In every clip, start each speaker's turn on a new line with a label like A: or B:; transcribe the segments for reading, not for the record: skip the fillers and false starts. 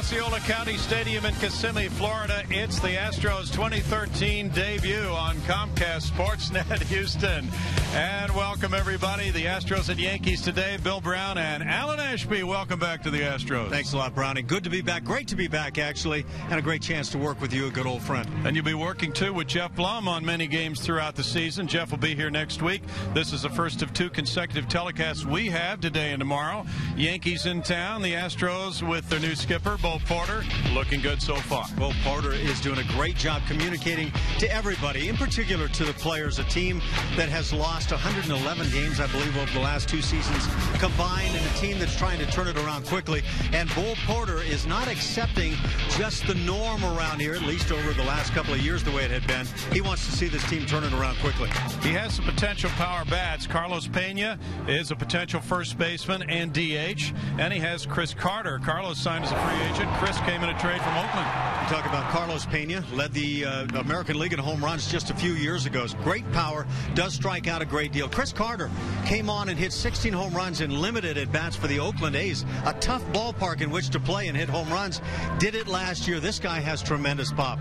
A: Osceola County Stadium in Kissimmee, Florida. It's the Astros 2013 debut on Comcast Sportsnet Houston. And welcome, everybody. The Astros and Yankees today. Bill Brown and Alan Ashby, welcome back to the Astros.
B: Thanks a lot, Brownie. Good to be back. Great to be back, actually, and a great chance to work with you, a good old friend.
A: And you'll be working, too, with Jeff Blum on many games throughout the season. Jeff will be here next week. This is the first of two consecutive telecasts we have today and tomorrow. Yankees in town, the Astros with their new skipper, Bo Porter, looking good so far.
B: Bo Porter is doing a great job communicating to everybody, in particular to the players, a team that has lost 111 games, I believe, over the last two seasons combined, and a team that's trying to turn it around quickly. And Bo Porter is not accepting just the norm around here, at least over the last couple of years the way it had been. He wants to see this team turn it around quickly.
A: He has some potential power bats. Carlos Pena is a potential first baseman and DH, and he has Chris Carter. Carlos signed as a free agent. Chris came in a trade from Oakland.
B: Talk about Carlos Pena, led the American League in home runs just a few years ago. Great power, does strike out a great deal. Chris Carter came on and hit 16 home runs in limited at-bats for the Oakland A's. A tough ballpark in which to play and hit home runs. Did it last year. This guy has tremendous pop.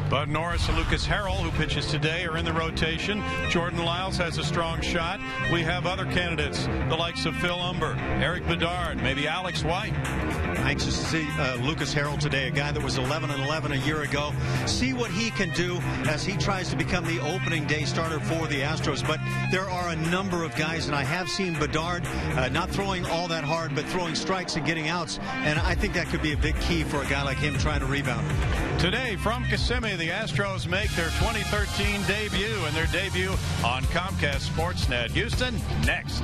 A: Bud Norris and Lucas Harrell, who pitches today, are in the rotation. Jordan Lyles has a strong shot. We have other candidates, the likes of Phil Umber, Eric Bedard, maybe Alex White.
B: Anxious to see Lucas Harrell today, a guy that was 11-11 a year ago. See what he can do as he tries to become the opening day starter for the Astros. But there are a number of guys, and I have seen Bedard not throwing all that hard, but throwing strikes and getting outs. And I think that could be a big key for a guy like him trying to rebound.
A: Today from Kissimmee, the Astros make their 2013 debut, and their debut on Comcast Sportsnet Houston next.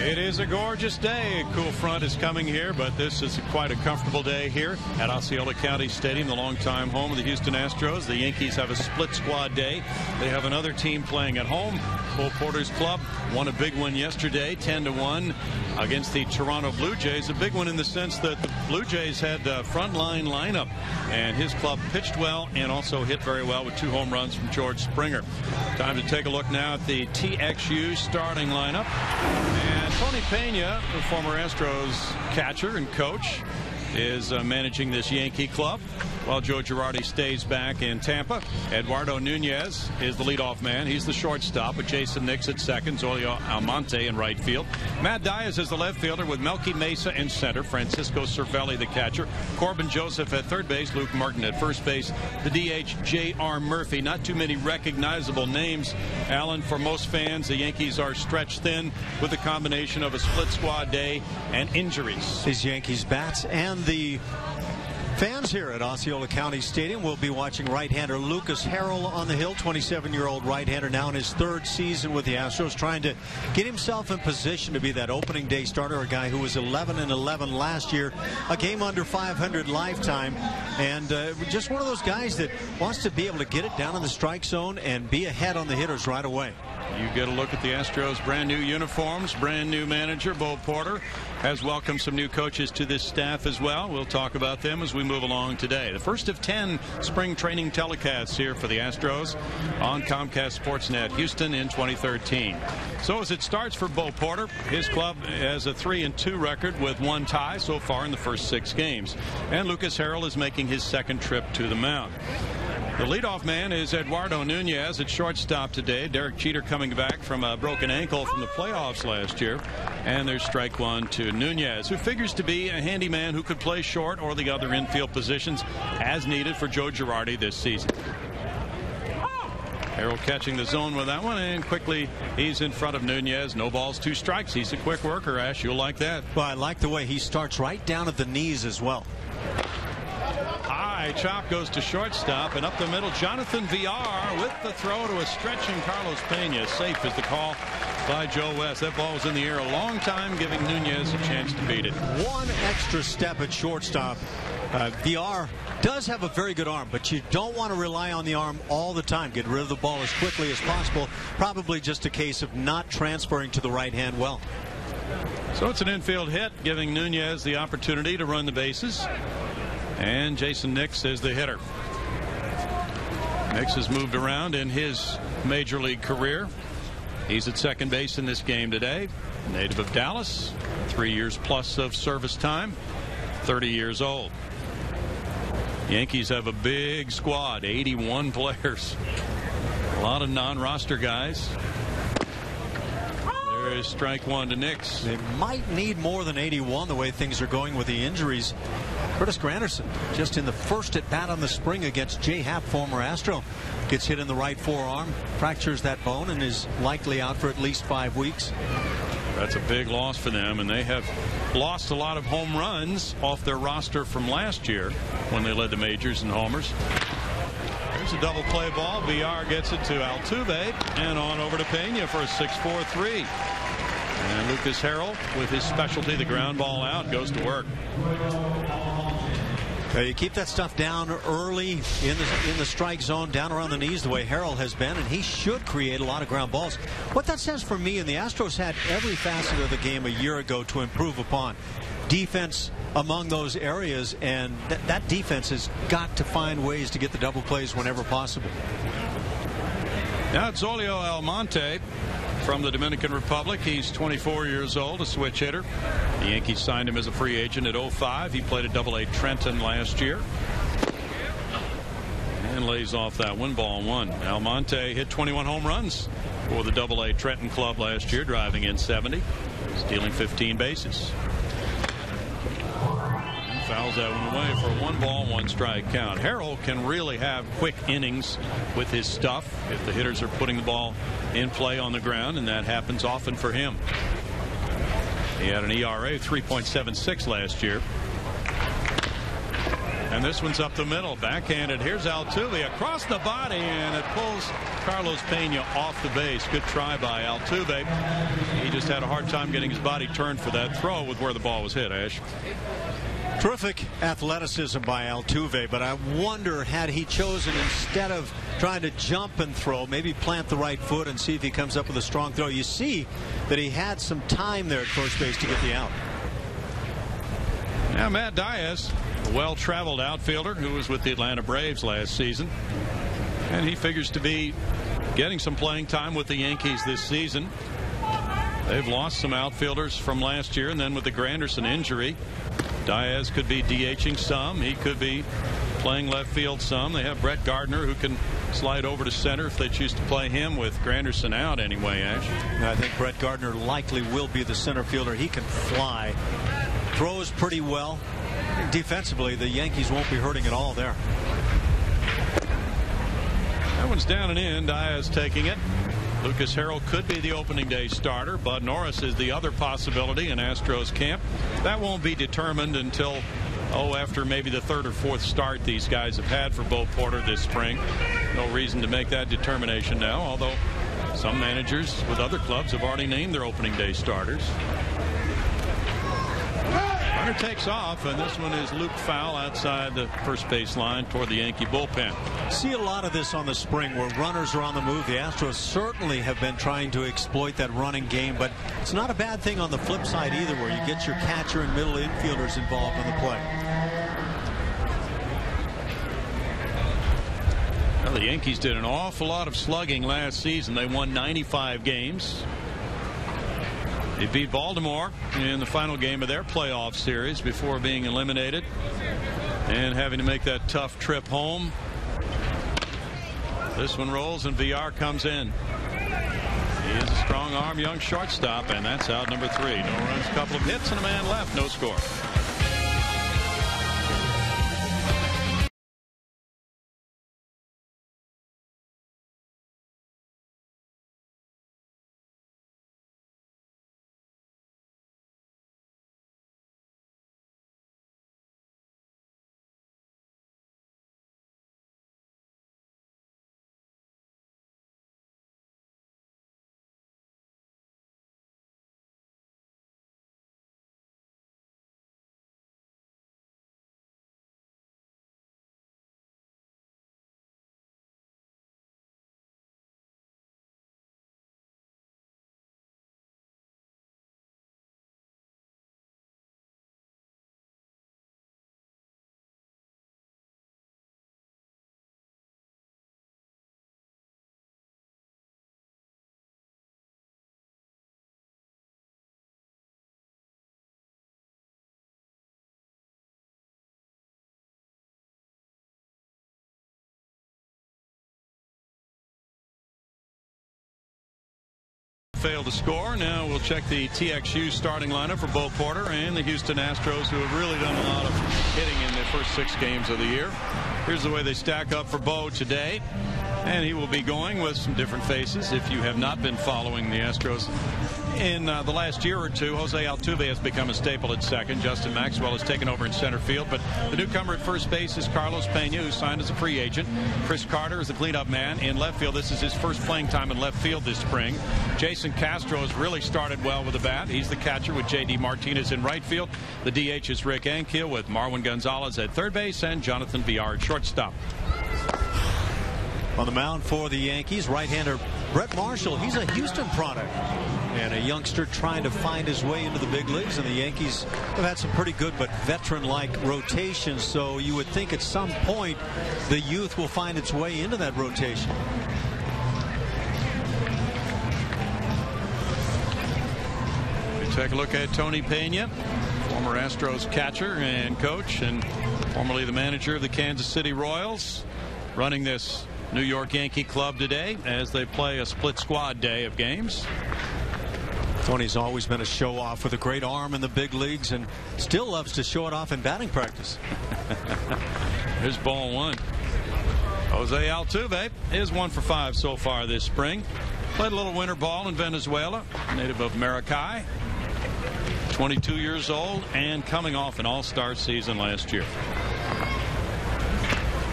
A: It is a gorgeous day. A cool front is coming here, but this is quite a comfortable day here at Osceola County Stadium, the longtime home of the Houston Astros. The Yankees have a split squad day. They have another team playing at home. Bo Porter's club won a big one yesterday, 10-1 against the Toronto Blue Jays. A big one in the sense that the Blue Jays had a frontline lineup, and his club pitched well and also hit very well with 2 home runs from George Springer. Time to take a look now at the TXU starting lineup. And Tony Pena, the former Astros catcher and coach, is managing this Yankee club, while Joe Girardi stays back in Tampa. Eduardo Nunez is the leadoff man. He's the shortstop with Jason Nix at second, Zolio Almonte in right field. Matt Diaz is the left fielder with Melky Mesa in center, Francisco Cervelli the catcher, Corbin Joseph at third base, Luke Martin at first base, the DH J.R. Murphy. Not too many recognizable names, Alan, for most fans. The Yankees are stretched thin with a combination of a split squad day and injuries.
B: These Yankees bats and the Fans here at Osceola County Stadium will be watching right-hander Lucas Harrell on the hill, 27-year-old right-hander now in his third season with the Astros, trying to get himself in position to be that opening day starter, a guy who was 11-11 last year, a game under 500 lifetime, and just one of those guys that wants to be able to get it down in the strike zone and be ahead on the hitters right away.
A: You get a look at the Astros' brand new uniforms. Brand new manager Bo Porter has welcomed some new coaches to this staff as well. We'll talk about them as we move along today. The first of 10 spring training telecasts here for the Astros on Comcast Sportsnet Houston in 2013. So as it starts for Bo Porter, his club has a 3-2 record with 1 tie so far in the first 6 games. And Lucas Harrell is making his second trip to the mound. The leadoff man is Eduardo Nunez at shortstop today. Derek Jeter coming back from a broken ankle from the playoffs last year. And there's strike 1 to Nunez, who figures to be a handyman who could play short or the other infield positions as needed for Joe Girardi this season. Harrell catching the zone with that one, and quickly he's in front of Nunez. No balls, 2 strikes. He's a quick worker, Ash. You'll like that.
B: Well, I like the way he starts right down at the knees as well.
A: High chop goes to shortstop, and up the middle, Jonathan Villar with the throw to a stretching Carlos Pena. Safe is the call by Joe West. That ball was in the air a long time, giving Nunez a chance to beat it.
B: 1 extra step at shortstop. Villar does have a very good arm, but you don't want to rely on the arm all the time. Get rid of the ball as quickly as possible. Probably just a case of not transferring to the right hand well.
A: So it's an infield hit, giving Nunez the opportunity to run the bases. And Jason Nix is the hitter. Nix has moved around in his major league career. He's at second base in this game today. Native of Dallas, 3 years plus of service time, 30 years old. Yankees have a big squad, 81 players. A lot of non-roster guys. There is strike 1 to Nix.
B: They might need more than 81 the way things are going with the injuries. Curtis Granderson just in the first at bat on the spring against Jay Happ, former Astro, gets hit in the right forearm, fractures that bone, and is likely out for at least 5 weeks.
A: That's a big loss for them, and they have lost a lot of home runs off their roster from last year when they led the majors in homers. There's a double play ball. Villar gets it to Altuve and on over to Pena for a 6-4-3. And Lucas Harrell, with his specialty, the ground ball out, goes to work.
B: You keep that stuff down early in the strike zone, down around the knees, the way Harrell has been, and he should create a lot of ground balls. What that says for me, and the Astros had every facet of the game a year ago to improve upon. Defense among those areas, and that defense has got to find ways to get the double plays whenever possible.
A: Now it's Zolio Almonte from the Dominican Republic. He's 24 years old, a switch hitter. The Yankees signed him as a free agent at 05. He played at AA Trenton last year. And lays off that one, ball 1. Almonte hit 21 home runs for the AA Trenton club last year, driving in 70, stealing 15 bases. Fouls that one away for a 1-ball, 1-strike count. Harrell can really have quick innings with his stuff if the hitters are putting the ball in play on the ground, and that happens often for him. He had an ERA of 3.76 last year. And this one's up the middle, backhanded. Here's Altuve across the body, and it pulls Carlos Pena off the base. Good try by Altuve. He just had a hard time getting his body turned for that throw with where the ball was hit, Ash.
B: Terrific athleticism by Altuve, but I wonder, had he chosen, instead of trying to jump and throw, maybe plant the right foot and see if he comes up with a strong throw. You see that he had some time there at first base to get the out.
A: Now Matt Diaz, a well-traveled outfielder who was with the Atlanta Braves last season, and he figures to be getting some playing time with the Yankees this season. They've lost some outfielders from last year, and then with the Granderson injury, Diaz could be DHing some. He could be playing left field some. They have Brett Gardner, who can slide over to center if they choose to play him with Granderson out anyway, Ash.
B: I think Brett Gardner likely will be the center fielder. He can fly, throws pretty well. Defensively, the Yankees won't be hurting at all there.
A: That one's down and in. Diaz taking it. Lucas Harrell could be the opening day starter. Bud Norris is the other possibility in Astros camp. That won't be determined until after maybe the third or fourth start these guys have had for Bo Porter this spring. No reason to make that determination now, although some managers with other clubs have already named their opening day starters. Runner takes off, and this one is Luke foul outside the first base line toward the Yankee bullpen.
B: See a lot of this on the spring where runners are on the move. The Astros certainly have been trying to exploit that running game, but it's not a bad thing on the flip side either, where you get your catcher and middle infielders involved in the play.
A: Well, the Yankees did an awful lot of slugging last season. They won 95 games. They beat Baltimore in the final game of their playoff series before being eliminated and having to make that tough trip home. This one rolls and VR comes in. He is a strong arm young shortstop, and that's out number 3. No runs, a couple of hits, and a man left. No score. Failed to score. Now we'll check the TXU starting lineup for Bo Porter and the Houston Astros, who have really done a lot of hitting in their first 6 games of the year. Here's the way they stack up for Bo today, and he will be going with some different faces. If you have not been following the Astros in the last year or two, Jose Altuve has become a staple at second. Justin Maxwell has taken over in center field, but the newcomer at first base is Carlos Pena, who signed as a free agent. Chris Carter is the cleanup man in left field. This is his first playing time in left field this spring. Jason Castro has really started well with the bat. He's the catcher with J.D. Martinez in right field. The DH is Rick Ankiel with Marwin Gonzalez at third base and Jonathan Villar at shortstop.
B: On the mound for the Yankees, right-hander Brett Marshall. He's a Houston product and a youngster trying to find his way into the big leagues, and the Yankees have had some pretty good but veteran-like rotations, so you would think at some point the youth will find its way into that rotation.
A: We take a look at Tony Pena, former Astros catcher and coach, and formerly the manager of the Kansas City Royals, running this New York Yankee club today as they play a split squad day of games.
B: Tony's always been a show-off with a great arm in the big leagues and still loves to show it off in batting practice.
A: Here's ball 1. Jose Altuve is 1 for 5 so far this spring. Played a little winter ball in Venezuela, native of Maracay. 22 years old and coming off an all-star season last year.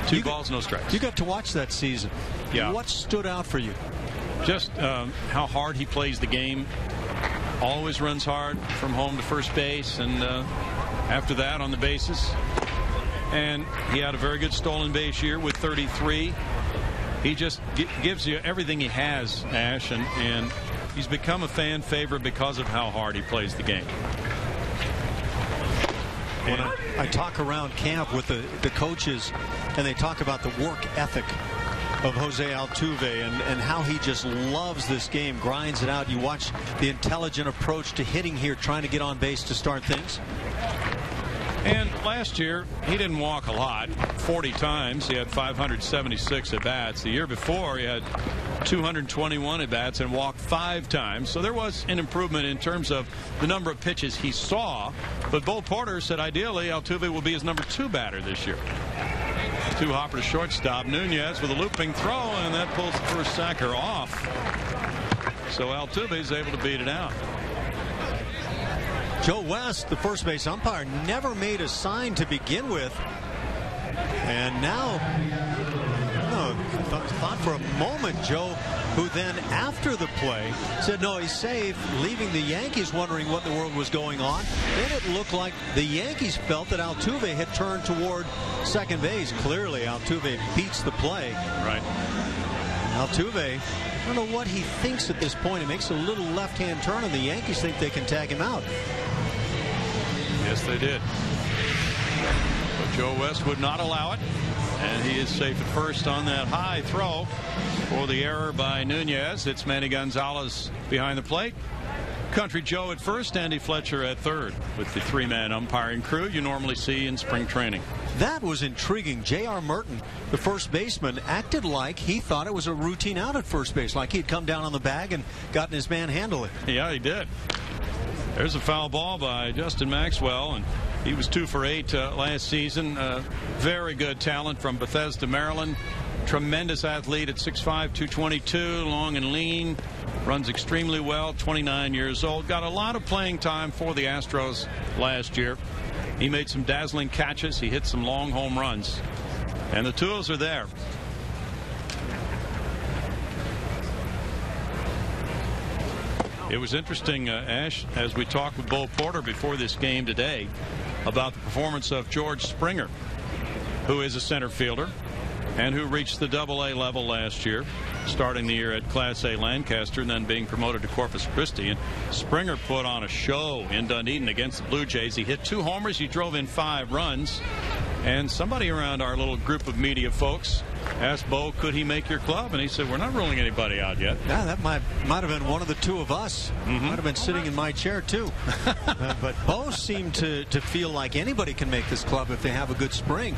A: 2 balls, no strikes.
B: You got to watch that season.
A: Yeah.
B: What stood out for you?
A: Just how hard he plays the game. Always runs hard from home to first base, and after that on the bases. And he had a very good stolen base year with 33. He just gives you everything he has, Ash, and he's become a fan favorite because of how hard he plays the game.
B: When I talk around camp with the coaches, and they talk about the work ethic of Jose Altuve and how he just loves this game, grinds it out. You watch the intelligent approach to hitting here, trying to get on base to start things.
A: And last year, he didn't walk a lot, 40 times. He had 576 at-bats. The year before, he had 221 at-bats and walked 5 times. So there was an improvement in terms of the number of pitches he saw. But Bo Porter said ideally Altuve will be his number 2 batter this year. 2-hopper to shortstop. Nunez with a looping throw, and that pulls the first sacker off. So Altuve is able to beat it out.
B: Joe West, the first base umpire, never made a sign to begin with. And now, thought for a moment, Joe, who then after the play said, no, he's safe, leaving the Yankees wondering what in the world was going on. Then it looked like the Yankees felt that Altuve had turned toward second base. Clearly, Altuve beats the play.
A: Right.
B: Altuve, I don't know what he thinks at this point. He makes a little left-hand turn, and the Yankees think they can tag him out.
A: Yes, they did. But Joe West would not allow it, and he is safe at first on that high throw for the error by Nunez. It's Manny Gonzalez behind the plate. Country Joe at first, Andy Fletcher at third, with the three-man umpiring crew you normally see in spring training.
B: That was intriguing. J.R. Merton, the first baseman, acted like he thought it was a routine out at first base, like he'd come down on the bag and gotten his man handle it.
A: Yeah, he did. There's a foul ball by Justin Maxwell, and he was 2 for 8 last season. Very good talent from Bethesda, Maryland. Tremendous athlete at 6'5", 222, long and lean. Runs extremely well, 29 years old. Got a lot of playing time for the Astros last year. He made some dazzling catches. He hit some long home runs. And the tools are there. It was interesting, Ash, as we talked with Bo Porter before this game today about the performance of George Springer, who is a center fielder and who reached the AA level last year, starting the year at Class A Lancaster and then being promoted to Corpus Christi. And Springer put on a show in Dunedin against the Blue Jays. He hit 2 homers. He drove in 5 runs. And somebody around our little group of media folks asked Bo, could he make your club? And he said, we're not ruling anybody out yet.
B: Yeah, that might have been one of the two of us. Might have been sitting in my chair, too. But Bo seemed to feel like anybody can make this club if they have a good spring.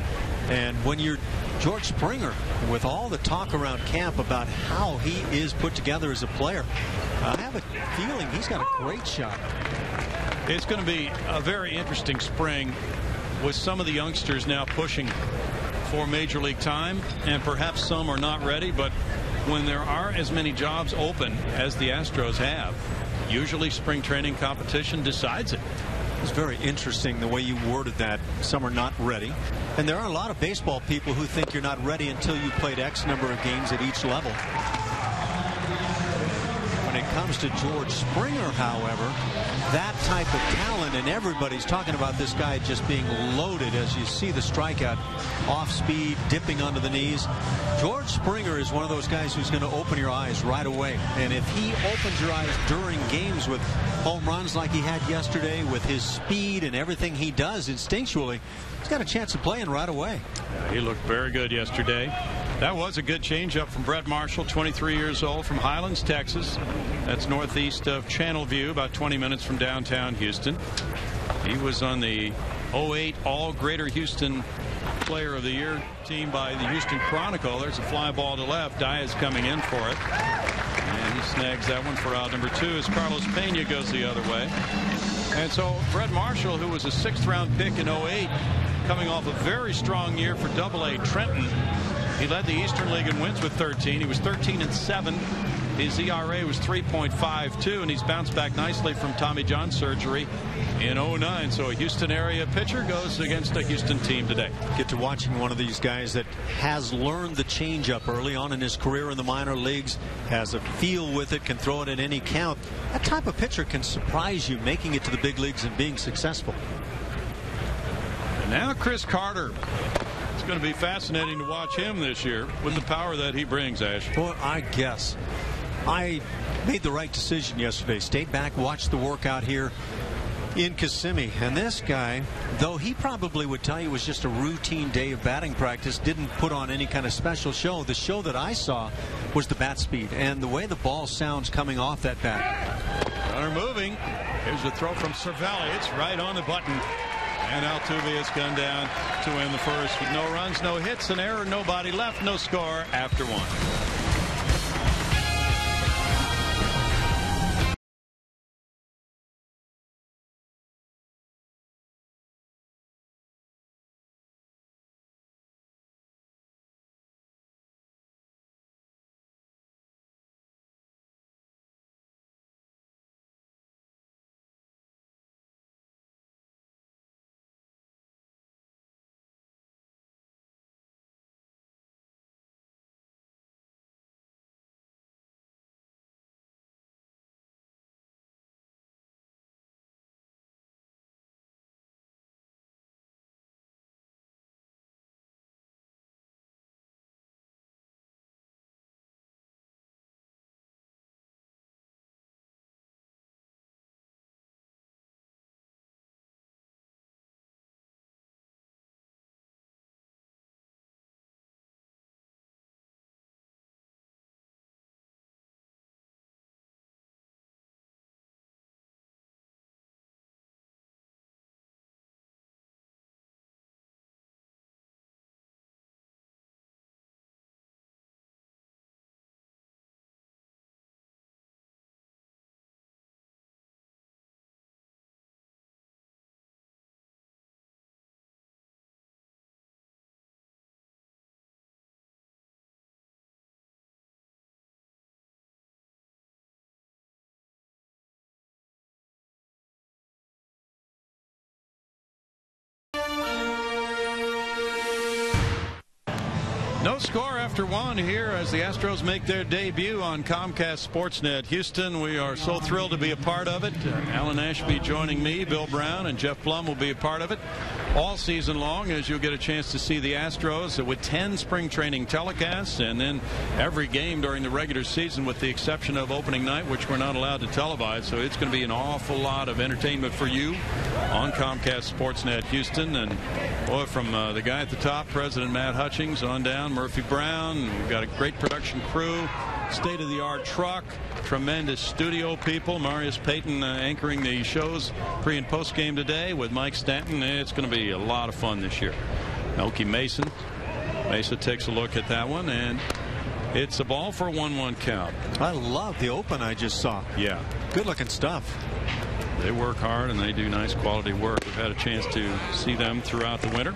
B: And when you're George Springer, with all the talk around camp about how he is put together as a player, I have a feeling he's got a great shot.
A: It's going to be a very interesting spring with some of the youngsters now pushing for major league time, and perhaps some are not ready. But when there are as many jobs open as the Astros have, usually spring training competition decides it.
B: It's very interesting the way you worded that. Some are not ready. And there are a lot of baseball people who think you're not ready until you played X number of games at each level. When it comes to George Springer, however, that type of talent, and everybody's talking about this guy just being loaded as you see the strikeout, off speed, dipping onto the knees. George Springer is one of those guys who's going to open your eyes right away. And if he opens your eyes during games with home runs like he had yesterday, with his speed and everything he does instinctually, he's got a chance of playing right away.
A: He looked very good yesterday. That was a good changeup from Brett Marshall, 23 years old, from Highlands, Texas. That's northeast of Channelview, about 20 minutes from downtown Houston. He was on the 08 All Greater Houston Player of the Year team by the Houston Chronicle. There's a fly ball to left. Diaz coming in for it. And he snags that one for out number 2 as Carlos Pena goes the other way. And so Brett Marshall, who was a 6th round pick in 08, coming off a very strong year for AA Trenton. He led the Eastern League in wins with 13. He was 13-7. His ERA was 3.52, and he's bounced back nicely from Tommy John surgery in 09. So a Houston area pitcher goes against a Houston team today.
B: Get to watching one of these guys that has learned the changeup early on in his career in the minor leagues, has a feel with it, can throw it at any count. That type of pitcher can surprise you, making it to the big leagues and being successful.
A: And now Chris Carter. It's going to be fascinating to watch him this year with the power that he brings, Ash.
B: Well, I guess I made the right decision yesterday. Stayed back, watched the workout here in Kissimmee. And this guy, though he probably would tell you it was just a routine day of batting practice, didn't put on any kind of special show. The show that I saw was the bat speed and the way the ball sounds coming off that bat.
A: Runner moving. Here's the throw from Cervelli. It's right on the button. And Altuve has gone down to win the first with no runs, no hits, an error, nobody left, no score after 1. score after one here as the Astros make their debut on Comcast Sportsnet Houston. We are so thrilled to be a part of it. Alan Ashby joining me, Bill Brown, and Jeff Blum will be a part of it all season long, as you'll get a chance to see the Astros with 10 spring training telecasts, and then every game during the regular season with the exception of opening night, which we're not allowed to televise. So it's going to be an awful lot of entertainment for you on Comcast Sportsnet Houston. And boy, from the guy at the top, President Matt Hutchings, on down Murphy Brown, we've got a great production crew, state-of-the-art truck, tremendous studio people. Marius Payton anchoring the shows pre and post game today with Mike Stanton. It's going to be a lot of fun this year. Melky Mason. Mesa takes a look at that one, and it's a ball for a 1-1 count.
B: I love the open I just saw.
A: Yeah.
B: Good looking stuff.
A: They work hard and they do nice quality work. We've had a chance to see them throughout the winter.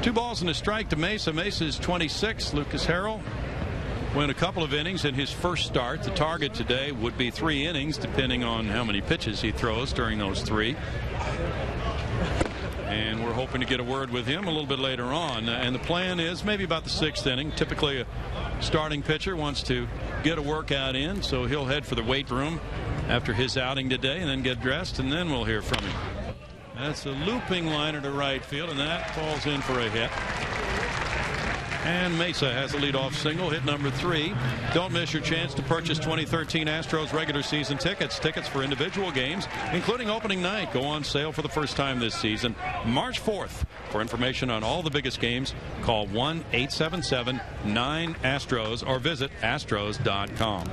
A: 2 balls and a strike to Mesa. Mesa's 26. Lucas Harrell went a couple of innings in his first start. The target today would be 3 innings, depending on how many pitches he throws during those 3. And we're hoping to get a word with him a little bit later on. And the plan is maybe about the 6th inning. Typically, a starting pitcher wants to get a workout in, so he'll head for the weight room after his outing today and then get dressed, and then we'll hear from him. That's a looping liner to right field, and that falls in for a hit. And Mesa has a leadoff single, hit number 3. Don't miss your chance to purchase 2013 Astros regular season tickets. Tickets for individual games, including opening night, go on sale for the first time this season, March 4th. For information on all the biggest games, call 1-877-9-ASTROS or visit astros.com.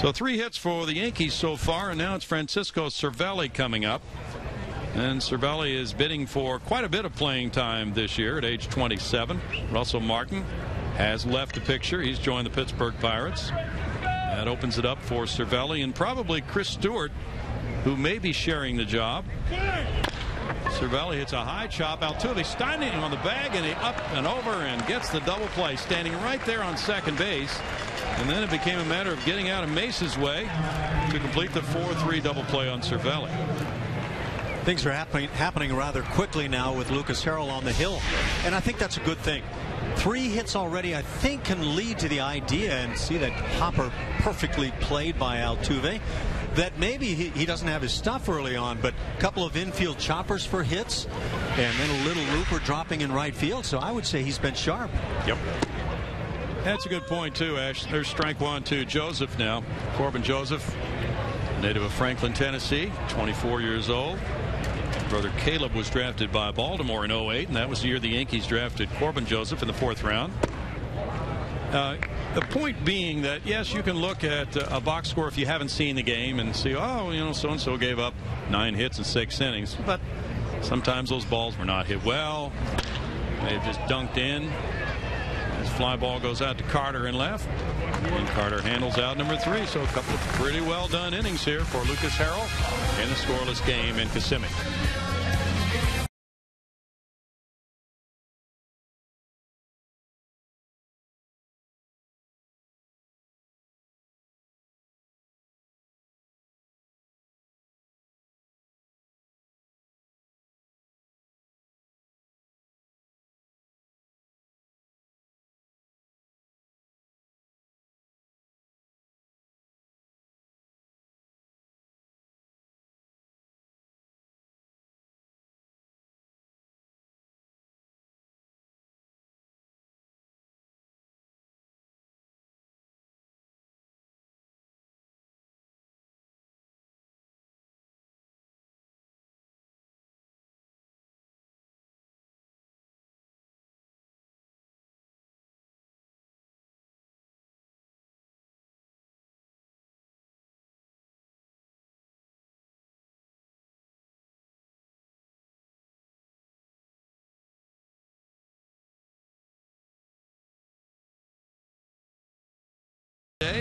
A: So 3 hits for the Yankees so far, and now it's Francisco Cervelli coming up. And Cervelli is bidding for quite a bit of playing time this year at age 27. Russell Martin has left the picture. He's joined the Pittsburgh Pirates. That opens it up for Cervelli and probably Chris Stewart, who may be sharing the job. Cervelli hits a high chop. Altuve standing on the bag, and he up and over and gets the double play, standing right there on second base. And then it became a matter of getting out of Mesa's way to complete the 4-3 double play on Cervelli.
B: Things are happening rather quickly now with Lucas Harrell on the hill, and I think that's a good thing. 3 hits already, I think, can lead to the idea, and see that hopper perfectly played by Altuve, that maybe he doesn't have his stuff early on, but a couple of infield choppers for hits, and then a little looper dropping in right field. So I would say he's been sharp.
A: Yep. That's a good point, too, Ash. There's strike 1 to Joseph now. Corbin Joseph, native of Franklin, Tennessee, 24 years old. Brother Caleb was drafted by Baltimore in 08, and that was the year the Yankees drafted Corbin Joseph in the 4th round. The point being that, yes, you can look at a box score if you haven't seen the game and see, oh, you know, so-and-so gave up 9 hits in 6 innings. But sometimes those balls were not hit well. They have just dunked in. This fly ball goes out to Carter in left. And Carter handles out number 3. So a couple of pretty well done innings here for Lucas Harrell in a scoreless game in Kissimmee.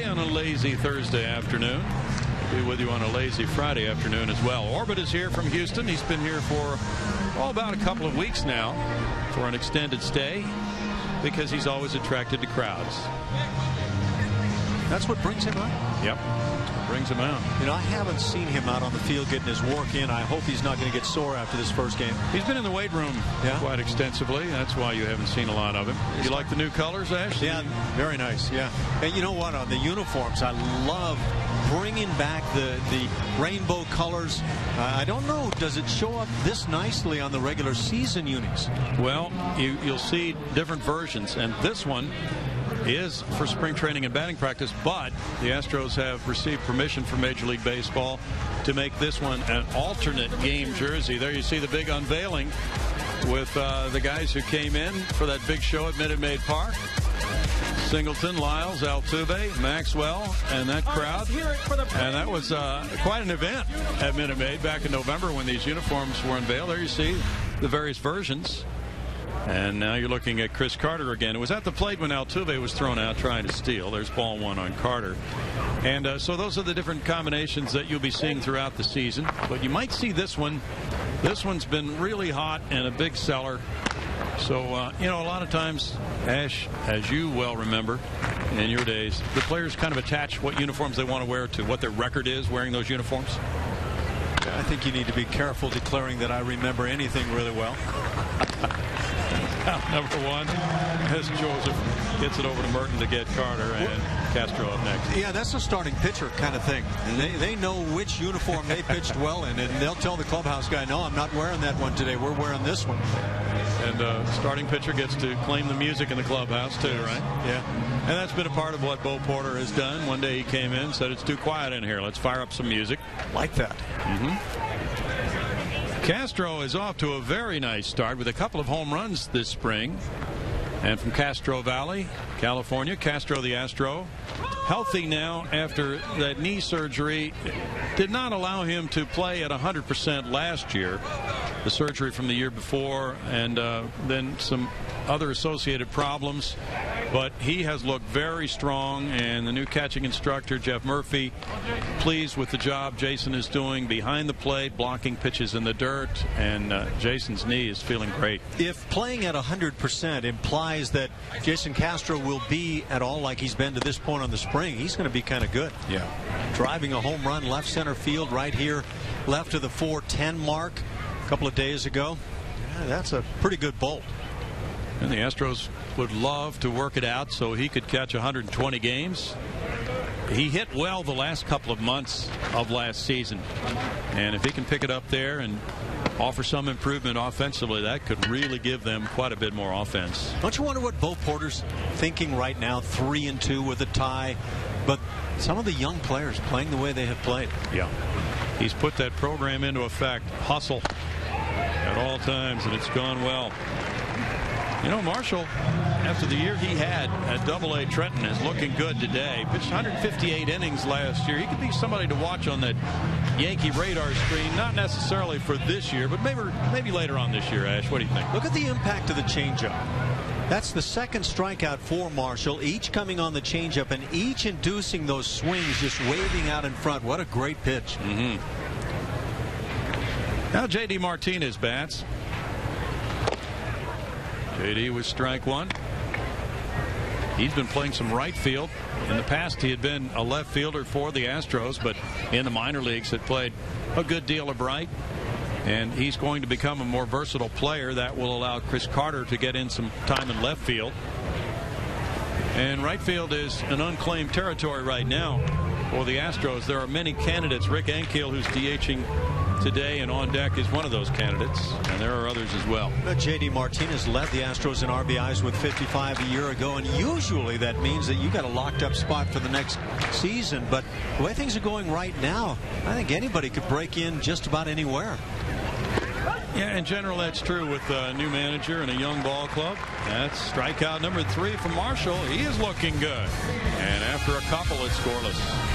A: On a lazy Thursday afternoon. We'll be with you on a lazy Friday afternoon as well. Orbit is here from Houston. He's been here for about a couple of weeks now for an extended stay because he's always attracted to crowds.
B: That's what brings him out.
A: Yep. Brings him out.
B: You know, I haven't seen him out on the field getting his work in. I hope he's not going to get sore after this first game.
A: He's been in the weight room quite extensively. That's why you haven't seen a lot of him. You like the new colors, Ash?
B: Yeah, very nice. Yeah. And you know what? On the uniforms, I love bringing back the rainbow colors. I don't know, does it show up this nicely on the regular season unis?
A: Well, you'll see different versions, and this one is for spring training and batting practice, but the Astros have received permission from Major League Baseball to make this one an alternate game jersey. There you see the big unveiling with the guys who came in for that big show at Minute Maid Park. Singleton, Lyles, Altuve, Maxwell, and that crowd. And that was quite an event at Minute Maid back in November when these uniforms were unveiled. There you see the various versions. And now you're looking at Chris Carter again. It was at the plate when Altuve was thrown out trying to steal. There's ball one on Carter. And so those are the different combinations that you'll be seeing throughout the season. But you might see this one. This one's been really hot and a big seller. So, you know, a lot of times, Ash, as you well remember in your days, the players kind of attach what uniforms they want to wear to what their record is wearing those uniforms.
B: I think you need to be careful declaring that I remember anything really well.
A: Number one, as Joseph gets it over to Merton to get Carter, and Castro up next.
B: Yeah, that's a starting pitcher kind of thing. They know which uniform they pitched well in, and they'll tell the clubhouse guy, no, I'm not wearing that one today. We're wearing this one.
A: And starting pitcher gets to claim the music in the clubhouse, too, right?
B: Yeah.
A: And that's been a part of what Bo Porter has done. One day he came in and said, it's too quiet in here. Let's fire up some music.
B: Like that.
A: Castro is off to a very nice start with a couple of home runs this spring. And from Castro Valley, California, Castro the Astro, healthy now after that knee surgery. Did not allow him to play at 100% last year. The surgery from the year before, and then some other associated problems. But he has looked very strong, and the new catching instructor, Jeff Murphy, pleased with the job Jason is doing behind the plate, blocking pitches in the dirt, and Jason's knee is feeling great.
B: If playing at 100% implies that Jason Castro will be at all like he's been to this point on the spring, he's going to be kind of good.
A: Yeah.
B: Driving a home run left center field right here, left of the 410 mark a couple of days ago. Yeah, that's a pretty good bolt.
A: And the Astros would love to work it out so he could catch 120 games. He hit well the last couple of months of last season. And if he can pick it up there and offer some improvement offensively, that could really give them quite a bit more offense.
B: Don't you wonder what Bo Porter's thinking right now, 3-2 with a tie, but some of the young players playing the way they have played?
A: Yeah. He's put that program into effect. Hustle at all times, and it's gone well. You know, Marshall, after the year he had at AA Trenton, is looking good today. Pitched 158 innings last year. He could be somebody to watch on that Yankee radar screen, not necessarily for this year, but maybe later on this year, Ash. What do you think?
B: Look at the impact of the changeup. That's the second strikeout for Marshall, each coming on the changeup and each inducing those swings, just waving out in front. What a great pitch.
A: Now J.D. Martinez bats. J.D. with strike one. He's been playing some right field. In the past, he had been a left fielder for the Astros, but in the minor leagues had played a good deal of right. And he's going to become a more versatile player that will allow Chris Carter to get in some time in left field. And right field is an unclaimed territory right now for the Astros. There are many candidates. Rick Ankiel, who's DHing today and on deck, is one of those candidates, and there are others as well.
B: J.D. Martinez led the Astros in RBIs with 55 a year ago, and usually that means that you got a locked up spot for the next season. But the way things are going right now, I think anybody could break in just about anywhere.
A: Yeah, in general, that's true with a new manager and a young ball club. That's strikeout number 3 for Marshall. He is looking good. And after a couple, it's scoreless.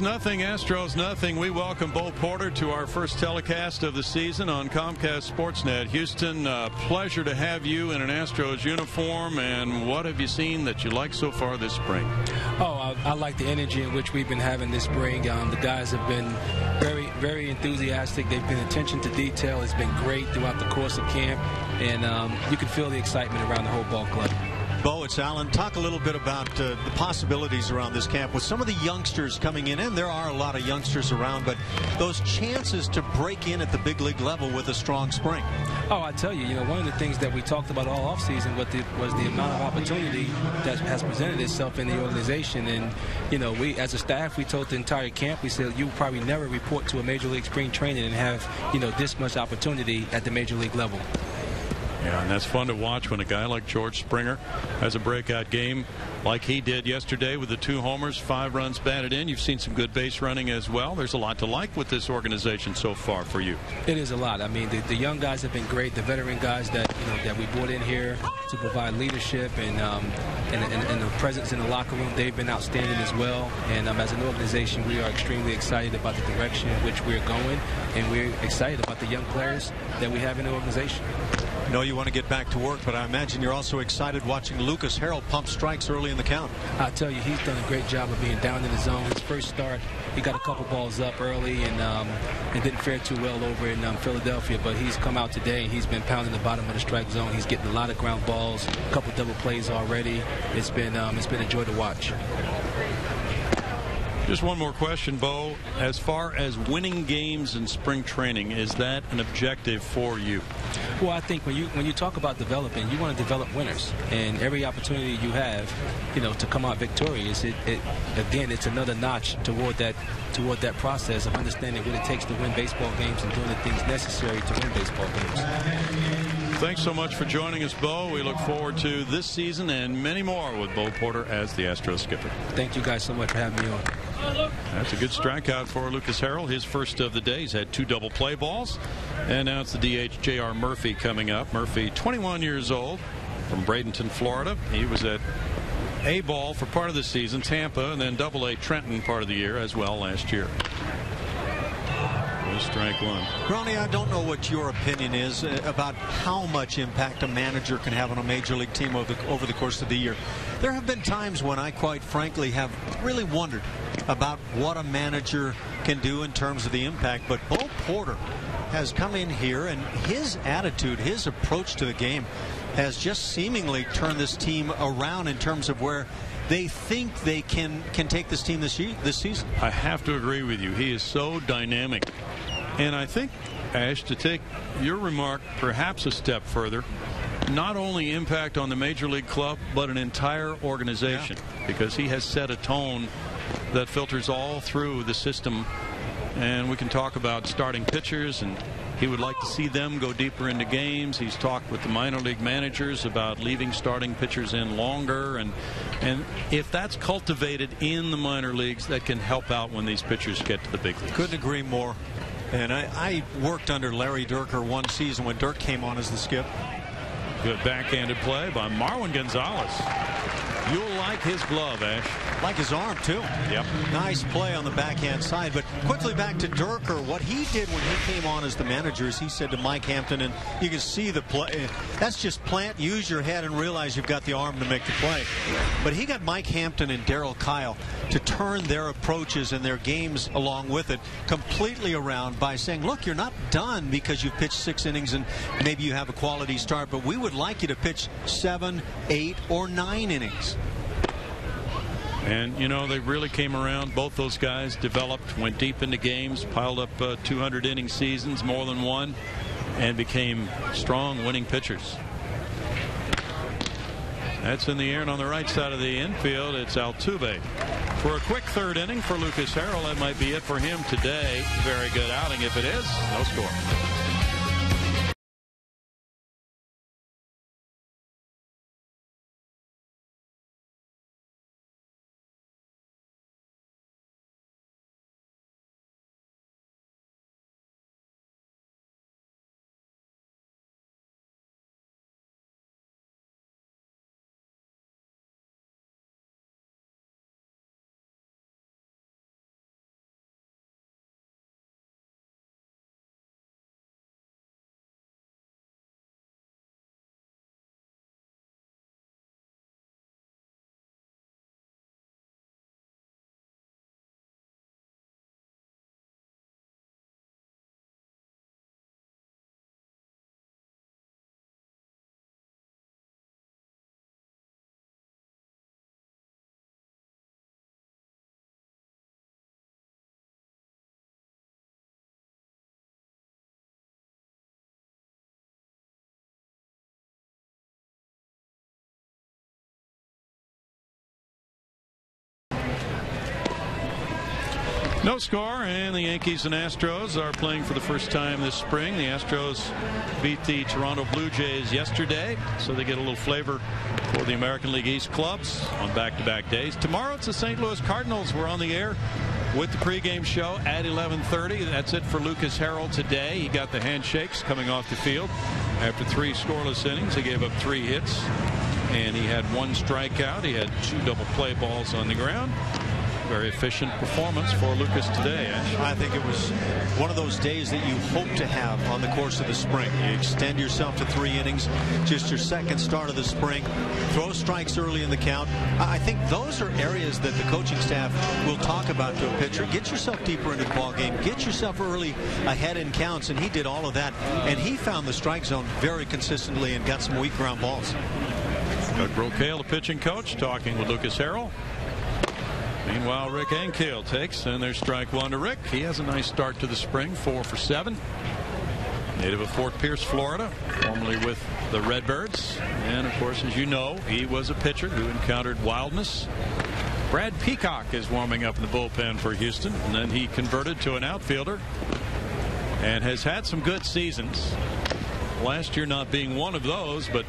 A: Nothing, Astros nothing. We welcome Bo Porter to our first telecast of the season on Comcast Sportsnet. Houston, pleasure to have you in an Astros uniform. And what have you seen that you like so far this spring?
C: Oh, I like the energy in which we've been having this spring. The guys have been very, very enthusiastic. They've been attention to detail. It's been great throughout the course of camp. And you can feel the excitement around the whole ball club.
B: Bo, it's Alan. Talk a little bit about the possibilities around this camp with some of the youngsters coming in, and there are a lot of youngsters around, but those chances to break in at the big league level with a strong spring.
C: Oh, I tell you, one of the things that we talked about all offseason was the amount of opportunity that has presented itself in the organization. And, we as a staff, we told the entire camp, we said, you probably never report to a Major League spring training and have, this much opportunity at the Major League level.
A: Yeah, and that's fun to watch when a guy like George Springer has a breakout game like he did yesterday with the 2 homers, 5 runs batted in. You've seen some good base running as well. There's a lot to like with this organization so far for you.
C: It is a lot. I mean, the young guys have been great. The veteran guys that that we brought in here to provide leadership and the presence in the locker room, they've been outstanding as well. And as an organization, we are extremely excited about the direction in which we're going, and we're excited about the young players that we have in the organization.
B: I know you want to get back to work, but I imagine you're also excited watching Lucas Harrell pump strikes early in the count.
C: I tell you, he's done a great job of being down in the zone. His first start, he got a couple balls up early and didn't fare too well over in Philadelphia, but he's come out today and he's been pounding the bottom of the strike zone. He's getting a lot of ground balls, a couple double plays already. It's been a joy to watch.
A: Just one more question, Bo. As far as winning games in spring training, is that an objective for you?
C: Well, I think when you talk about developing, you want to develop winners, and every opportunity you have, to come out victorious, again, it's another notch toward that process of understanding what it takes to win baseball games and doing the things necessary to win baseball games.
A: Thanks so much for joining us, Bo. We look forward to this season and many more with Bo Porter as the Astros skipper.
C: Thank you guys so much for having me on.
A: That's a good strikeout for Lucas Harrell. His first of the day. He's had 2 double play balls. And now it's the DH J.R. Murphy coming up. Murphy, 21 years old, from Bradenton, Florida. He was at A-ball for part of the season, Tampa, and then Double-A Trenton part of the year as well last year. Strike one.
B: Ronnie, I don't know what your opinion is about how much impact a manager can have on a major league team over the course of the year. There have been times when I quite frankly have really wondered about what a manager can do in terms of the impact, but Bo Porter has come in here and his attitude, his approach to the game has just seemingly turned this team around in terms of where they think they can take this team this season.
A: I have to agree with you. He is so dynamic. And I think, Ash, to take your remark perhaps a step further, not only impact on the Major League club, but an entire organization, because he has set a tone that filters all through the system. And we can talk about starting pitchers, and he would like to see them go deeper into games. He's talked with the minor league managers about leaving starting pitchers in longer, and if that's cultivated in the minor leagues, that can help out when these pitchers get to the big leagues.
B: Couldn't agree more. And I worked under Larry Dierker one season when Dirk came on as the skip.
A: Good backhanded play by Marwin Gonzalez. You'll like his glove, Ash.
B: Like his arm, too.
A: Yep.
B: Nice play on the backhand side. But quickly back to Dierker. What he did when he came on as the manager is he said to Mike Hampton, and you can see the play. That's just plant, use your head, and realize you've got the arm to make the play. But he got Mike Hampton and Darryl Kyle to turn their approaches and their games along with it completely around by saying, look, you're not done because you've pitched 6 innings and maybe you have a quality start, but we would like you to pitch 7, 8, or 9 innings.
A: And, they really came around. Both those guys developed, went deep into games, piled up 200-inning seasons, more than one, and became strong winning pitchers. That's in the air, and on the right side of the infield, it's Altuve. For a quick 3rd inning for Lucas Harrell, that might be it for him today. Very good outing. If it is, no score. No score, and the Yankees and Astros are playing for the first time this spring. The Astros beat the Toronto Blue Jays yesterday, so they get a little flavor for the American League East clubs on back-to-back days. Tomorrow it's the St. Louis Cardinals. We're on the air with the pregame show at 11:30. That's it for Lucas Harrell today. He got the handshakes coming off the field after 3 scoreless innings. He gave up 3 hits, and he had 1 strikeout. He had 2 double play balls on the ground. Very efficient performance for Lucas today, Ash.
B: I think it was one of those days that you hope to have on the course of the spring. You extend yourself to 3 innings, just your second start of the spring, throw strikes early in the count. I think those are areas that the coaching staff will talk about to a pitcher. Get yourself deeper into the ball game, get yourself early ahead in counts, and he did all of that. And he found the strike zone very consistently and got some weak ground balls.
A: Doug Brocale, the pitching coach, talking with Lucas Harrell. Meanwhile, Rick Ankiel takes, and there's strike 1 to Rick. He has a nice start to the spring, 4 for 7. Native of Fort Pierce, Florida, formerly with the Redbirds. And, of course, as you know, he was a pitcher who encountered wildness. Brad Peacock is warming up in the bullpen for Houston, and then he converted to an outfielder and has had some good seasons. Last year not being one of those, but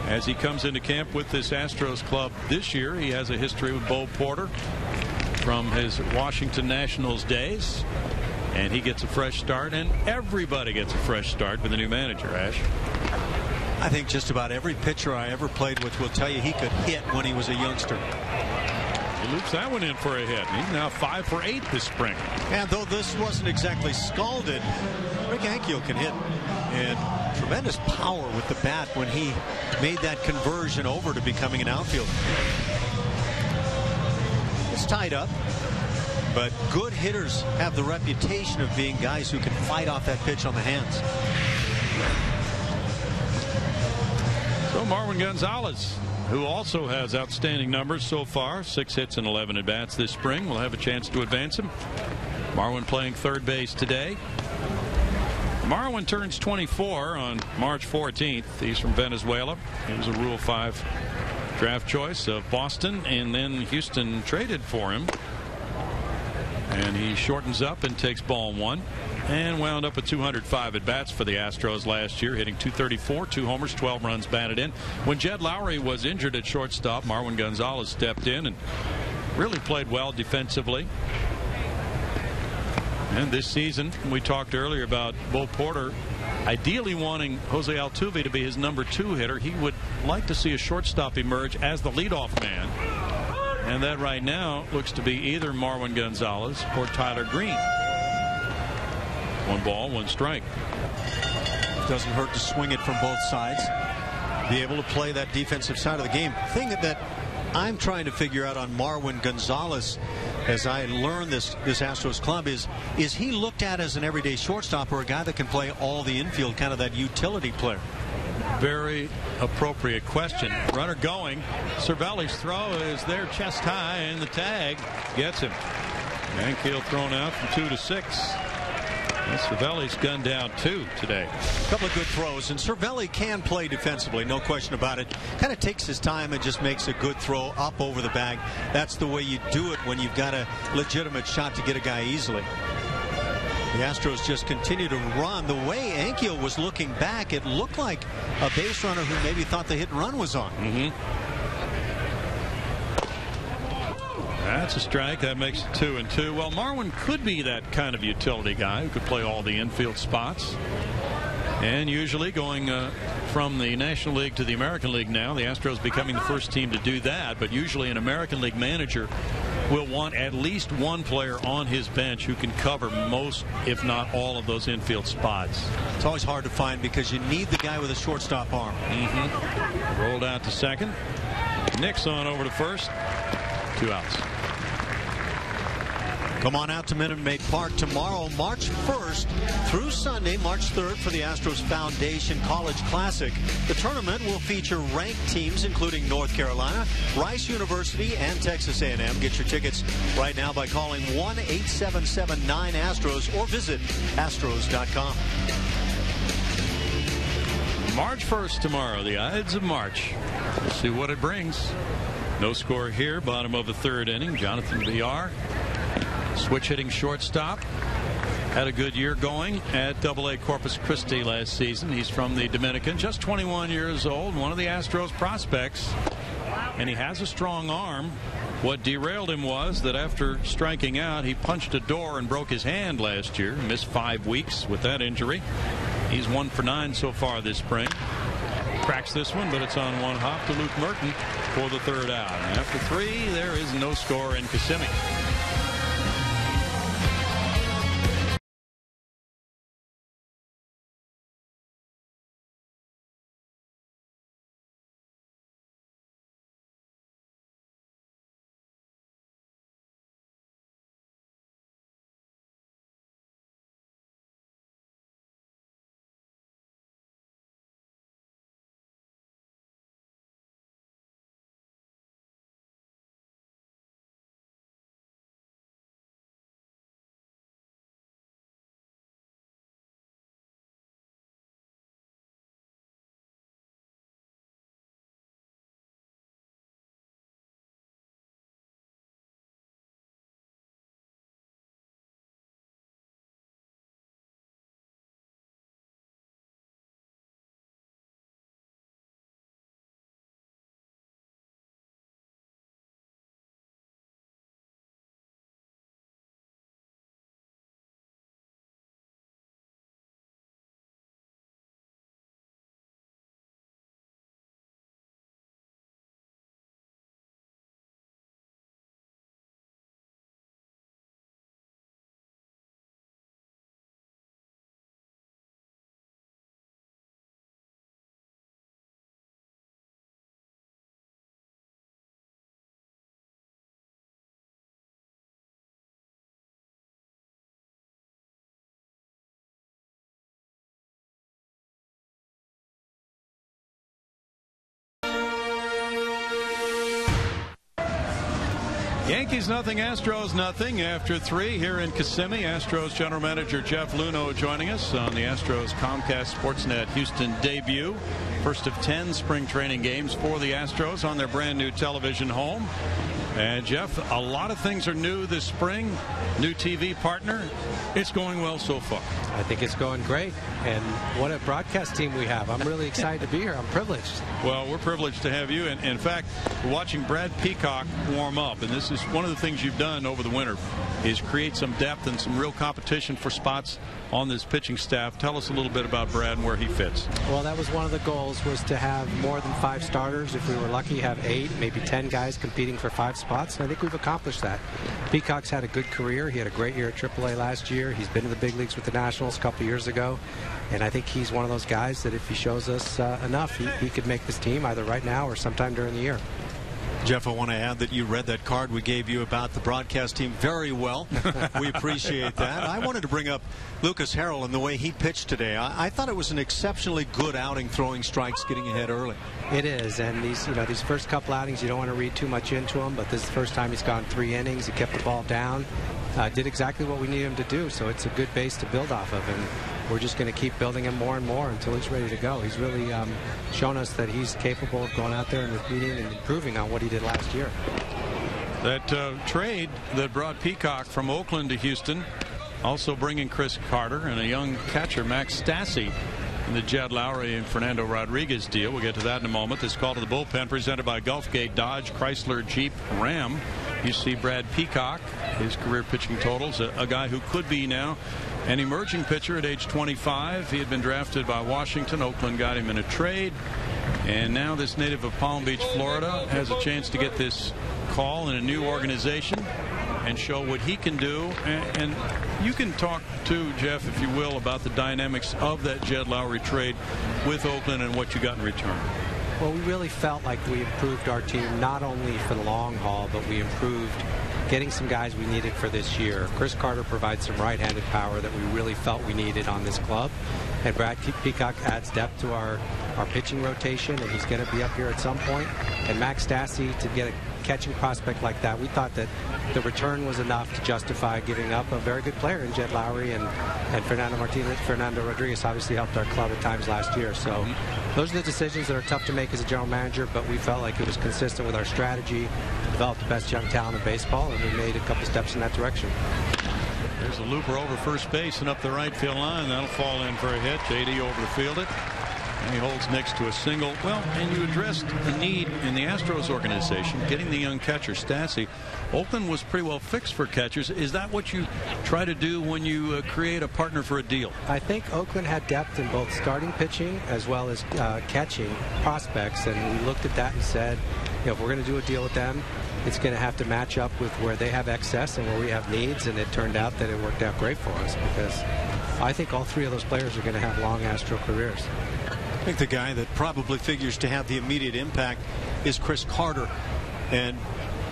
A: as he comes into camp with this Astros club this year, he has a history with Bo Porter from his Washington Nationals days, and he gets a fresh start, and everybody gets a fresh start with a new manager, Ash.
B: I think just about every pitcher I ever played with will tell you he could hit when he was a youngster.
A: He loops that one in for a hit. He's now 5 for 8 this spring.
B: And though this wasn't exactly scalded, Rick Ankiel can hit. And tremendous power with the bat when he made that conversion over to becoming an outfielder. It's tied up, but good hitters have the reputation of being guys who can fight off that pitch on the hands.
A: So Marwin Gonzalez, who also has outstanding numbers so far, 6 hits and 11 at bats this spring, will have a chance to advance him. Marwin playing third base today. Marwin turns 24 on March 14th. He's from Venezuela. He was a Rule 5 draft choice of Boston, and then Houston traded for him. And he shortens up and takes ball 1, and wound up with 205 at bats for the Astros last year, hitting .234, 2 homers, 12 runs batted in. When Jed Lowry was injured at shortstop, Marwin Gonzalez stepped in and really played well defensively. And this season, we talked earlier about Bo Porter ideally wanting Jose Altuve to be his number 2 hitter. He would like to see a shortstop emerge as the leadoff man. And that right now looks to be either Marwin Gonzalez or Tyler Green. 1 ball, 1 strike.
B: Doesn't hurt to swing it from both sides. Be able to play that defensive side of the game. Thing that I'm trying to figure out on Marwin Gonzalez as I learn this Astros club is he looked at as an everyday shortstop or a guy that can play all the infield, kind of that utility player?
A: Very appropriate question. Runner going. Cervelli's throw is there, chest high, and the tag gets him. Ankiel thrown out from 2 to 6. And Cervelli's gunned down 2 today.
B: A couple of good throws, and Cervelli can play defensively, no question about it. Kind of takes his time and just makes a good throw up over the bag. That's the way you do it when you've got a legitimate shot to get a guy easily. The Astros just continue to run. The way Ankiel was looking back, it looked like a base runner who maybe thought the hit and run was on.
A: That's a strike. That makes it 2-2. Well, Marwin could be that kind of utility guy who could play all the infield spots. And usually going from the National League to the American League now, the Astros becoming the first team to do that. But usually an American League manager will want at least 1 player on his bench who can cover most, if not all, of those infield spots.
B: It's always hard to find because you need the guy with a shortstop arm.
A: Rolled out to second. Nick's on over to first. 2 outs.
B: Come on out to Minute Maid Park tomorrow, March 1st through Sunday, March 3rd, for the Astros Foundation College Classic. The tournament will feature ranked teams including North Carolina, Rice University, and Texas A&M. Get your tickets right now by calling 1-877-9-ASTROS or visit astros.com.
A: March 1st tomorrow, the Ides of March. We'll see what it brings. No score here, bottom of the 3rd inning. Jonathan Villar Switch hitting shortstop. Had a good year going at AA Corpus Christi last season. He's from the Dominican, just 21 years old, one of the Astros prospects. And he has a strong arm. What derailed him was that after striking out, he punched a door and broke his hand last year. Missed 5 weeks with that injury. He's 1 for 9 so far this spring. Cracks this one, but it's on one hop to Luke Merton for the 3rd out. After 3, there is no score in Kissimmee. Yankees nothing, Astros nothing after 3 here in Kissimmee. Astros general manager Jeff Luhnow joining us on the Astros Comcast Sportsnet Houston debut. First of 10 spring training games for the Astros on their brand new television home. And Jeff, a lot of things are new this spring. New TV partner. It's going well so far.
D: I think it's going great. And what a broadcast team we have. I'm really excited to be here. I'm privileged.
A: Well, we're privileged to have you. And in fact, we're watching Brad Peacock warm up. And this is one of the things you've done over the winter is create some depth and some real competition for spots on this pitching staff. Tell us a little bit about Brad and where he fits.
D: Well, that was one of the goals, was to have more than 5 starters. If we were lucky, have 8, maybe 10 guys competing for 5 spots. And I think we've accomplished that. Peacock's had a good career. He had a great year at AAA last year. He's been in the big leagues with the Nationals a couple years ago. And I think he's one of those guys that if he shows us enough, he could make this team either right now or sometime during the year.
B: Jeff, I want to add that you read that card we gave you about the broadcast team very well. We appreciate that. I wanted to bring up Lucas Harrell and the way he pitched today. I thought it was an exceptionally good outing, throwing strikes, getting ahead early.
D: It is, and these first couple outings, you don't want to read too much into them, but this is the first time he's gone 3 innings. He kept the ball down, did exactly what we need him to do, so it's a good base to build off of, and we're just going to keep building him more and more until he's ready to go. He's really shown us that he's capable of going out there and repeating and improving on what he did last year.
A: That trade that brought Peacock from Oakland to Houston, also bringing Chris Carter and a young catcher, Max Stassi, in the Jed Lowry and Fernando Rodriguez deal. We'll get to that in a moment. This call to the bullpen presented by Gulfgate Dodge, Chrysler, Jeep, Ram. You see Brad Peacock, his career pitching totals, a guy who could be now an emerging pitcher at age 25. He had been drafted by Washington. Oakland got him in a trade. And now this native of Palm Beach, Florida, has a chance to get this call in a new organization and show what he can do. And you can talk too, Jeff, if you will, about the dynamics of that Jed Lowry trade with Oakland and what you got in return.
D: Well, we really felt like we improved our team not only for the long haul, but we improved getting some guys we needed for this year. Chris Carter provides some right-handed power that we really felt we needed on this club. And Brad Peacock adds depth to our pitching rotation, and he's going to be up here at some point. And Max Stassi, to get a catching prospect like that, we thought that the return was enough to justify giving up a very good player in Jed Lowry, and Fernando Rodriguez obviously helped our club at times last year. So those are the decisions that are tough to make as a general manager, but we felt like it was consistent with our strategy to develop the best young talent in baseball, and we made a couple steps in that direction.
A: There's a looper over first base and up the right field line. That'll fall in for a hit. JD over to field it. And he holds next to a single. Well, and you addressed the need in the Astros organization, getting the young catcher, Stassi. Oakland was pretty well fixed for catchers. Is that what you try to do when you create a partner for a deal?
D: I think Oakland had depth in both starting pitching as well as catching prospects, and we looked at that and said, if we're going to do a deal with them, it's going to have to match up with where they have excess and where we have needs, and it turned out that it worked out great for us because I think all three of those players are going to have long Astro careers.
B: I think the guy that probably figures to have the immediate impact is Chris Carter, and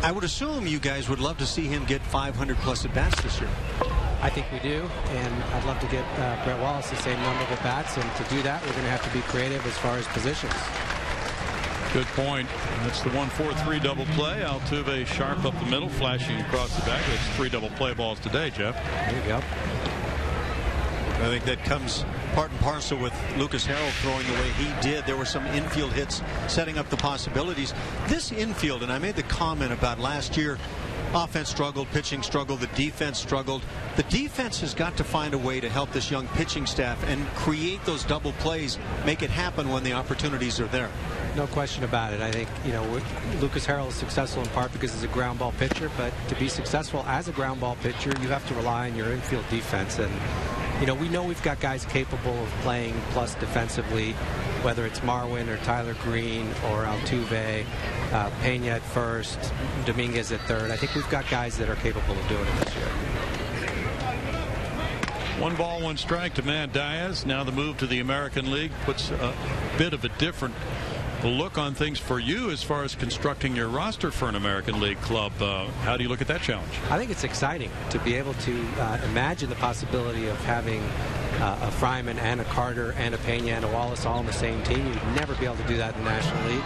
B: I would assume you guys would love to see him get 500 plus at bats this year.
D: I think we do, and I'd love to get Brett Wallace the same number of at bats, and to do that we're going to have to be creative as far as positions.
A: Good point. That's the 1-4-3 double play. Altuve sharp up the middle, flashing across the back. That's 3 double play balls today, Jeff.
D: There you go.
B: I think that comes part and parcel with Lucas Harrell throwing the way he did. There were some infield hits setting up the possibilities. This infield, and I made the comment about last year, offense struggled, pitching struggled, the defense struggled. The defense has got to find a way to help this young pitching staff and create those double plays, make it happen when the opportunities are there.
D: No question about it. I think, Lucas Harrell is successful in part because he's a ground ball pitcher, but to be successful as a ground ball pitcher, you have to rely on your infield defense. And, we know we've got guys capable of playing plus defensively, whether it's Marwin or Tyler Green or Altuve, Pena at first, Dominguez at third. I think we've got guys that are capable of doing it this year.
A: 1 ball, 1 strike to Matt Diaz. Now the move to the American League puts a bit of a different look on things for you as far as constructing your roster for an American League club. How do you look at that challenge?
D: I think it's exciting to be able to imagine the possibility of having a Fryman and a Carter and a Pena and a Wallace all on the same team. You'd never be able to do that in the National League,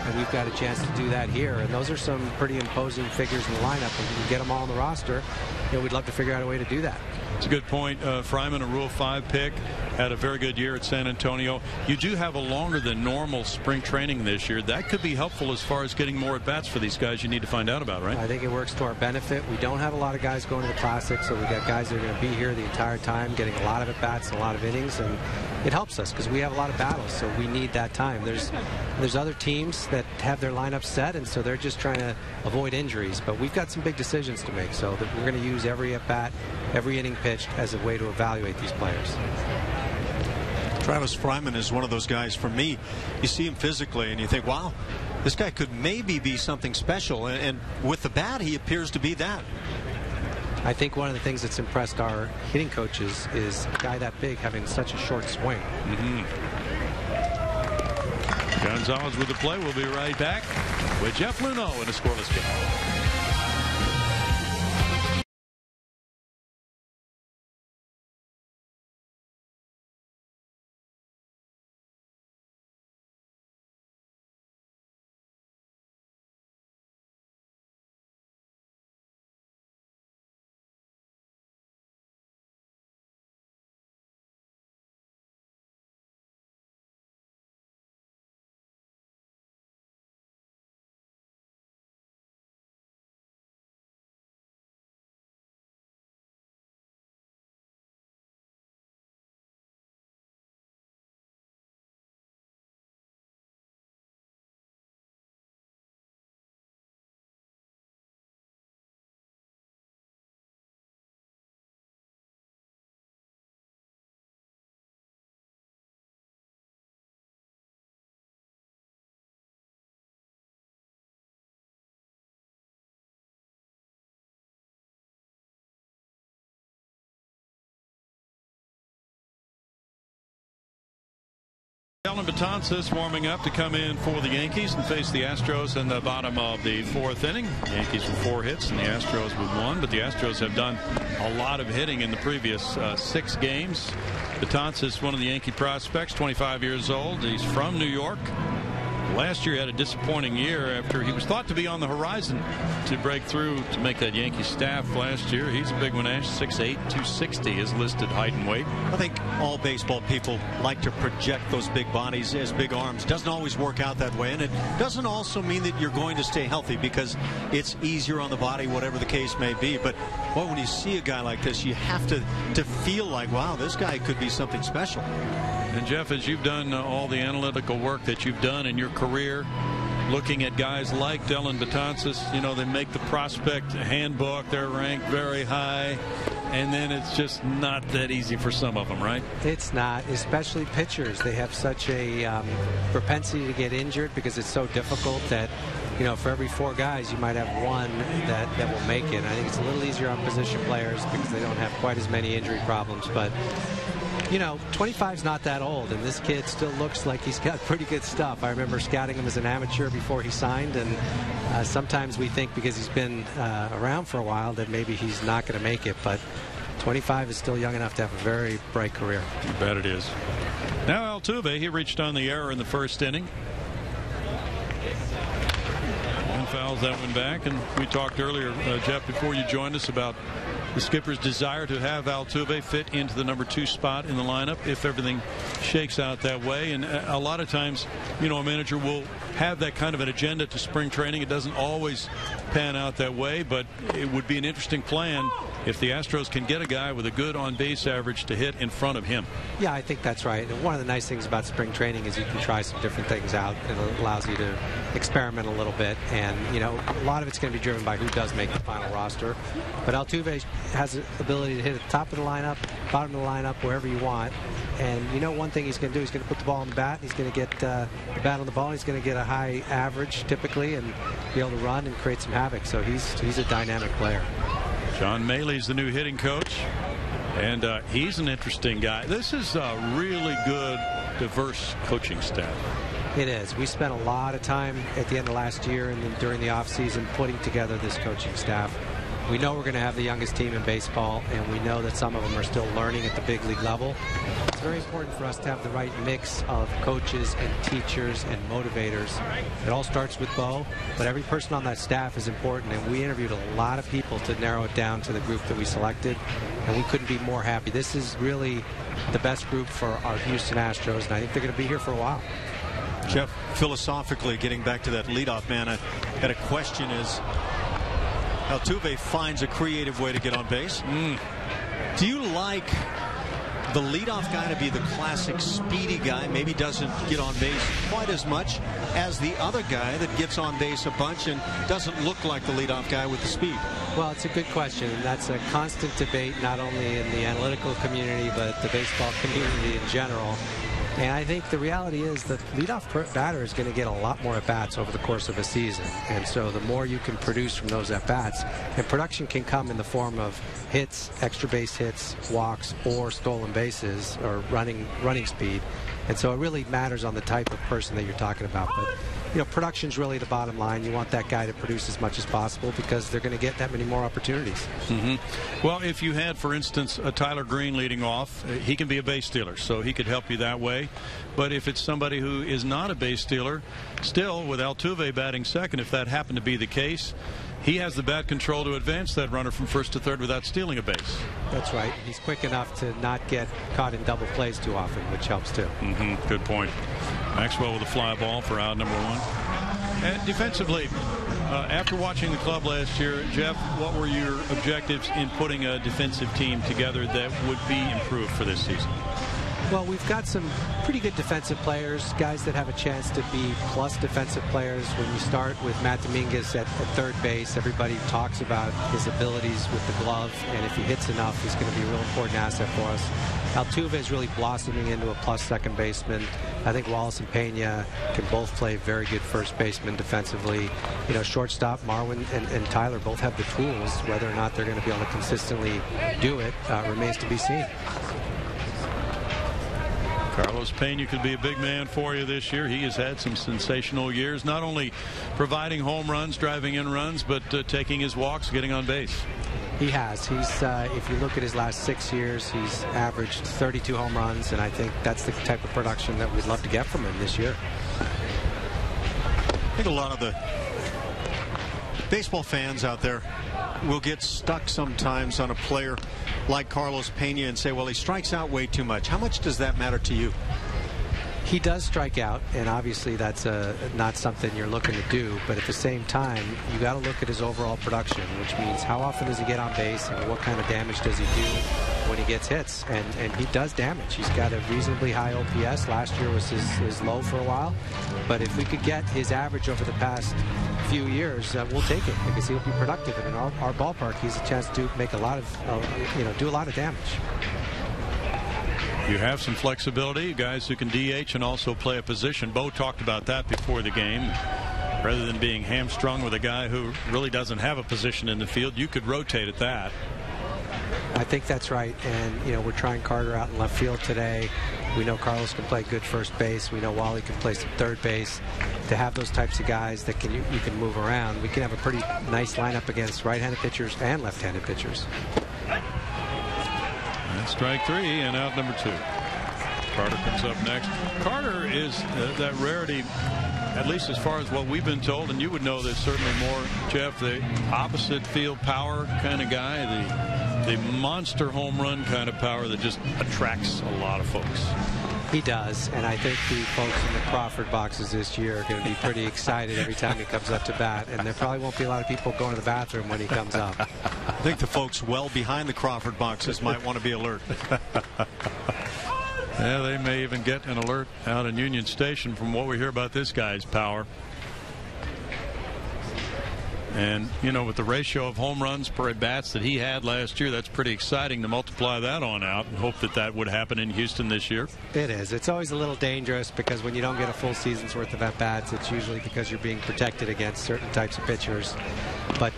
D: and we've got a chance to do that here. And those are some pretty imposing figures in the lineup. If we can get them all on the roster, we'd love to figure out a way to do that.
A: It's a good point. Fryman, a Rule 5 pick, had a very good year at San Antonio. You do have a longer than normal spring training this year. That could be helpful as far as getting more at-bats for these guys you need to find out about, right?
D: I think it works to our benefit. We don't have a lot of guys going to the Classic, so we've got guys that are going to be here the entire time, getting a lot of at-bats and a lot of innings, and it helps us because we have a lot of battles, so we need that time. There's other teams that have their lineup set, and so they're just trying to avoid injuries, but we've got some big decisions to make, so that we're going to use every at-bat, every inning pitched as a way to evaluate these players.
B: Travis Fryman is one of those guys. For me, you see him physically and you think, wow, this guy could maybe be something special, and with the bat he appears to be that.
D: I think one of the things that's impressed our hitting coaches is a guy that big having such a short swing.
A: Gonzalez with the play. We'll be right back with Jeff Luhnow in a scoreless game. Alan Betances warming up to come in for the Yankees and face the Astros in the bottom of the 4th inning. The Yankees with 4 hits and the Astros with 1, but the Astros have done a lot of hitting in the previous 6 games. Betances, one of the Yankee prospects, 25 years old. He's from New York. last year had a disappointing year after he was thought to be on the horizon to break through to make that Yankee staff last year. He's a big one, Ash. 6'8", 260 is listed height and weight.
B: I think all baseball people like to project those big bodies as big arms. Doesn't always work out that way, and it doesn't also mean that you're going to stay healthy because it's easier on the body, whatever the case may be. But boy, when you see a guy like this, you have to feel like, wow, this guy could be something special.
A: And Jeff, as you've done all the analytical work that you've done in your career, looking at guys like Dylan Betances, you know, they make the prospect handbook, they're ranked very high, and then it's just not that easy for some of them, right?
D: It's not, especially pitchers. They have such a propensity to get injured because it's so difficult that, you know, for every 4 guys, you might have one that will make it. I think it's a little easier on position players because they don't have quite as many injury problems, but you know, 25's not that old, and this kid still looks like he's got pretty good stuff. I remember scouting him as an amateur before he signed, and sometimes we think because he's been around for a while that maybe he's not going to make it, but 25 is still young enough to have a very bright career.
A: You bet it is. Now Altuve, he reached on the error in the first inning. And fouls that one back, and we talked earlier, Jeff, before you joined us about the skipper's desire to have Altuve fit into the number 2 spot in the lineup if everything shakes out that way. And a lot of times, you know, a manager will have that kind of an agenda to spring training. It doesn't always pan out that way, but it would be an interesting plan if the Astros can get a guy with a good on-base average to hit in front of him.
D: Yeah, I think that's right. And one of the nice things about spring training is you can try some different things out, and it allows you to experiment a little bit. And, you know, a lot of it's going to be driven by who does make the final roster. But Altuve has the ability to hit at the top of the lineup, bottom of the lineup, wherever you want. And you know one thing he's going to do, he's going to put the ball on the bat, he's going to get the bat on the ball, he's going to get a high average typically and be able to run and create some havoc. So he's a dynamic player.
A: John Maley's the new hitting coach, and he's an interesting guy. This is a really good, diverse coaching staff.
D: It is. We spent a lot of time at the end of last year and then during the offseason putting together this coaching staff. We know we're going to have the youngest team in baseball, and we know that some of them are still learning at the big league level. It's very important for us to have the right mix of coaches and teachers and motivators. It all starts with Bo, but every person on that staff is important, and we interviewed a lot of people to narrow it down to the group that we selected, and we couldn't be more happy. This is really the best group for our Houston Astros, and I think they're going to be here for a while.
B: Jeff, philosophically, getting back to that leadoff man, I had a question is, Altuve finds a creative way to get on base. Do you like the leadoff guy to be the classic speedy guy, maybe doesn't get on base quite as much as the other guy that gets on base a bunch and doesn't look like the leadoff guy with the speed?
D: Well, it's a good question, and that's a constant debate not only in the analytical community but the baseball community in general. And I think the reality is that leadoff batter is going to get a lot more at-bats over the course of a season. And so the more you can produce from those at-bats, and production can come in the form of hits, extra base hits, walks, or stolen bases, or running speed. And so it really matters on the type of person that you're talking about. But, you know, production's really the bottom line. You want that guy to produce as much as possible because they're going to get that many more opportunities.
A: Well, if you had, for instance, a Tyler Green leading off, he can be a base stealer, so he could help you that way. But if it's somebody who is not a base stealer, still, with Altuve batting second, if that happened to be the case, he has the bat control to advance that runner from first to third without stealing a base.
D: That's right. He's quick enough to not get caught in double plays too often, which helps too.
A: Good point. Maxwell with a fly ball for out number 1. And defensively, after watching the club last year, Jeff, what were your objectives in putting a defensive team together that would be improved for this season?
D: Well, we've got some pretty good defensive players, guys that have a chance to be plus defensive players. When you start with Matt Dominguez at third base, everybody talks about his abilities with the glove, and if he hits enough, he's going to be a real important asset for us. Altuve is really blossoming into a plus second baseman. I think Wallace and Pena can both play very good first baseman defensively. You know, shortstop Marwin and Tyler both have the tools. Whether or not they're going to be able to consistently do it remains to be seen.
A: Carlos Pena could be a big man for you this year. He has had some sensational years, not only providing home runs, driving in runs, but taking his walks, getting on base.
D: He has. He's, if you look at his last 6 years, he's averaged 32 home runs, and I think that's the type of production that we'd love to get from him this year.
B: think a lot of the baseball fans out there will get stuck sometimes on a player like Carlos Pena and say, well, he strikes out way too much. How much does that matter to you?
D: He does strike out, and obviously that's not something you're looking to do, but at the same time, you got to look at his overall production, which means how often does he get on base and what kind of damage does he do when he gets hits, and he does damage. He's got a reasonably high OPS. Last year was his low for a while, but if we could get his average over the past few years, we'll take it, because he'll be productive, and in our ballpark, he's a chance to make a lot of, do a lot of damage.
A: You have some flexibility, guys who can DH and also play a position. Bo talked about that before the game. Rather than being hamstrung with a guy who really doesn't have a position in the field, you could rotate at that.
D: I think that's right, and we're trying Carter out in left field today. We know Carlos can play good first base. We know Wally can play some third base. To have those types of guys that you can move around, we can have a pretty nice lineup against right-handed pitchers and left-handed pitchers.
A: Strike 3 and out number 2. Carter comes up next. Carter is that rarity, at least as far as what we've been told, and you would know this certainly more, Jeff, the opposite field power kind of guy, the monster home run kind of power that just attracts a lot of folks.
D: He does, and I think the folks in the Crawford boxes this year are going to be pretty excited every time he comes up to bat, and there probably won't be a lot of people going to the bathroom when he comes up.
B: I think the folks well behind the Crawford boxes might want to be alert.
A: Yeah, they may even get an alert out in Union Station from what we hear about this guy's power. And, with the ratio of home runs per at-bats that he had last year, that's pretty exciting to multiply that on out and hope that would happen in Houston this year.
D: It is. It's always a little dangerous because when you don't get a full season's worth of at-bats, it's usually because you're being protected against certain types of pitchers. But,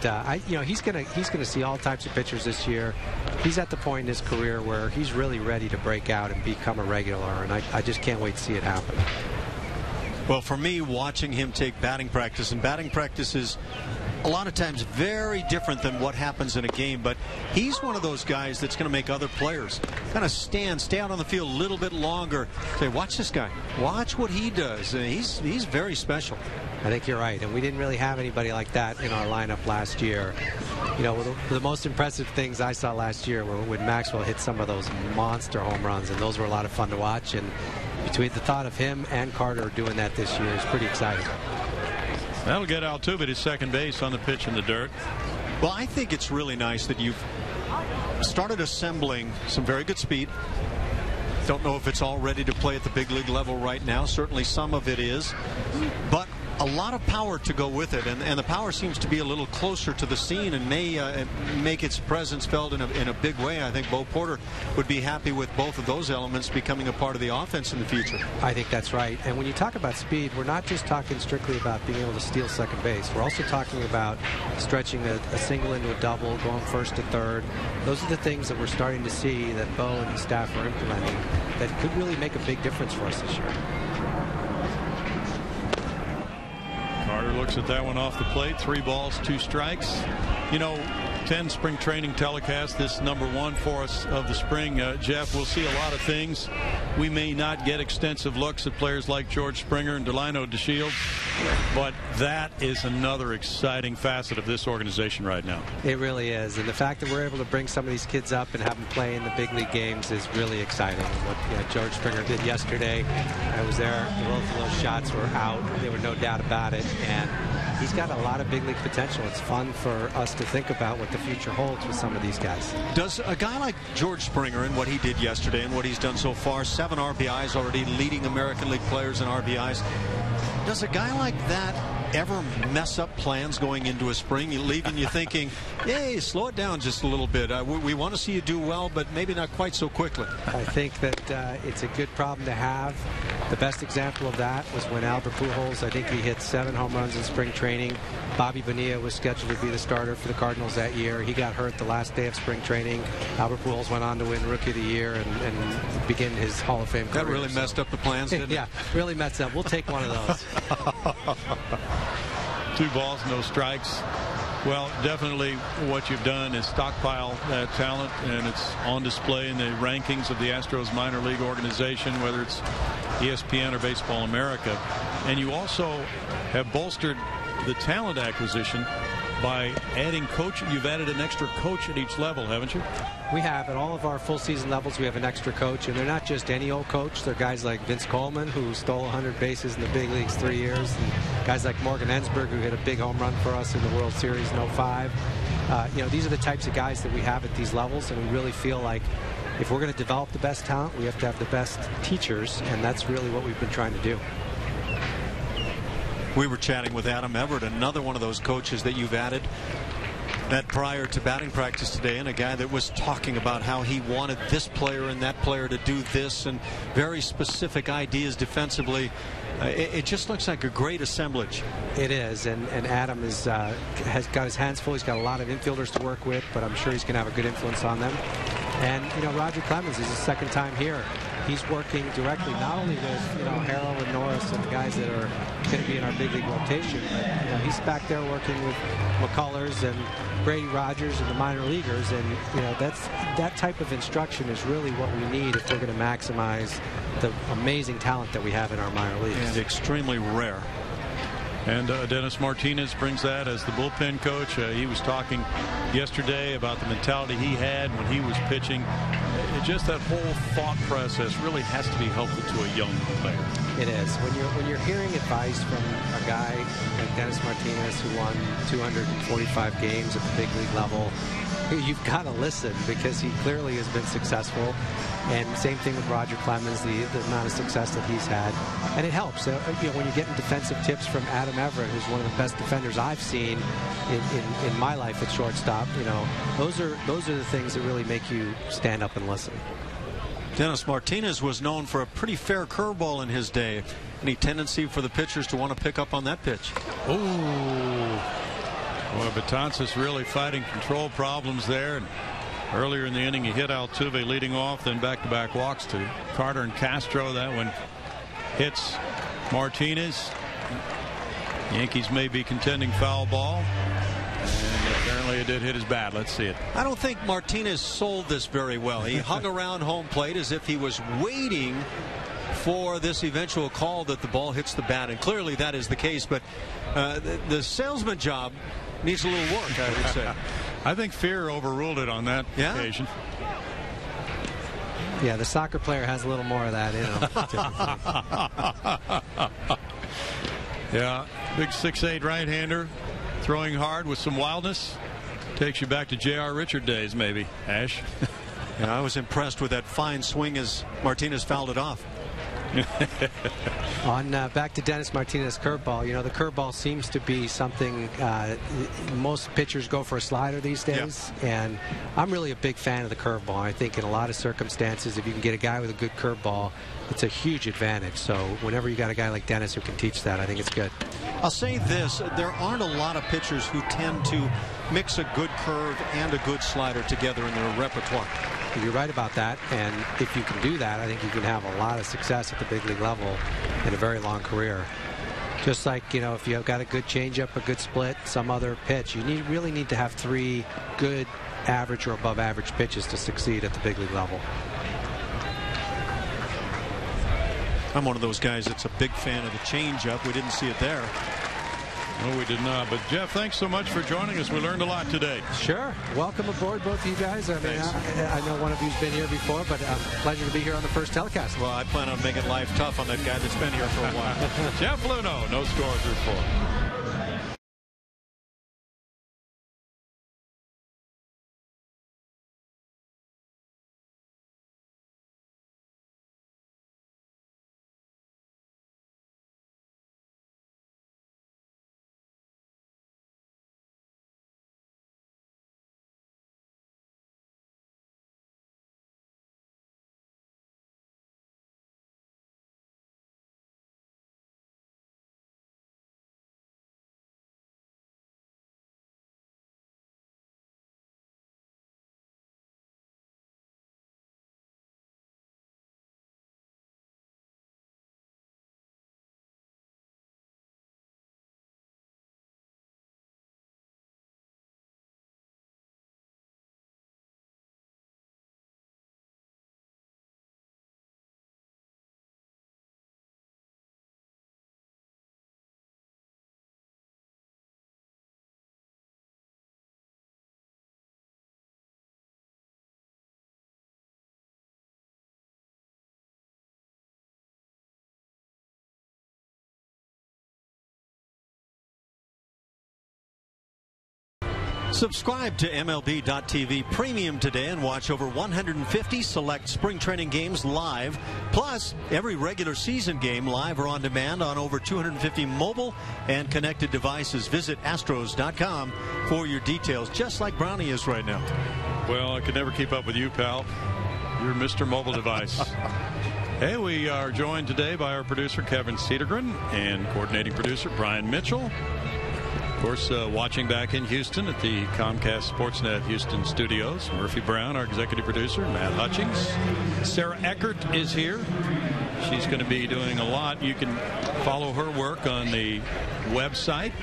D: he's going to see all types of pitchers this year. He's at the point in his career where he's really ready to break out and become a regular, and I just can't wait to see it happen.
B: Well, for me, watching him take batting practice, and batting practice is a lot of times very different than what happens in a game, but he's one of those guys that's going to make other players kind of stay out on the field a little bit longer, say, watch this guy, watch what he does. He's very special.
D: I think you're right, and we didn't really have anybody like that in our lineup last year. The most impressive things I saw last year were when Maxwell hit some of those monster home runs, and those were a lot of fun to watch, and between the thought of him and Carter doing that this year is pretty exciting.
A: That'll get Altuve to second base on the pitch in the dirt.
B: Well, I think it's really nice that you've started assembling some very good speed. Don't know if it's all ready to play at the big league level right now. Certainly some of it is. But a lot of power to go with it, and the power seems to be a little closer to the scene and may make its presence felt in a big way. I think Bo Porter would be happy with both of those elements becoming a part of the offense in the future.
D: I think that's right. And when you talk about speed, we're not just talking strictly about being able to steal second base. We're also talking about stretching a single into a double, going first to third. Those are the things that we're starting to see that Bo and his staff are implementing that could really make a big difference for us this year.
A: Carter looks at that one off the plate. 3 balls, 2 strikes. 10 spring training telecasts, this number 1 for us of the spring. Jeff, we'll see a lot of things. We may not get extensive looks at players like George Springer and Delino DeShields, but that is another exciting facet of this organization right now.
D: It really is, and the fact that we're able to bring some of these kids up and have them play in the big league games is really exciting. What George Springer did yesterday, I was there. Both of those shots were out. There were no doubt about it, and he's got a lot of big league potential. It's fun for us to think about what the future holds with some of these guys.
B: Does a guy like George Springer and what he did yesterday and what he's done so far, 7 RBIs already, leading American League players in RBIs, does a guy like that ever mess up plans going into a spring, leaving you thinking, hey, slow it down just a little bit. We want to see you do well, but maybe not quite so quickly?
D: I think that it's a good problem to have. The best example of that was when Albert Pujols, I think he hit 7 home runs in spring training. Bobby Bonilla was scheduled to be the starter for the Cardinals that year. He got hurt the last day of spring training. Albert Pujols went on to win Rookie of the Year and begin his Hall of Fame career.
B: That really messed up the plans, didn't it?
D: Yeah, really messed up. We'll take one of those.
A: 2 balls, no strikes. Well, definitely what you've done is stockpile that talent, and it's on display in the rankings of the Astros minor league organization, whether it's ESPN or Baseball America. And you also have bolstered the talent acquisition by adding coach. You've added an extra coach at each level, haven't you?
D: We have. At all of our full season levels, we have an extra coach, and they're not just any old coach. They're guys like Vince Coleman, who stole 100 bases in the big leagues 3 years, and guys like Morgan Ensberg, who hit a big home run for us in the World Series in '05. These are the types of guys that we have at these levels, and we really feel like if we're going to develop the best talent, we have to have the best teachers, and that's really what we've been trying to do.
B: We were chatting with Adam Everett, another one of those coaches that you've added, that prior to batting practice today, and a guy that was talking about how he wanted this player and that player to do this, and very specific ideas defensively. It just looks like a great assemblage.
D: It is, and Adam has got his hands full. He's got a lot of infielders to work with, but I'm sure he's going to have a good influence on them. And Roger Clemens is his second time here. He's working directly not only with Harrell and Norris and the guys that are going to be in our big league rotation, but he's back there working with McCullers and Brady Rogers and the minor leaguers, and that type of instruction is really what we need if we're going to maximize the amazing talent that we have in our minor leagues.
B: And extremely rare.
A: And Dennis Martinez brings that as the bullpen coach. He was talking yesterday about the mentality he had when he was pitching. Just that whole thought process really has to be helpful to a young player.
D: It is. When you're hearing advice from a guy like Dennis Martinez, who won 245 games at the big league level, you've got to listen, because he clearly has been successful. And same thing with Roger Clemens, the amount of success that he's had. And it helps. When you're getting defensive tips from Adam Everett, who's one of the best defenders I've seen in my life at shortstop, those are the things that really make you stand up and listen.
B: Dennis Martinez was known for a pretty fair curveball in his day. Any tendency for the pitchers to want to pick up on that pitch?
A: Well, Betances really fighting control problems there. And earlier in the inning, he hit Altuve leading off, then back-to-back walks to Carter and Castro. That one hits Martinez. Yankees may be contending foul ball. And apparently it did hit his bat. Let's see it.
B: I don't think Martinez sold this very well. He hung around home plate as if he was waiting for this eventual call that the ball hits the bat, and clearly that is the case. But the salesman job needs a little work, I would say.
A: I think fear overruled it on that occasion.
D: Yeah, the soccer player has a little more of that in him.
A: Yeah, big 6'8" right-hander, throwing hard with some wildness. Takes you back to J.R. Richard days, maybe, Ash.
B: Yeah, I was impressed with that fine swing as Martinez fouled it off.
D: Back to Dennis Martinez curveball. The curveball seems to be something most pitchers go for a slider these days, and I'm really a big fan of the curveball. I think in a lot of circumstances, if you can get a guy with a good curveball, it's a huge advantage. So whenever you got a guy like Dennis who can teach that, I think it's good.
B: I'll say this, there aren't a lot of pitchers who tend to mix a good curve and a good slider together in their repertoire.
D: You're right about that, and if you can do that, I think you can have a lot of success at the big league level in a very long career. Just like, if you've got a good changeup, a good split, some other pitch, you really need to have 3 good average or above average pitches to succeed at the big league level.
B: I'm one of those guys that's a big fan of the changeup. We didn't see it there.
A: No, we did not. But, Jeff, thanks so much for joining us. We learned a lot today.
D: Sure. Welcome aboard, both of you guys. I mean, I know one of you's been here before, but pleasure to be here on the first telecast.
B: Well, I plan on making life tough on that guy that's been here for a while.
A: Jeff Luno, no scores report.
B: Subscribe to MLB.tv Premium today and watch over 150 select spring training games live. Plus, every regular season game live or on demand on over 250 mobile and connected devices. Visit Astros.com for your details, just like Brownie is right now.
A: Well, I could never keep up with you, pal. You're Mr. Mobile Device. Hey, we are joined today by our producer, Kevin Cedergren, and coordinating producer, Brian Mitchell. Of course, watching back in Houston at the Comcast Sportsnet Houston studios, Murphy Brown, our executive producer, Matt Hutchings. Sarah Eckert is here. She's going to be doing a lot. You can follow her work on the website,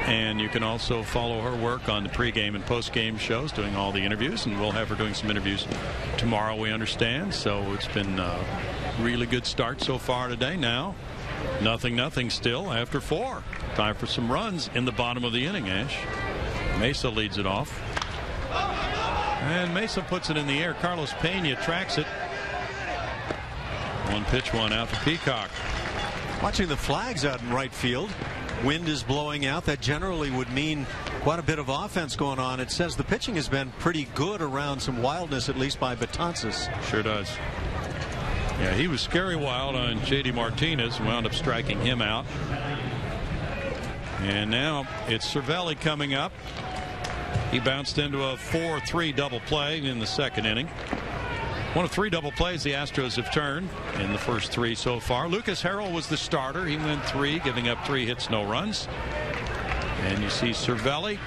A: and you can also follow her work on the pregame and postgame shows, doing all the interviews, and we'll have her doing some interviews tomorrow, we understand. So it's been a really good start so far today. Now, nothing still after 4. Time for some runs in the bottom of the inning, Ash. Mesa leads it off. And Mesa puts it in the air. Carlos Pena tracks it. 1 pitch, 1 out to Peacock.
B: Watching the flags out in right field. Wind is blowing out. That generally would mean quite a bit of offense going on. It says the pitching has been pretty good around some wildness, at least by Betances.
A: Sure does. Yeah, he was scary wild on J.D. Martinez and wound up striking him out. And now it's Cervelli coming up. He bounced into a 4-3 double play in the second inning. One of 3 double plays the Astros have turned in the first 3 so far. Lucas Harrell was the starter. He went 3, giving up 3 hits, no runs. And you see Cervelli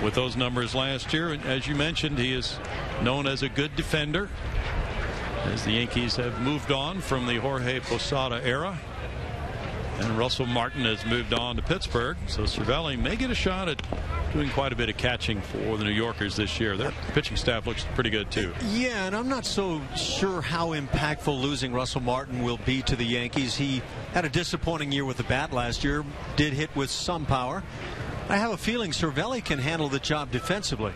A: with those numbers last year. And as you mentioned, he is known as a good defender, as the Yankees have moved on from the Jorge Posada era. And Russell Martin has moved on to Pittsburgh. So Cervelli may get a shot at doing quite a bit of catching for the New Yorkers this year. Their pitching staff looks pretty good, too.
B: Yeah, and I'm not so sure how impactful losing Russell Martin will be to the Yankees. He had a disappointing year with the bat last year, did hit with some power. I have a feeling Cervelli can handle the job defensively.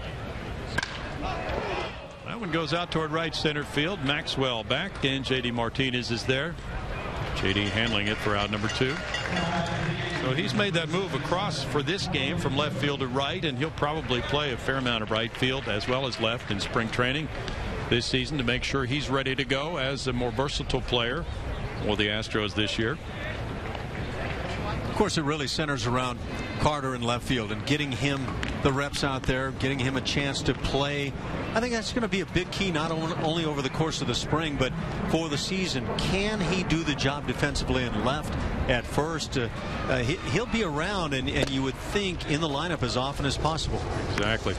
A: That one goes out toward right center field. Maxwell back, and J.D. Martinez is there. J.D. handling it for out number 2. So he's made that move across for this game from left field to right, and he'll probably play a fair amount of right field as well as left in spring training this season to make sure he's ready to go as a more versatile player for the Astros this year.
B: Of course, it really centers around Carter in left field and getting him the reps out there, getting him a chance to play. I think that's going to be a big key, not only over the course of the spring, but for the season. Can he do the job defensively in left at first? He'll be around, and you would think in the lineup as often as possible.
A: Exactly.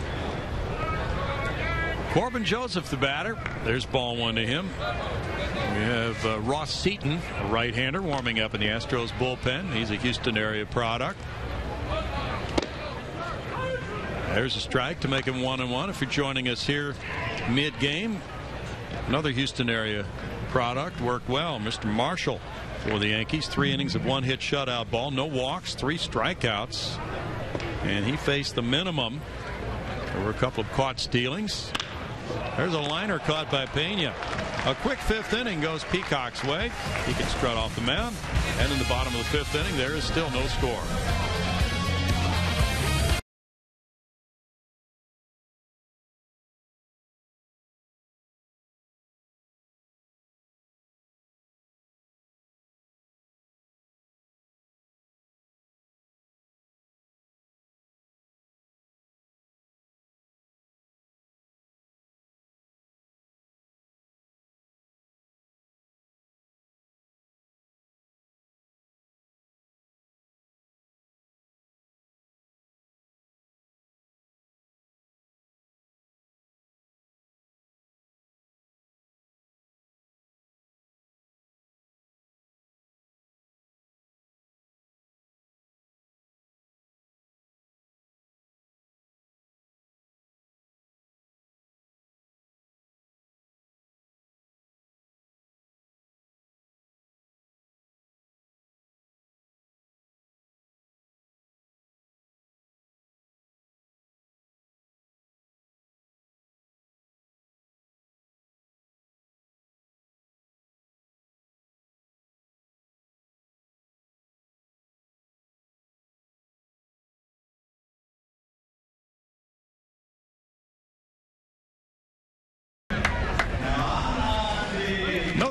A: Corbin Joseph, the batter. There's ball 1 to him. We have Ross Seaton, a right-hander, warming up in the Astros bullpen. He's a Houston area product. There's a strike to make him 1-1. If you're joining us here mid-game, another Houston area product worked well. Mr. Marshall for the Yankees. 3 innings of 1-hit shutout ball. No walks, 3 strikeouts. And he faced the minimum. There were a couple of caught stealings. There's a liner caught by Pena. A quick 5th inning goes Peacock's way. He can strut off the mound. And in the bottom of the 5th inning, there is still no score.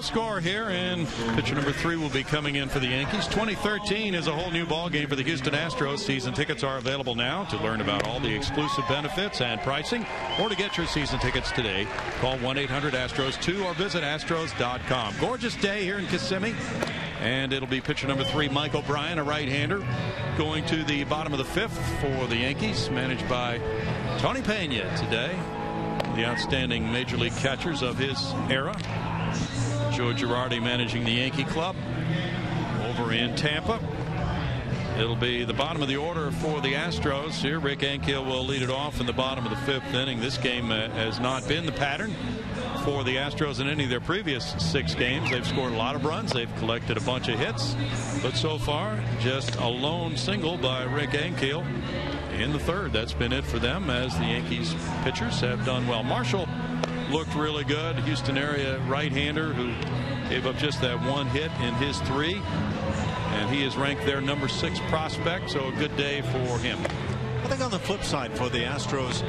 A: No score here, and pitcher number 3 will be coming in for the Yankees. 2013 is a whole new ball game for the Houston Astros. Season tickets are available now. To learn about all the exclusive benefits and pricing, or to get your season tickets today, call 1-800-ASTROS-2 or visit astros.com. Gorgeous day here in Kissimmee, and it'll be pitcher number 3, Mike O'Brien, a right-hander, going to the bottom of the 5th for the Yankees, managed by Tony Pena today, the outstanding major league catchers of his era. Joe Girardi managing the Yankee club over in Tampa. It'll be the bottom of the order for the Astros here. Rick Ankiel will lead it off in the bottom of the 5th inning. This game has not been the pattern for the Astros in any of their previous 6 games. They've scored a lot of runs. They've collected a bunch of hits. But so far, just a lone single by Rick Ankiel in the 3rd. That's been it for them, as the Yankees pitchers have done well. Marshall looked really good. Houston area right-hander who gave up just that 1 hit in his 3. And he is ranked their number 6 prospect, so a good day for him.
B: I think on the flip side for the Astros,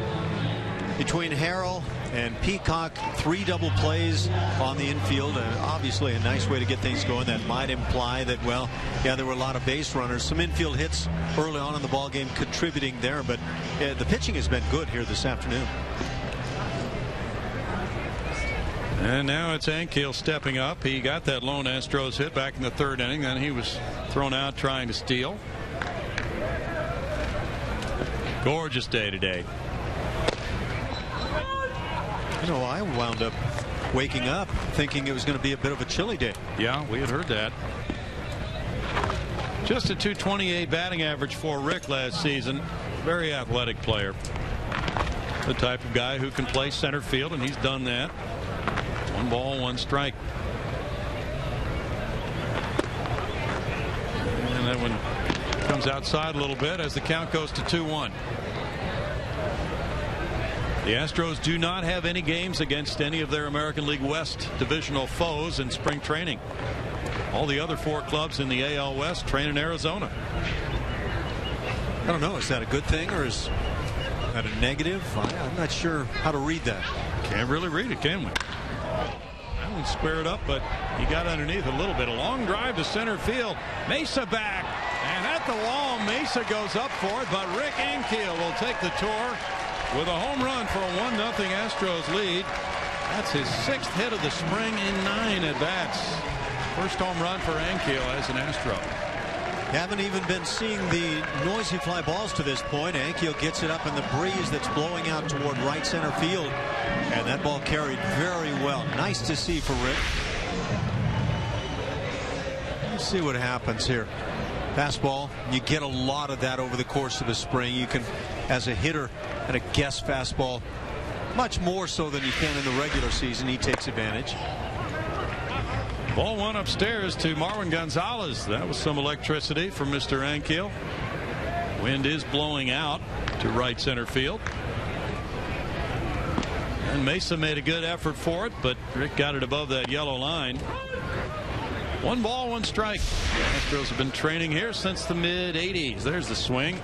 B: between Harrell and Peacock, 3 double plays on the infield, and obviously a nice way to get things going. That might imply that, well, yeah, there were a lot of base runners, some infield hits early on in the ball game contributing there, but the pitching has been good here this afternoon.
A: And now it's Ankiel stepping up. He got that lone Astros hit back in the 3rd inning. Then he was thrown out trying to steal. Gorgeous day today.
B: You know, I wound up waking up thinking it was going to be a bit of a chilly day.
A: Yeah, we had heard that. Just a .228 batting average for Rick last season. Very athletic player. The type of guy who can play center field, and he's done that. 1 ball, 1 strike. And that one comes outside a little bit as the count goes to 2-1. The Astros do not have any games against any of their American League West divisional foes in spring training. All the other 4 clubs in the AL West train in Arizona.
B: I don't know, is that a good thing or is that a negative? I'm not sure how to read that.
A: Can't really read it, can we? That one squared up, but he got underneath a little bit. A long drive to center field. Mesa back, and at the wall, Mesa goes up for it, but Rick Ankiel will take the tour with a home run for a 1-0 Astros lead. That's his 6th hit of the spring in 9 at-bats. First home run for Ankiel as an Astro.
B: Haven't even been seeing the noisy fly balls to this point. Ankiel gets it up in the breeze that's blowing out toward right center field. And that ball carried very well. Nice to see for Rick. Let's see what happens here. Fastball, you get a lot of that over the course of the spring. You can, as a hitter, and a guess fastball much more so than you can in the regular season. He takes advantage.
A: Ball 1 upstairs to Marwin Gonzalez. That was some electricity from Mr. Ankiel. Wind is blowing out to right center field. And Mesa made a good effort for it, but Rick got it above that yellow line. 1 ball, 1 strike. The Astros have been training here since the mid-'80s. There's the swing.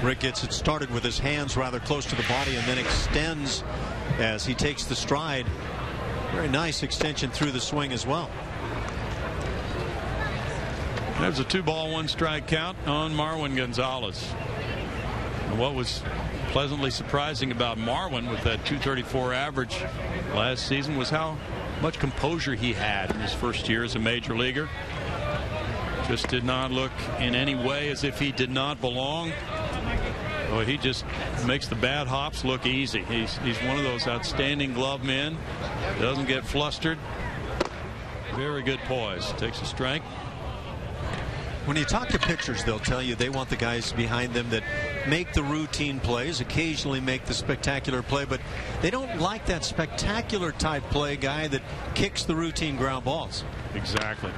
B: Rick gets it started with his hands rather close to the body and then extends as he takes the stride. Very nice extension through the swing as well.
A: There's a 2 ball, 1 strike count on Marwin Gonzalez. And what was pleasantly surprising about Marwin with that .234 average last season was how much composure he had in his first year as a major leaguer. Just did not look in any way as if he did not belong. Well, he just makes the bad hops look easy. He's one of those outstanding glove men. Doesn't get flustered. Very good poise. Takes a strike.
B: When you talk to pitchers, they'll tell you they want the guys behind them that make the routine plays, occasionally make the spectacular play, but they don't like that spectacular type play guy that kicks the routine ground balls.
A: Exactly.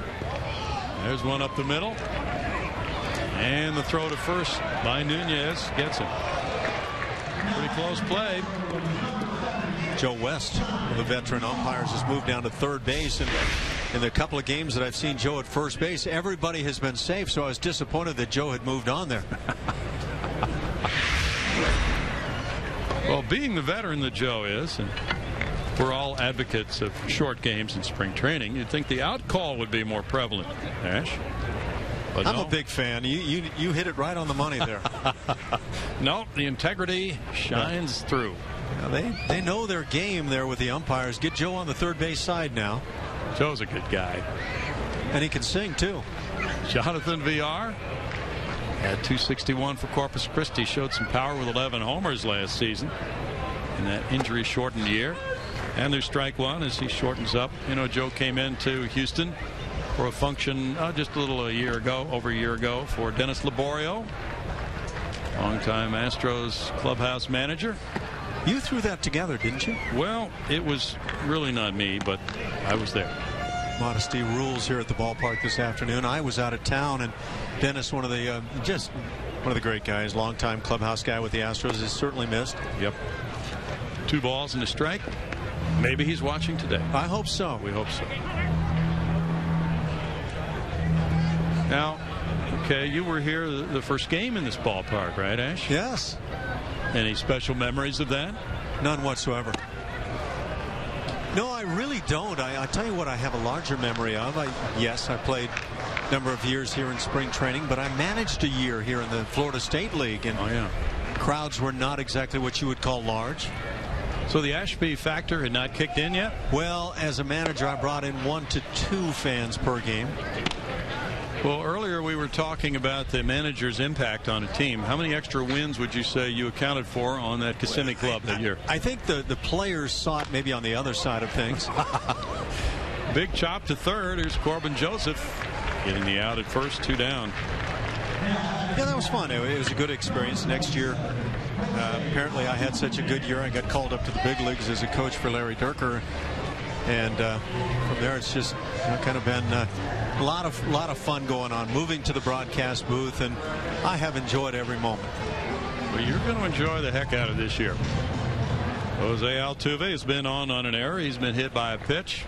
A: There's one up the middle. And the throw to first by Nunez gets him. Pretty close play.
B: Joe West, one of the veteran umpires, has moved down to third base, and in the couple of games that I've seen Joe at first base, everybody has been safe, so I was disappointed that Joe had moved on there.
A: Well, being the veteran that Joe is, and we're all advocates of short games in spring training. You'd think the out call would be more prevalent, Ash. But
B: I'm a big fan. You hit it right on the money there.
A: No, the integrity shines through.
B: They know their game there with the umpires. Get Joe on the third base side now.
A: Joe's a good guy.
B: And he can sing, too.
A: Jonathan VR had 261 for Corpus Christi. Showed some power with 11 homers last season in that injury-shortened year. And there's strike one as he shortens up. You know, Joe came into Houston for a function just over a year ago for Dennis Laborio, longtime Astros clubhouse manager.
B: You threw that together, didn't you?
A: Well, it was really not me, but I was there.
B: Modesty rules here at the ballpark this afternoon. I was out of town, and Dennis, one of the great guys, longtime clubhouse guy with the Astros, is certainly missed.
A: Yep. 2 balls and a strike. Maybe he's watching today.
B: I hope so.
A: We hope so. Now, okay, you were here the first game in this ballpark, right, Ash?
B: Yes.
A: Any special memories of that?
B: None whatsoever. No, I really don't. I tell you what I have a larger memory of. Yes, I played a number of years here in spring training, but I managed a year here in the Florida State League, and crowds were not exactly what you would call large.
A: So the Ashby factor had not kicked in yet?
B: Well, as a manager, I brought in 1 to 2 fans per game.
A: Well, earlier we were talking about the manager's impact on a team. How many extra wins would you say you accounted for on that Kissimmee club that year?
B: I think the players saw it maybe on the other side of things.
A: Big chop to third. Here's Corbin Joseph getting the out at first, 2 down.
B: Yeah, that was fun. It was a good experience. Next year, apparently I had such a good year, I got called up to the big leagues as a coach for Larry Durker. And from there, it's just kind of been a lot of fun going on. Moving to the broadcast booth, and I have enjoyed every moment.
A: Well, you're going to enjoy the heck out of this year. Jose Altuve has been on an error. He's been hit by a pitch.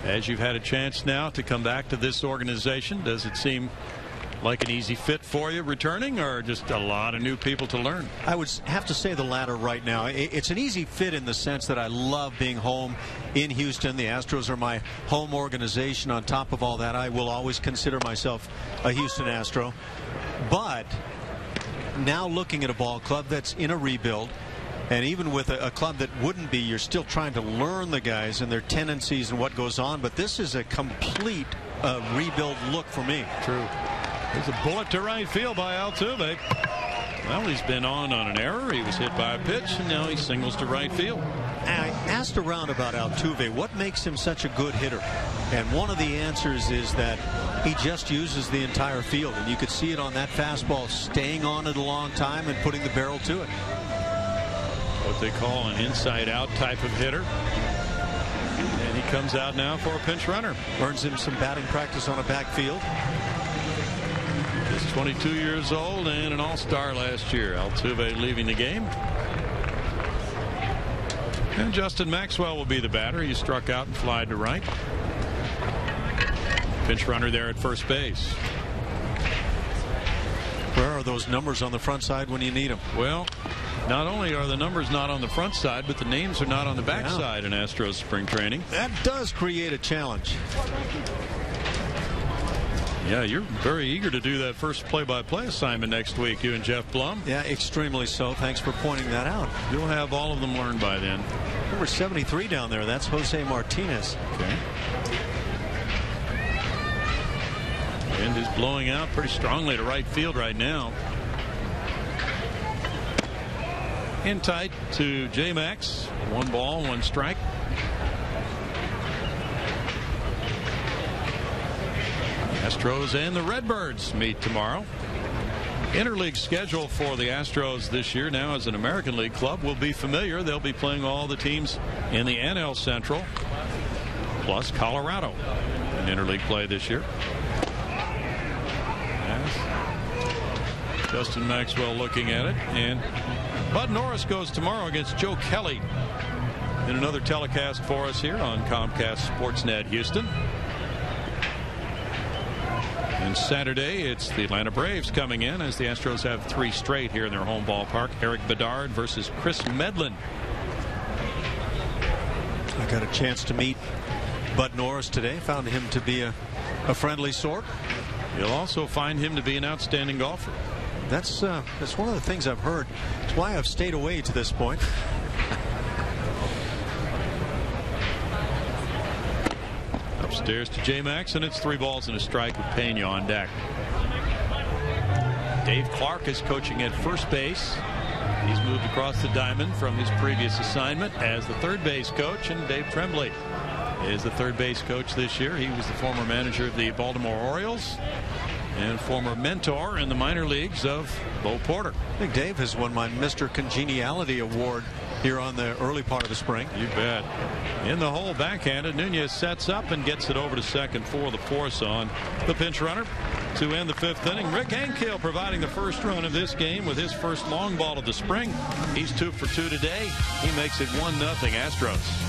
A: As you've had a chance now to come back to this organization, does it seem like an easy fit for you returning, or just a lot of new people to learn?
B: I would have to say the latter right now. It's an easy fit in the sense that I love being home in Houston. The Astros are my home organization. On top of all that, I will always consider myself a Houston Astro. But now looking at a ball club that's in a rebuild, and even with a club that wouldn't be, you're still trying to learn the guys and their tendencies and what goes on. But this is a complete rebuild look for me.
A: True. There's a bullet to right field by Altuve. Well, he's been on an error. He was hit by a pitch, and now he singles to right field.
B: I asked around about Altuve, what makes him such a good hitter? And one of the answers is that he just uses the entire field. And you could see it on that fastball, staying on it a long time and putting the barrel to it.
A: What they call an inside-out type of hitter. And he comes out now for a pinch runner.
B: Earns him some batting practice on a backfield.
A: He's 22 years old and an all-star last year. Altuve leaving the game. And Justin Maxwell will be the batter. He struck out and flied to right. Pinch runner there at first base.
B: Where are those numbers on the front side when you need them?
A: Well, not only are the numbers not on the front side, but the names are not on the back side in Astros spring training.
B: That does create a challenge.
A: Yeah, you're very eager to do that first play-by-play assignment next week, you and Jeff Blum.
B: Yeah, extremely so. Thanks for pointing that out.
A: You'll have all of them learned by then.
B: Number 73 down there, that's Jose Martinez.
A: Okay. Wind is blowing out pretty strongly to right field right now. In tight to J-Max. 1 ball, 1 strike. Astros and the Redbirds meet tomorrow. Interleague schedule for the Astros this year, now as an American League club, will be familiar. They'll be playing all the teams in the NL Central, plus Colorado in interleague play this year. Yes. Justin Maxwell looking at it, and Bud Norris goes tomorrow against Joe Kelly in another telecast for us here on Comcast Sportsnet Houston. And Saturday, it's the Atlanta Braves coming in as the Astros have 3 straight here in their home ballpark. Eric Bedard versus Chris Medlin.
B: Got a chance to meet Bud Norris today. Found him to be a friendly sort.
A: You'll also find him to be an outstanding golfer.
B: That's one of the things I've heard. It's why I've stayed away to this point.
A: Upstairs to J-Max, and it's 3 balls and a strike with Pena on deck. Dave Clark is coaching at first base. He's moved across the diamond from his previous assignment as the third base coach, and Dave Tremblay is the third base coach this year. He was the former manager of the Baltimore Orioles and former mentor in the minor leagues of Bo Porter.
B: I think Dave has won my Mr. Congeniality Award here on the early part of the spring.
A: You bet. In the hole, backhanded. Nunez sets up and gets it over to second for the force on the pinch runner to end the 5th inning. Rick Ankiel providing the first run of this game with his first long ball of the spring. He's 2 for 2 today. He makes it 1-0 Astros.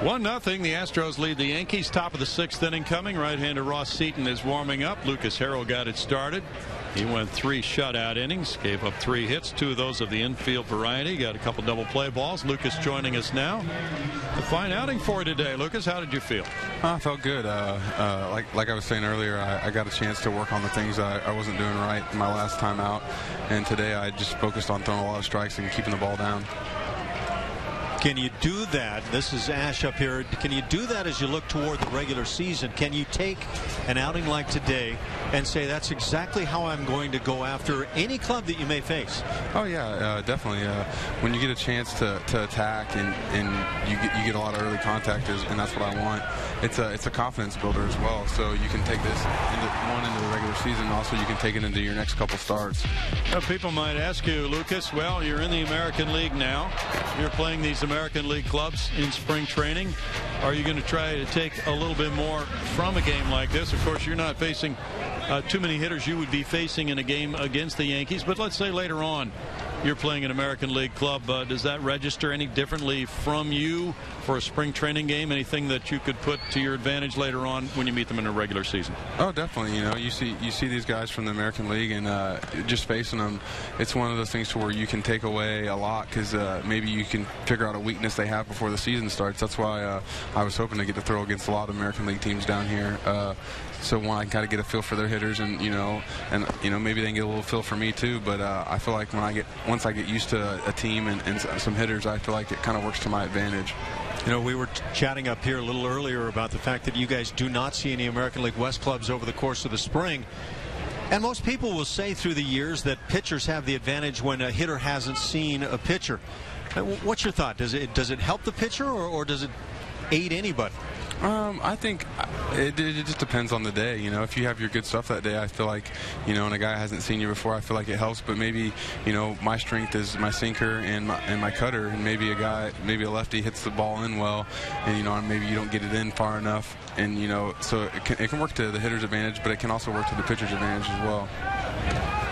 A: One nothing. The Astros lead the Yankees. Top of the 6th inning coming. Right-hander Ross Seaton is warming up. Lucas Harrell got it started. He went 3 shutout innings, gave up 3 hits, 2 of those of the infield variety. Got a couple double play balls. Lucas joining us now. A fine outing for you today, Lucas. How did you feel?
E: I felt good. Like I was saying earlier, I got a chance to work on the things I wasn't doing right my last time out, and today I just focused on throwing a lot of strikes and keeping the ball down.
B: Can you do that? This is Ash up here. Can you do that as you look toward the regular season? Can you take an outing like today and say that's exactly how I'm going to go after any club that you may face?
E: Oh yeah, definitely. When you get a chance to attack and you get a lot of early contact, and that's what I want. It's a confidence builder as well. So you can take this into the regular season. Also, you can take it into your next couple starts.
A: People might ask you, Lucas, well, you're in the American League now. You're playing these American League clubs in spring training. Are you going to try to take a little bit more from a game like this? Of course, you're not facing too many hitters you would be facing in a game against the Yankees, but let's say later on you're playing an American League club. Does that register any differently from you for a spring training game? Anything that you could put to your advantage later on when you meet them in a regular season?
E: Oh, definitely. You know, you see these guys from the American League, and just facing them, it's one of those things to where you can take away a lot because maybe you can figure out a weakness they have before the season starts. That's why I was hoping to get to throw against a lot of American League teams down here. So one, I got to get a feel for their hitters, and maybe they can get a little feel for me too. But I feel like once I get used to a team and some hitters, I feel like it kind of works to my advantage.
B: You know, we were chatting up here a little earlier about the fact that you guys do not see any American League West clubs over the course of the spring. And most people will say through the years that pitchers have the advantage when a hitter hasn't seen a pitcher. What's your thought? Does it help the pitcher, or does it aid anybody?
E: I think it just depends on the day. You know, if you have your good stuff that day, I feel like, you know, and a guy hasn't seen you before, I feel like it helps. But maybe, you know, my strength is my sinker and my cutter, and maybe a lefty hits the ball in well, and, you know, maybe you don't get it in far enough, and, you know, so it can work to the hitter's advantage, but it can also work to the pitcher's advantage as well.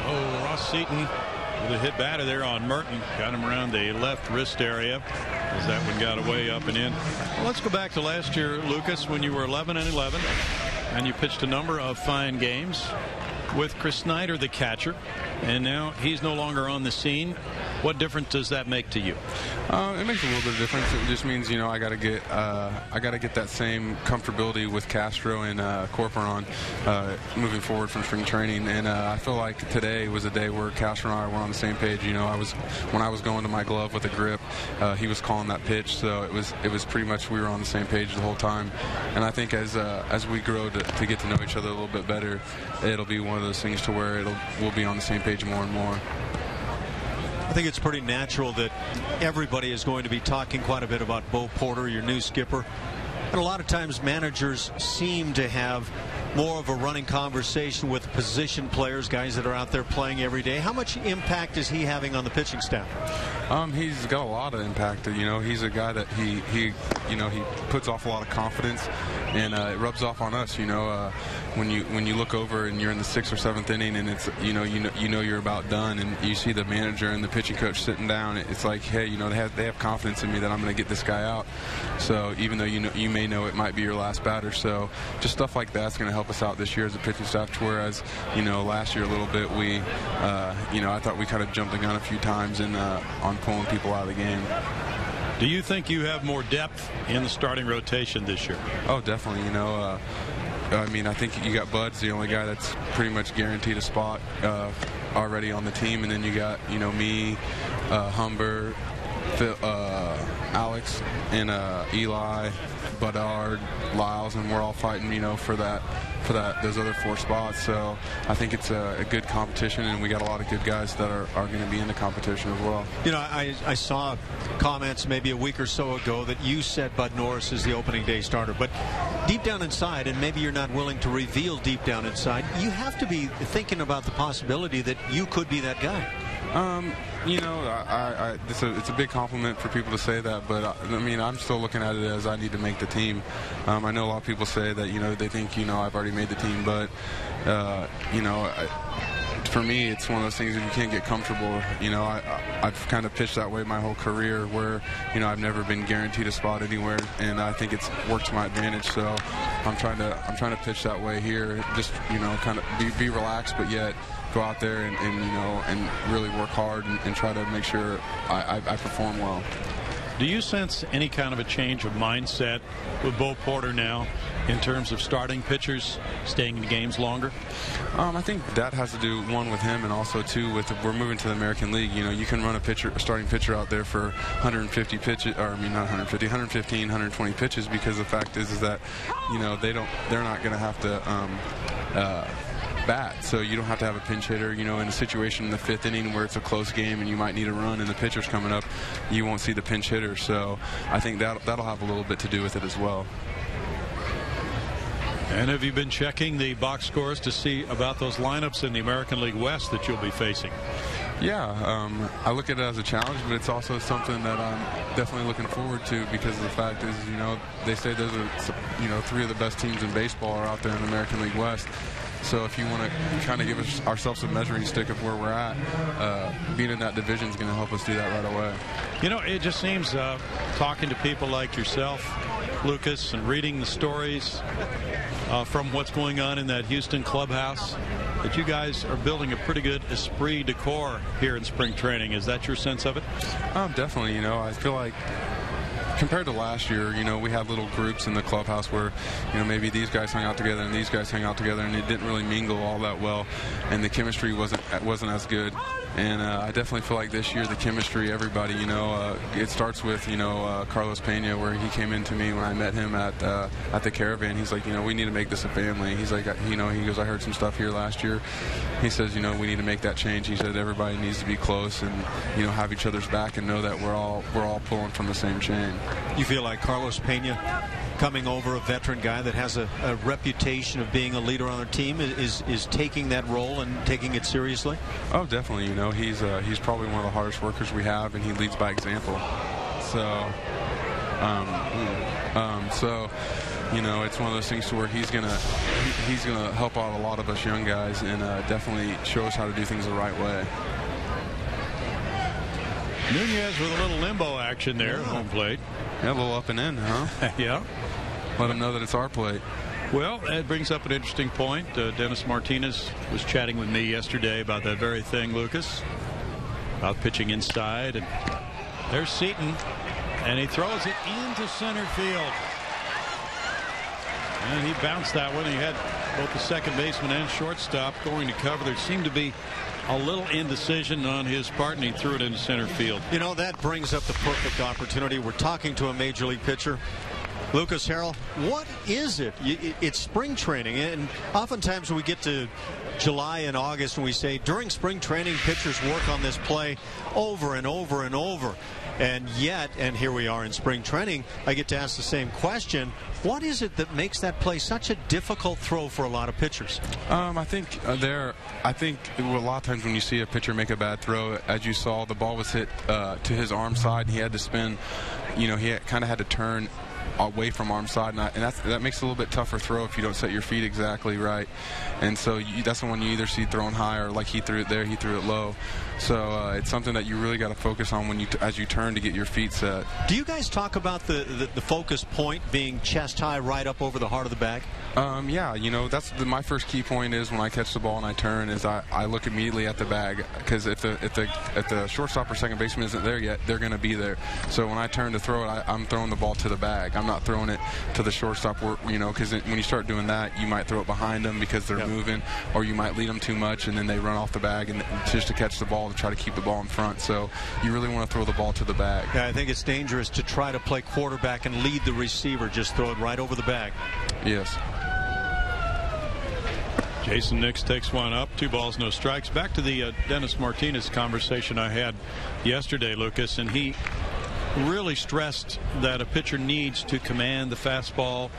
A: Oh, Ross Seaton with a hit batter there on Merton. Got him around the left wrist area as that one got away up and in. Well, let's go back to last year, Lucas, when you were 11-11, and you pitched a number of fine games with Chris Snyder, the catcher, and now he's no longer on the scene. What difference does that make to you?
E: It makes a little bit of difference. It just means, you know, I got to get that same comfortability with Castro and Corporon moving forward from spring training. And I feel like today was a day where Castro and I were on the same page. You know, when I was going to my glove with a grip, he was calling that pitch, so it was pretty much we were on the same page the whole time. And I think as we grow to get to know each other a little bit better, it'll be one of those things to where we'll be on the same page more and more.
B: I think it's pretty natural that everybody is going to be talking quite a bit about Bo Porter, your new skipper. And a lot of times managers seem to have more of a running conversation with position players, guys that are out there playing every day. How much impact is he having on the pitching staff?
E: He's got a lot of impact. You know, he's a guy that he puts off a lot of confidence, and it rubs off on us. You know, when you look over and you're in the 6th or 7th inning, and it's you know you're about done, and you see the manager and the pitching coach sitting down. It's like, hey, you know, they have confidence in me that I'm going to get this guy out. So even though you may know it might be your last batter, so just stuff like that's going to help us out this year as a pitching staff. Whereas, you know, last year a little bit I thought we kind of jumped the gun a few times and on pulling people out of the game.
A: Do you think you have more depth in the starting rotation this year?
E: Oh, definitely. You know, I mean, I think you got Bud's the only guy that's pretty much guaranteed a spot already on the team, and then you got, you know, me, Humber, Phil, Alex, and Eli, Bedard, Lyles, and we're all fighting, you know, for those other 4 spots. So I think it's a good competition, and we got a lot of good guys that are going to be in the competition as well.
B: You know, I saw comments maybe a week or so ago that you said Bud Norris is the opening day starter, but deep down inside, and maybe you're not willing to reveal deep down inside, you have to be thinking about the possibility that you could be that guy.
E: You know, it's a big compliment for people to say that, but I mean, I'm still looking at it as I need to make the team. I know a lot of people say that, you know, they think, you know, I've already made the team, but you know, for me, it's one of those things that you can't get comfortable. You know, I've kind of pitched that way my whole career, where, you know, I've never been guaranteed a spot anywhere, and I think it's worked to my advantage. So I'm trying to pitch that way here. Just, you know, kind of be relaxed, but yet go out there and you know, and really work hard and try to make sure I perform well.
A: Do you sense any kind of a change of mindset with Bo Porter now in terms of starting pitchers staying in the games longer?
E: I think that has to do, one, with him, and also, two, with we're moving to the American League. You know, you can run a starting pitcher out there for 150 pitches, or I mean not 150, 115, 120 pitches, because the fact is that, you know, they're not going to have to bat, so you don't have to have a pinch hitter. You know, in a situation in the 5th inning where it's a close game and you might need a run and the pitcher's coming up, you won't see the pinch hitter. So I think that'll have a little bit to do with it as well.
A: And have you been checking the box scores to see about those lineups in the American League West that you'll be facing?
E: Yeah, I look at it as a challenge, but it's also something that I'm definitely looking forward to, because the fact is, you know, they say those are, you know, 3 of the best teams in baseball are out there in the American League West. So if you want to kind of give ourselves a measuring stick of where we're at, being in that division is going to help us do that right away.
A: You know, it just seems, talking to people like yourself, Lucas, and reading the stories from what's going on in that Houston clubhouse, that you guys are building a pretty good esprit de corps here in spring training. Is that your sense of it?
E: Definitely. You know, I feel like compared to last year, you know, we had little groups in the clubhouse where, you know, maybe these guys hung out together and these guys hung out together, and it didn't really mingle all that well, and the chemistry wasn't as good. And I definitely feel like this year the chemistry, everybody, you know, it starts with, you know, Carlos Pena, where he came in to me when I met him at the Caravan. He's like, you know, we need to make this a family. He's like, you know, he goes, I heard some stuff here last year. He says, you know, we need to make that change. He said everybody needs to be close and, you know, have each other's back and know that we're all pulling from the same chain.
B: You feel like Carlos Pena, coming over, a veteran guy that has a reputation of being a leader on their team, is taking that role and taking it seriously?
E: Oh, definitely. You know, he's probably one of the hardest workers we have, and he leads by example. So, you know, it's one of those things to where he's gonna help out a lot of us young guys and definitely show us how to do things the right way.
A: Nunez with a little limbo action there at home plate.
E: Yeah, a little up and in, huh?
A: Yeah.
E: Let him know that it's our plate.
A: Well, that brings up an interesting point. Dennis Martinez was chatting with me yesterday about that very thing, Lucas, about pitching inside. And there's Seaton, and he throws it into center field. And he bounced that one. He had both the second baseman and shortstop going to cover. There seemed to be a little indecision on his part, and he threw it into center field.
B: You know, that brings up the perfect opportunity. We're talking to a major league pitcher. Lucas Harrell, what is it? It's spring training, and oftentimes we get to July and August and we say during spring training pitchers work on this play over and over and over. And yet, and here we are in spring training, I get to ask the same question. What is it that makes that play such a difficult throw for a lot of pitchers?
E: I think a lot of times when you see a pitcher make a bad throw, as you saw, the ball was hit to his arm side, and he had to spin. You know, he kind of had to turn away from arm side, and that makes it a little bit tougher throw if you don't set your feet exactly right. And so that's the one you either see thrown high, or like he threw it there, he threw it low. So it's something that you really got to focus on when as you turn to get your feet set.
B: Do you guys talk about the focus point being chest high, right up over the heart of the bag?
E: Yeah, you know, that's my first key point is when I catch the ball and I turn is I look immediately at the bag, because if the shortstop or second baseman isn't there yet, they're going to be there. So when I turn to throw it, I'm throwing the ball to the bag. I'm not throwing it to the shortstop, you know, because when you start doing that, you might throw it behind them because they're moving, or you might lead them too much and then they run off the bag and just to catch the ball to try to keep the ball in front. So you really want to throw the ball to the bag.
B: Yeah, I think it's dangerous to try to play quarterback and lead the receiver. Just throw it right over the bag.
E: Yes.
A: Jason Nix takes one up. 2 balls, no strikes. Back to the Dennis Martinez conversation I had yesterday, Lucas, and he really stressed that a pitcher needs to command the fastball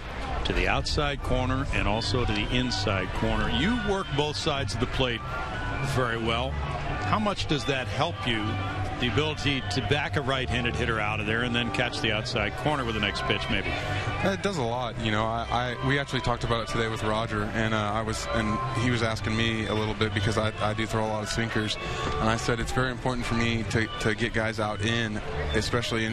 A: to the outside corner and also to the inside corner. You work both sides of the plate very well. How much does that help you, the ability to back a right-handed hitter out of there and then catch the outside corner with the next pitch, maybe?
E: It does a lot. You know, we actually talked about it today with Roger, and he was asking me a little bit because I do throw a lot of sinkers, and I said it's very important for me to get guys out in, especially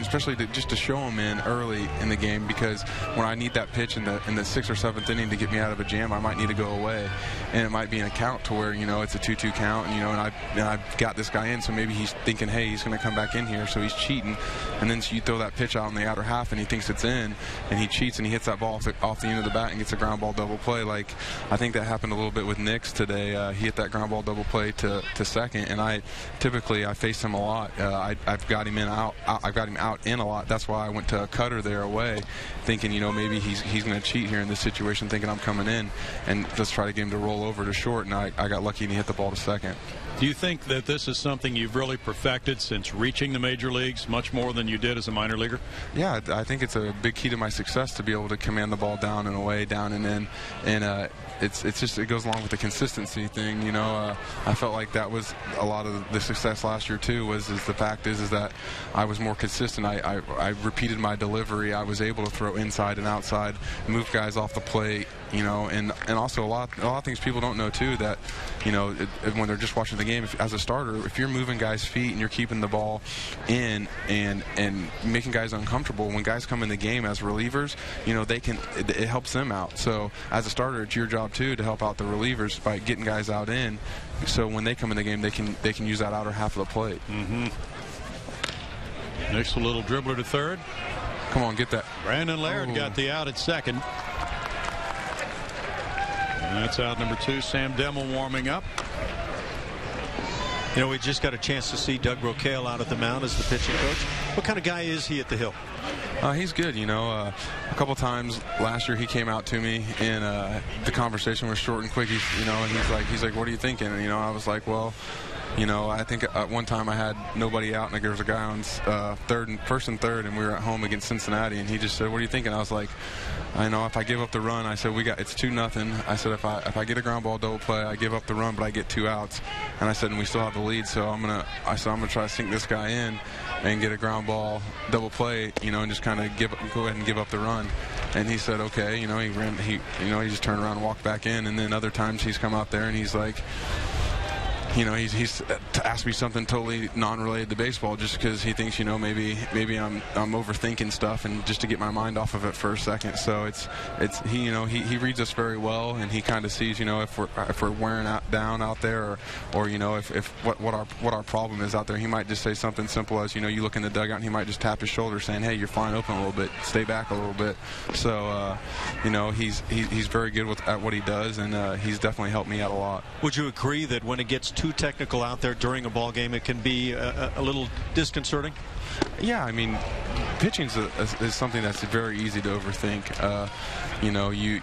E: just to show them in early in the game, because when I need that pitch in the 6th or 7th inning to get me out of a jam, I might need to go away, and it might be an account to where, you know, it's a 2-2 count, and, you know, and I've got this guy in, so maybe he's thinking, hey, he's going to come back in here, so he's cheating, and then so you throw that pitch out in the outer half and he thinks it's in, and he cheats and he hits that ball off the end of the bat and gets a ground ball double play. Like, I think that happened a little bit with Nix today. He hit that ground ball double play to second, and I face him a lot. I've got him out in a lot. That's why I went to a cutter there away, thinking, you know, maybe he's going to cheat here in this situation, thinking I'm coming in, and just try to get him to roll over to short, and I got lucky and he hit the ball to second.
A: Do you think that this is something you've really perfected since reaching the major leagues, much more than you did as a minor leaguer?
E: Yeah, I think it's a big key to my success to be able to command the ball down and away, down and in, and it goes along with the consistency thing. You know, I felt like that was a lot of the success last year too. The fact is that I was more consistent. I repeated my delivery. I was able to throw inside and outside, move guys off the plate. You know, and also a lot of things people don't know too, that, you know, when they're just watching the game, as a starter, if you're moving guys' feet and you're keeping the ball in and making guys uncomfortable, when guys come in the game as relievers, you know, it helps them out. So as a starter, it's your job too to help out the relievers by getting guys out in, so when they come in the game, they can use that outer half of the plate.
A: Next, a little dribbler to third.
E: Come on, get that.
A: Brandon Laird got the out at second. And that's out number 2. Sam Demmel warming up.
B: You know, we just got a chance to see Doug Rocaille out at the mound as the pitching coach. What kind of guy is he at the Hill?
E: He's good. You know, a couple times last year he came out to me, and the conversation was short and quick. He's like, what are you thinking? And, you know, I was like, well, you know, I think at one time I had nobody out, and there was a guy on first and third, and we were at home against Cincinnati, and he just said, "What are you thinking?" I was like, "I know if I give up the run," I said, it's 2-0. I said, if I get a ground ball double play, I give up the run, but I get 2 outs. And I said, and we still have the lead, so I'm gonna try to sink this guy in and get a ground ball double play, you know, and just kind of go ahead and give up the run. And he said, okay, you know, he just turned around and walked back in. And then other times he's come out there and he's like, you know, he's asked me something totally non-related to baseball, just because he thinks, you know, maybe I'm overthinking stuff, and just to get my mind off of it for a second. So he reads us very well, and he kind of sees, you know, if we're wearing down out there, or you know, if what our problem is out there. He might just say something simple as, you know, you look in the dugout and he might just tap his shoulder saying, hey, you're flying open a little bit, stay back a little bit. So you know, he's very good at what he does, and he's definitely helped me out a lot.
B: Would you agree that when it gets too technical out there during a ball game, it can be a little disconcerting?
E: Yeah, I mean, pitching is something that's very easy to overthink. You know, you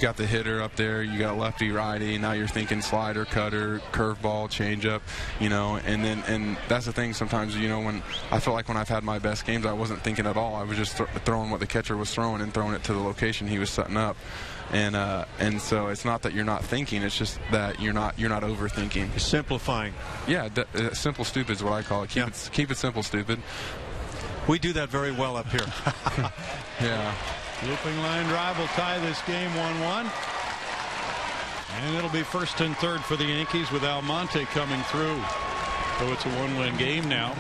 E: got the hitter up there, you got lefty, righty. Now you're thinking slider, cutter, curveball, changeup. You know, and that's the thing. Sometimes, you know, when I feel like when I've had my best games, I wasn't thinking at all. I was just throwing what the catcher was throwing and throwing it to the location he was setting up. And so it's not that you're not thinking, it's just that you're not overthinking.
B: You're simplifying.
E: Yeah, simple stupid is what I call it. Keep it simple, stupid.
B: We do that very well up here.
E: Yeah.
A: Looping line drive will tie this game 1-1. And it'll be first and third for the Yankees with Almonte coming through. So it's a 1-win game now.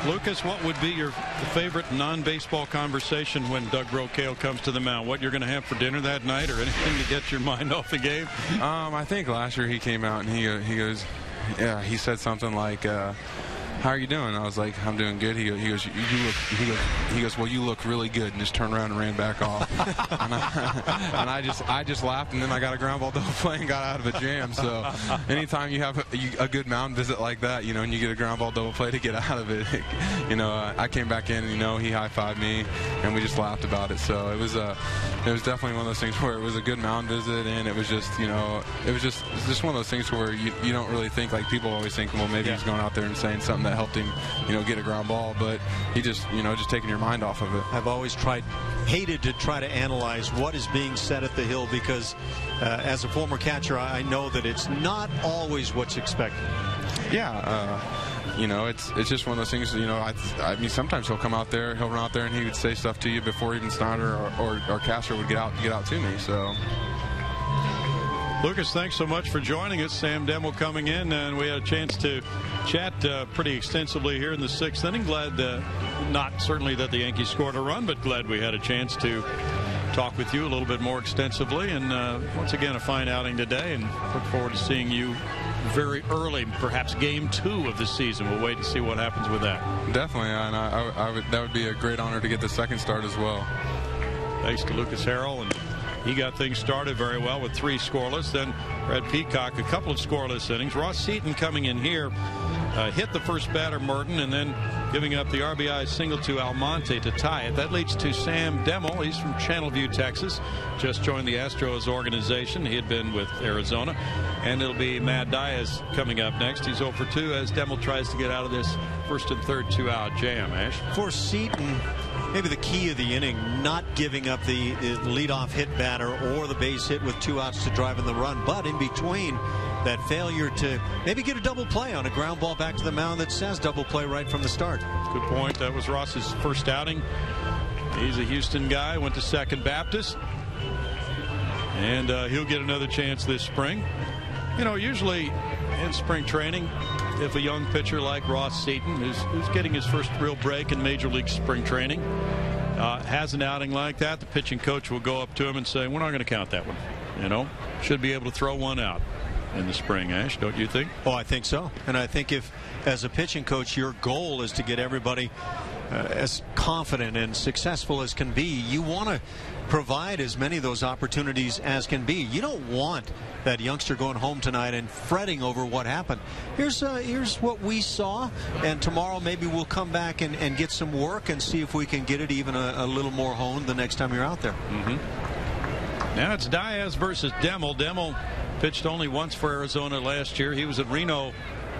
A: Lucas, what would be your favorite non-baseball conversation when Doug Brocail comes to the mound? What you're going to have for dinner that night, or anything to get your mind off the game?
E: I think last year he came out and he goes, yeah, he said something like, how are you doing? I was like, I'm doing good. He goes, well, you look really good, and just turned around and ran back off. and I just laughed, and then I got a ground ball double play and got out of a jam. So anytime you have a good mound visit like that, you know, and you get a ground ball double play to get out of it, you know, I came back in, you know, he high-fived me, and we just laughed about it. So it was definitely one of those things where it was a good mound visit, and it was just, you know, it was just one of those things where you don't really think, like people always think, well, maybe he's going out there and saying something that helped him, you know, get a ground ball, but he just, you know, just taking your mind off of it.
B: I've always hated to try to analyze what is being said at the Hill, because as a former catcher, I know that it's not always what's expected.
E: Yeah, you know, it's just one of those things. You know, I mean, sometimes he'll run out there, and he would say stuff to you before even Snyder or Castro would get out to me. So.
A: Lucas, thanks so much for joining us. Sam Demmel coming in, and we had a chance to chat pretty extensively here in the 6th inning. Glad, not certainly that the Yankees scored a run, but glad we had a chance to talk with you a little bit more extensively. And once again, a fine outing today, and look forward to seeing you very early, perhaps game 2 of the season. We'll wait to see what happens with that.
E: Definitely, and that would be a great honor to get the second start as well.
A: Thanks to Lucas Harrell, and he got things started very well with 3 scoreless. Then Brad Peacock, a couple of scoreless innings. Ross Seaton coming in here, hit the first batter, Merton, and then giving up the RBI single to Almonte to tie it. That leads to Sam Demmel. He's from Channelview, Texas. Just joined the Astros organization. He had been with Arizona. And it'll be Matt Diaz coming up next. He's 0 for 2 as Demmel tries to get out of this first and third 2-out jam. Ash?
B: For Seaton, maybe the key of the inning, not giving up the leadoff hit batter or the base hit with 2 outs to drive in the run, but in between, that failure to maybe get a double play on a ground ball back to the mound that says double play right from the start.
A: Good point. That was Ross's first outing. He's a Houston guy, went to Second Baptist, and he'll get another chance this spring. You know, usually in spring training, if a young pitcher like Ross Seaton, who's getting his first real break in Major League spring training, has an outing like that, the pitching coach will go up to him and say, we're not going to count that one. You know, should be able to throw one out in the spring, Ash, don't you think?
B: Oh, I think so. And I think if, as a pitching coach, your goal is to get everybody as confident and successful as can be, you want to provide as many of those opportunities as can be. You don't want that youngster going home tonight and fretting over what happened. Here's what we saw, and tomorrow maybe we'll come back and get some work and see if we can get it even a little more honed the next time you're out there.
A: Now it's Diaz versus Demmel. Demmel pitched only once for Arizona last year. He was at Reno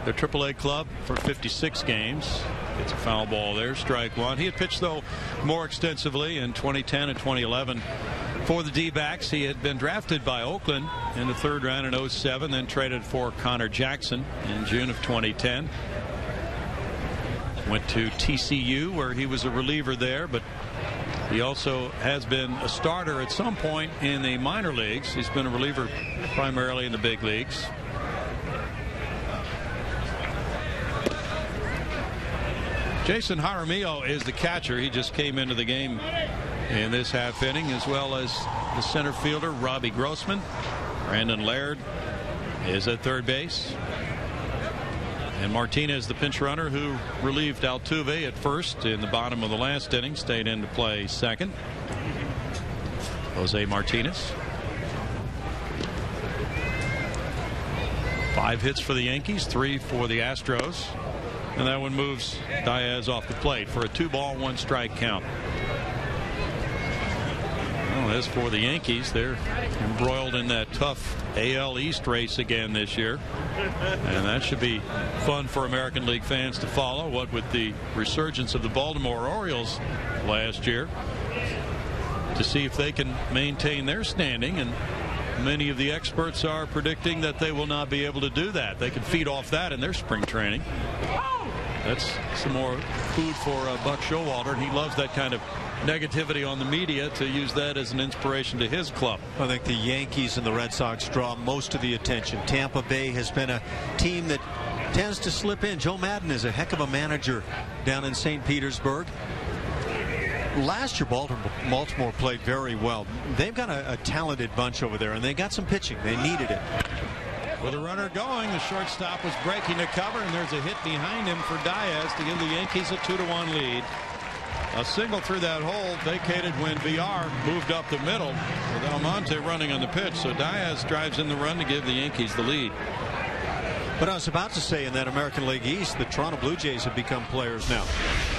A: their AAA club for 56 games. It's a foul ball there, strike one. He had pitched, though, more extensively in 2010 and 2011 for the D-backs. He had been drafted by Oakland in the third round in 07, then traded for Connor Jackson in June of 2010. Went to TCU, where he was a reliever there, but he also has been a starter at some point in the minor leagues. He's been a reliever primarily in the big leagues. Jason Jaramillo is the catcher. He just came into the game in this half inning, as well as the center fielder Robbie Grossman. Brandon Laird is at third base. And Martinez, the pinch runner, who relieved Altuve at first in the bottom of the last inning, stayed in to play second. Jose Martinez. 5 hits for the Yankees, 3 for the Astros. And that one moves Diaz off the plate for a 2-ball, 1-strike count. Well, as for the Yankees, they're embroiled in that tough AL East race again this year. And that should be fun for American League fans to follow, what with the resurgence of the Baltimore Orioles last year, to see if they can maintain their standing. And many of the experts are predicting that they will not be able to do that. They can feed off that in their spring training. That's some more food for Buck Showalter, and he loves that kind of negativity on the media to use that as an inspiration to his club.
B: I think the Yankees and the Red Sox draw most of the attention. Tampa Bay has been a team that tends to slip in. Joe Madden is a heck of a manager down in St. Petersburg. Last year, Baltimore played very well. They've got a talented bunch over there, and they got some pitching. They needed it.
A: With a runner going, the shortstop was breaking the cover, and there's a hit behind him for Diaz to give the Yankees a 2-1 lead. A single through that hole vacated when VR moved up the middle with Almonte running on the pitch. So Diaz drives in the run to give the Yankees the lead.
B: But I was about to say, in that American League East, the Toronto Blue Jays have become players now.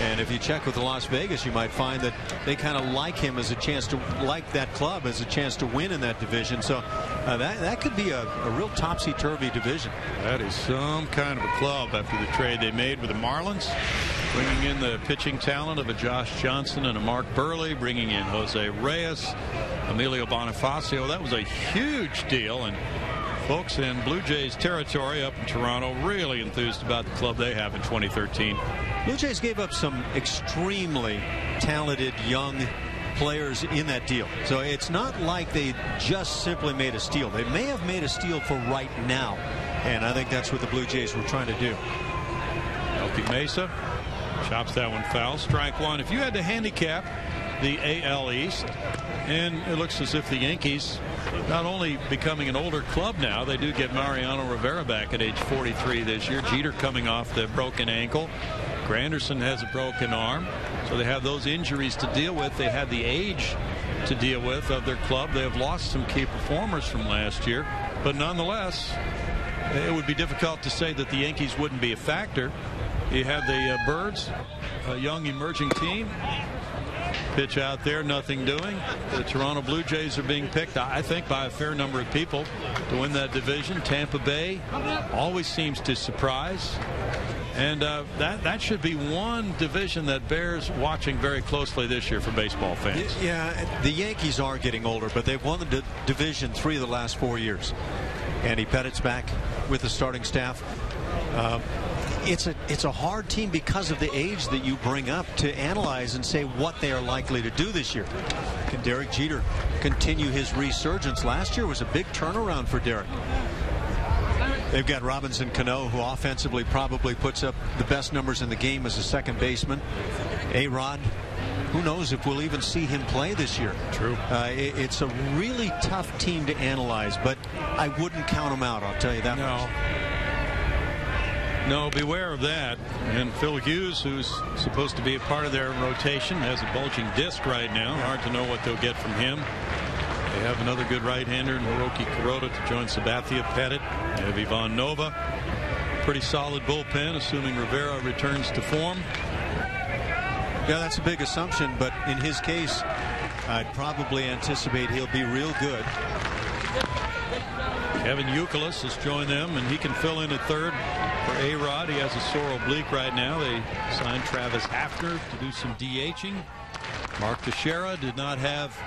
B: And if you check with Las Vegas, you might find that they kind of like him as a chance to, like that club as a chance to win in that division. So that could be a real topsy-turvy division.
A: That is some kind of a club after the trade they made with the Marlins, bringing in the pitching talent of a Josh Johnson and a Mark Burley, bringing in Jose Reyes, Emilio Bonifacio. That was a huge deal. And folks in Blue Jays territory up in Toronto really enthused about the club they have in 2013.
B: Blue Jays gave up some extremely talented young players in that deal. So it's not like they just simply made a steal. They may have made a steal for right now. And I think that's what the Blue Jays were trying to do.
A: Elkie Mesa chops that one foul. Strike one. If you had to handicap the AL East, and it looks as if the Yankees not only becoming an older club now, they do get Mariano Rivera back at age 43 this year. Jeter coming off the broken ankle. Granderson has a broken arm. So they have those injuries to deal with. They had the age to deal with of their club. They have lost some key performers from last year. But nonetheless, it would be difficult to say that the Yankees wouldn't be a factor. You have the Birds, a young emerging team. Pitch out there, nothing doing. The Toronto Blue Jays are being picked, I think, by a fair number of people to win that division. Tampa Bay always seems to surprise. And that should be one division that bears watching very closely this year for baseball fans.
B: Yeah, the Yankees are getting older, but they've won the division 3 of the last 4 years. Andy Pettit's back with the starting staff. It's a hard team because of the age that you bring up to analyze and say what they are likely to do this year. Can Derek Jeter continue his resurgence? Last year was a big turnaround for Derek. They've got Robinson Cano, who offensively probably puts up the best numbers in the game as a second baseman. A-Rod, who knows if we'll even see him play this year.
A: True.
B: It's a really tough team to analyze, but I wouldn't count them out, I'll tell you that much.
A: No, beware of that. And Phil Hughes, who's supposed to be a part of their rotation, has a bulging disc right now. Hard to know what they'll get from him. They have another good right-hander, Hiroki Kuroda, to join Sabathia Pettit. They have Ivan Nova. Pretty solid bullpen, assuming Rivera returns to form.
B: Yeah, that's a big assumption, but in his case, I'd probably anticipate he'll be real good.
A: Kevin Youkilis has joined them, and he can fill in at third For A-Rod, he has a sore oblique right now. They signed Travis Hafner to do some DHing. Mark Teixeira did not have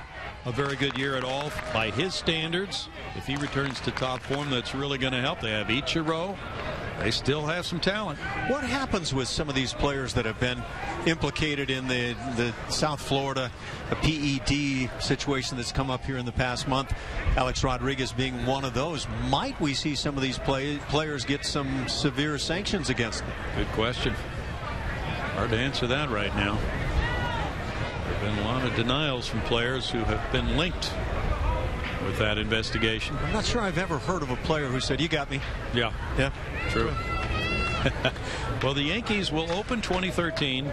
A: a very good year at all by his standards. If he returns to top form, that's really going to help. They have Ichiro. They still have some talent.
B: What happens with some of these players that have been implicated in the South Florida PED situation that's come up here in the past month? Alex Rodriguez being one of those. Might we see some of these players get some severe sanctions against them?
A: Good question. Hard to answer that right now. There have been a lot of denials from players who have been linked with that investigation.
B: I'm not sure I've ever heard of a player who said, "You got me."
A: Yeah.
B: Yeah.
A: True. Well, the Yankees will open 2013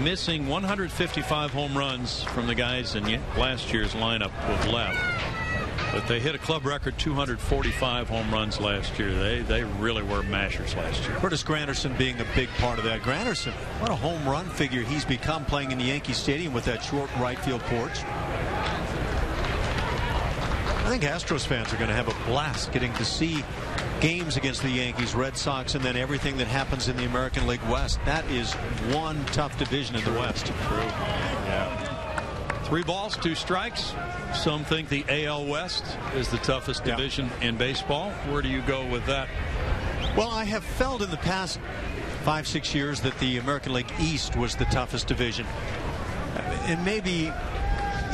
A: missing 155 home runs from the guys in last year's lineup with left. But they hit a club record 245 home runs last year. They really were mashers last year.
B: Curtis Granderson being a big part of that. Granderson, what a home run figure he's become playing in the Yankee Stadium with that short right field porch. I think Astros fans are going to have a blast getting to see games against the Yankees, Red Sox, and then everything that happens in the American League West. That is one tough division in the West.
A: True. Yeah. 3 balls, 2 strikes. Some think the AL West is the toughest division in baseball. Where do you go with that?
B: Well, I have felt in the past 5-6 years that the American League East was the toughest division. And maybe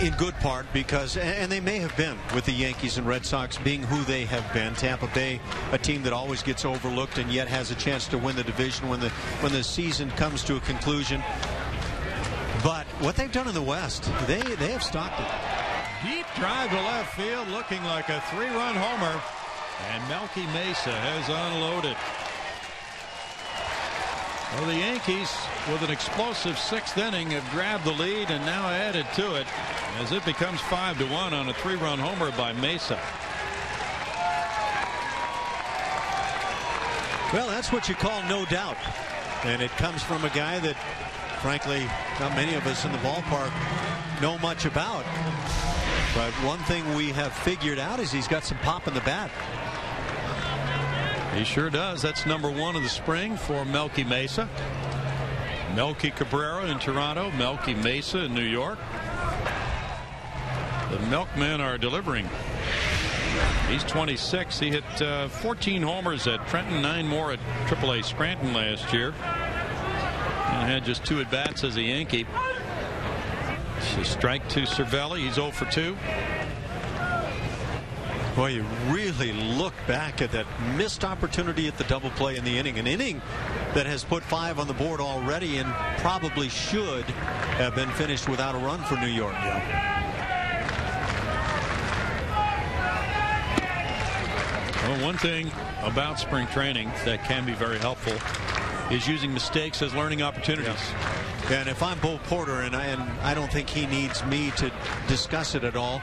B: in good part because, and they may have been with the Yankees and Red Sox being who they have been. Tampa Bay, a team that always gets overlooked and yet has a chance to win the division when the season comes to a conclusion. But what they've done in the West, they have stocked it.
A: Deep drive to left field, looking like a 3-run homer, and Melky Mesa has unloaded. Well, the Yankees, with an explosive 6th inning, have grabbed the lead and now added to it as it becomes 5-1 on a 3-run homer by Mesa.
B: Well, that's what you call no doubt. And it comes from a guy that, frankly, not many of us in the ballpark know much about. But one thing we have figured out is he's got some pop in the bat.
A: He sure does. That's number 1 of the spring for Melky Mesa. Melky Cabrera in Toronto, Melky Mesa in New York. The Milkmen are delivering. He's 26. He hit 14 homers at Trenton, 9 more at AAA Scranton last year, and had just 2 at-bats as a Yankee. So strike to Cervelli. He's 0 for 2.
B: Boy, you really look back at that missed opportunity at the double play in the inning. An inning that has put 5 on the board already and probably should have been finished without a run for New York.
A: Well, one thing about spring training that can be very helpful is using mistakes as learning opportunities.
B: And if I'm Bo Porter, and I don't think he needs me to discuss it at all,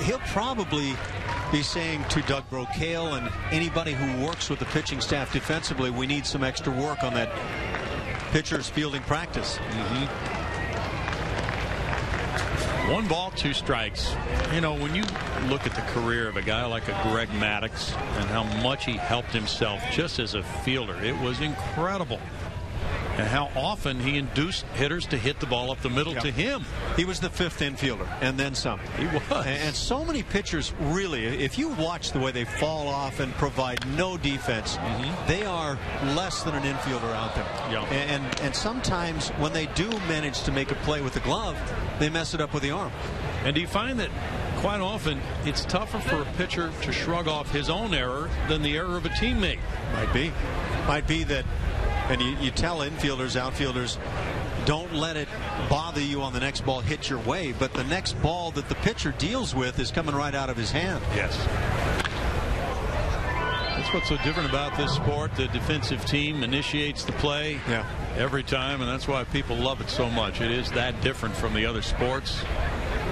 B: he'll probably be saying to Doug Brocail and anybody who works with the pitching staff defensively, we need some extra work on that pitcher's fielding practice.
A: 1 ball, 2 strikes. You know, when you look at the career of a guy like a Greg Maddux and how much he helped himself just as a fielder, it was incredible. And how often he induced hitters to hit the ball up the middle to him.
B: He was the 5th infielder and then some.
A: He was.
B: And so many pitchers, really, if you watch the way they fall off and provide no defense, they are less than an infielder out there. And sometimes when they do manage to make a play with the glove, they mess it up with the arm.
A: And do you find that quite often it's tougher for a pitcher to shrug off his own error than the error of a teammate?
B: Might be that. And you tell infielders, outfielders, don't let it bother you on the next ball hit your way. But the next ball that the pitcher deals with is coming right out of his hand.
A: Yes. That's what's so different about this sport. The defensive team initiates the play every time, and that's why people love it so much. It is that different from the other sports,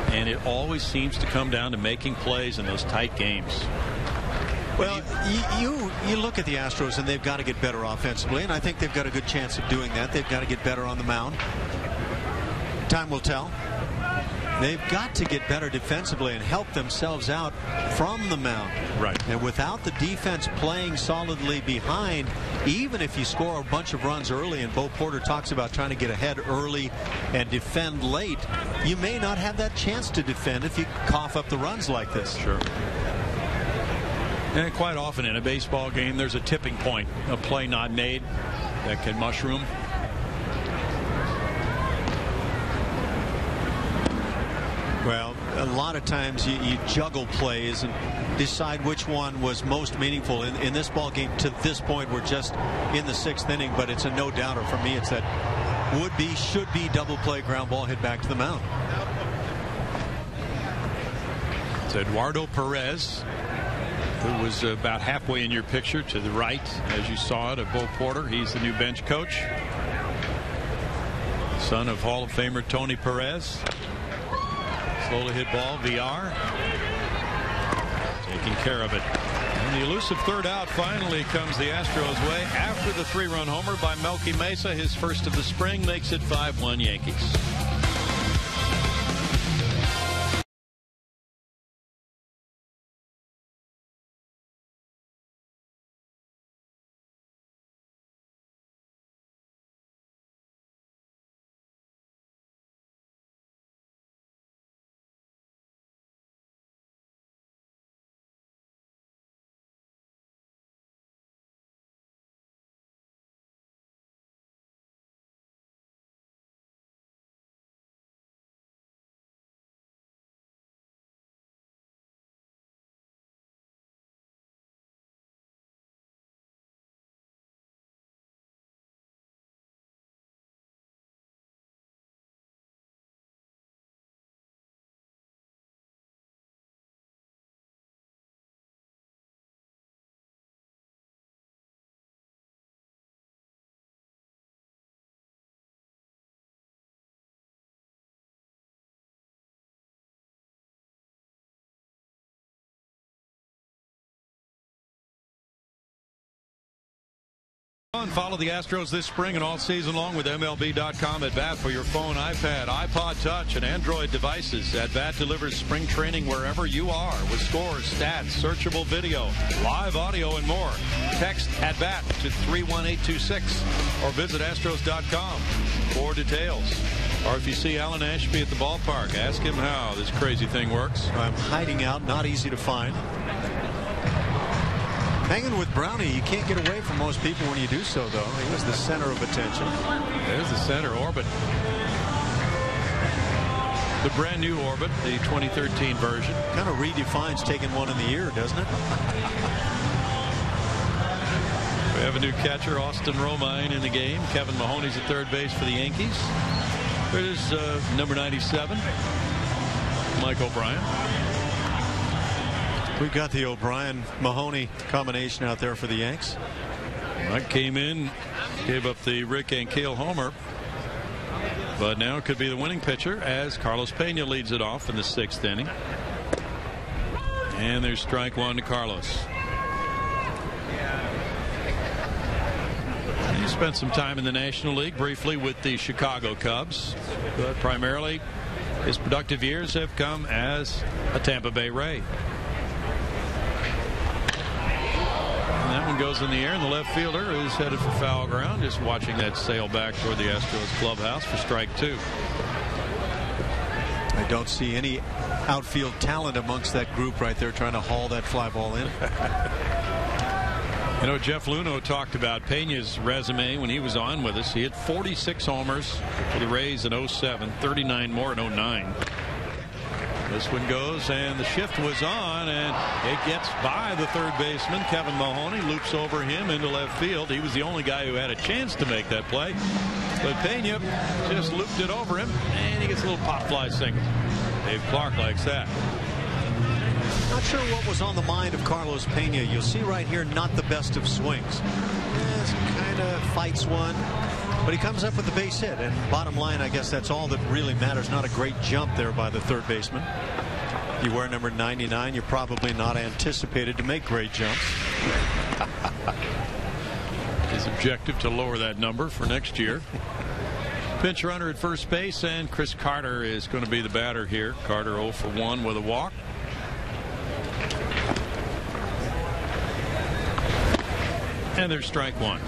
A: and it always seems to come down to making plays in those tight games.
B: Well, you look at the Astros, and they've got to get better offensively, and I think they've got a good chance of doing that. They've got to get better on the mound. Time will tell. They've got to get better defensively and help themselves out from the mound.
A: Right.
B: And without the defense playing solidly behind, even if you score a bunch of runs early, and Bo Porter talks about trying to get ahead early and defend late, you may not have that chance to defend if you cough up the runs like this.
A: Sure. And quite often in a baseball game, there's a tipping point, a play not made that can mushroom.
B: Well, a lot of times you juggle plays and decide which one was most meaningful. In this ball game, to this point, we're just in the 6th inning, but it's a no-doubter for me. It's that would-be, should-be double play ground ball hit back to the mound.
A: It's Eduardo Perez, who was about halfway in your picture to the right, as you saw it, of Bo Porter. He's the new bench coach, son of Hall of Famer Tony Perez. Slowly hit ball, VR. Taking care of it. And the elusive third out finally comes the Astros' way after the 3-run homer by Melky Mesa. His first of the spring makes it 5-1 Yankees. Follow the Astros this spring and all season long with MLB.com At Bat for your phone, iPad, iPod Touch, and Android devices. At Bat delivers spring training wherever you are with scores, stats, searchable video, live audio, and more. Text At Bat to 31826 or visit Astros.com for details. Or if you see Alan Ashby at the ballpark, ask him how this crazy thing works.
B: I'm hiding out, not easy to find. Hanging with Brownie, you can't get away from most people when you do so, though. He was the center of attention.
A: There's the center orbit. The brand new orbit, the 2013 version.
B: Kind of redefines taking one in the ear, doesn't it?
A: We have a new catcher, Austin Romine, in the game. Kevin Mahoney's at third base for the Yankees. There's number 97, Mike O'Brien.
B: We've got the O'Brien-Mahoney combination out there for the Yanks.
A: Mike came in, gave up the Rick Ankiel homer, but now it could be the winning pitcher as Carlos Pena leads it off in the 6th inning. And there's strike one to Carlos. He spent some time in the National League briefly with the Chicago Cubs, but primarily his productive years have come as a Tampa Bay Ray. That one goes in the air, and the left fielder is headed for foul ground, just watching that sail back toward the Astros clubhouse for strike two.
B: I don't see any outfield talent amongst that group right there trying to haul that fly ball in.
A: You know, Jeff Luhnow talked about Pena's resume when he was on with us. He had 46 homers for the Rays in 07, 39 more in 09. This one goes, and the shift was on, and it gets by the third baseman, Kevin Mahoney, loops over him into left field. He was the only guy who had a chance to make that play, but Pena just looped it over him, and he gets a little pop fly single. Dave Clark likes that.
B: Not sure what was on the mind of Carlos Pena. You'll see right here, not the best of swings. Kind of fights one, but he comes up with the base hit, and bottom line, I guess that's all that really matters. Not a great jump there by the third baseman. If you wear number 99, you're probably not anticipated to make great jumps.
A: His objective to lower that number for next year. Pinch runner at first base, and Chris Carter is going to be the batter here. Carter 0 for 1 with a walk. And there's strike one.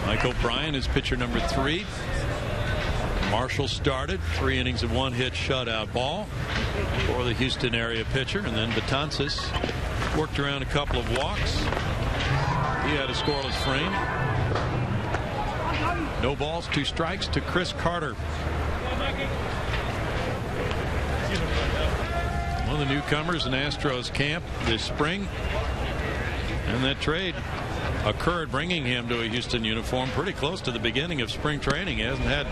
A: Mike O'Brien is pitcher number 3. Marshall started 3 innings of 1 hit shutout ball for the Houston area pitcher, and then Betances worked around a couple of walks. He had a scoreless frame. No balls, 2 strikes to Chris Carter. One of the newcomers in Astros camp this spring, and that trade occurred bringing him to a Houston uniform pretty close to the beginning of spring training. He hasn't had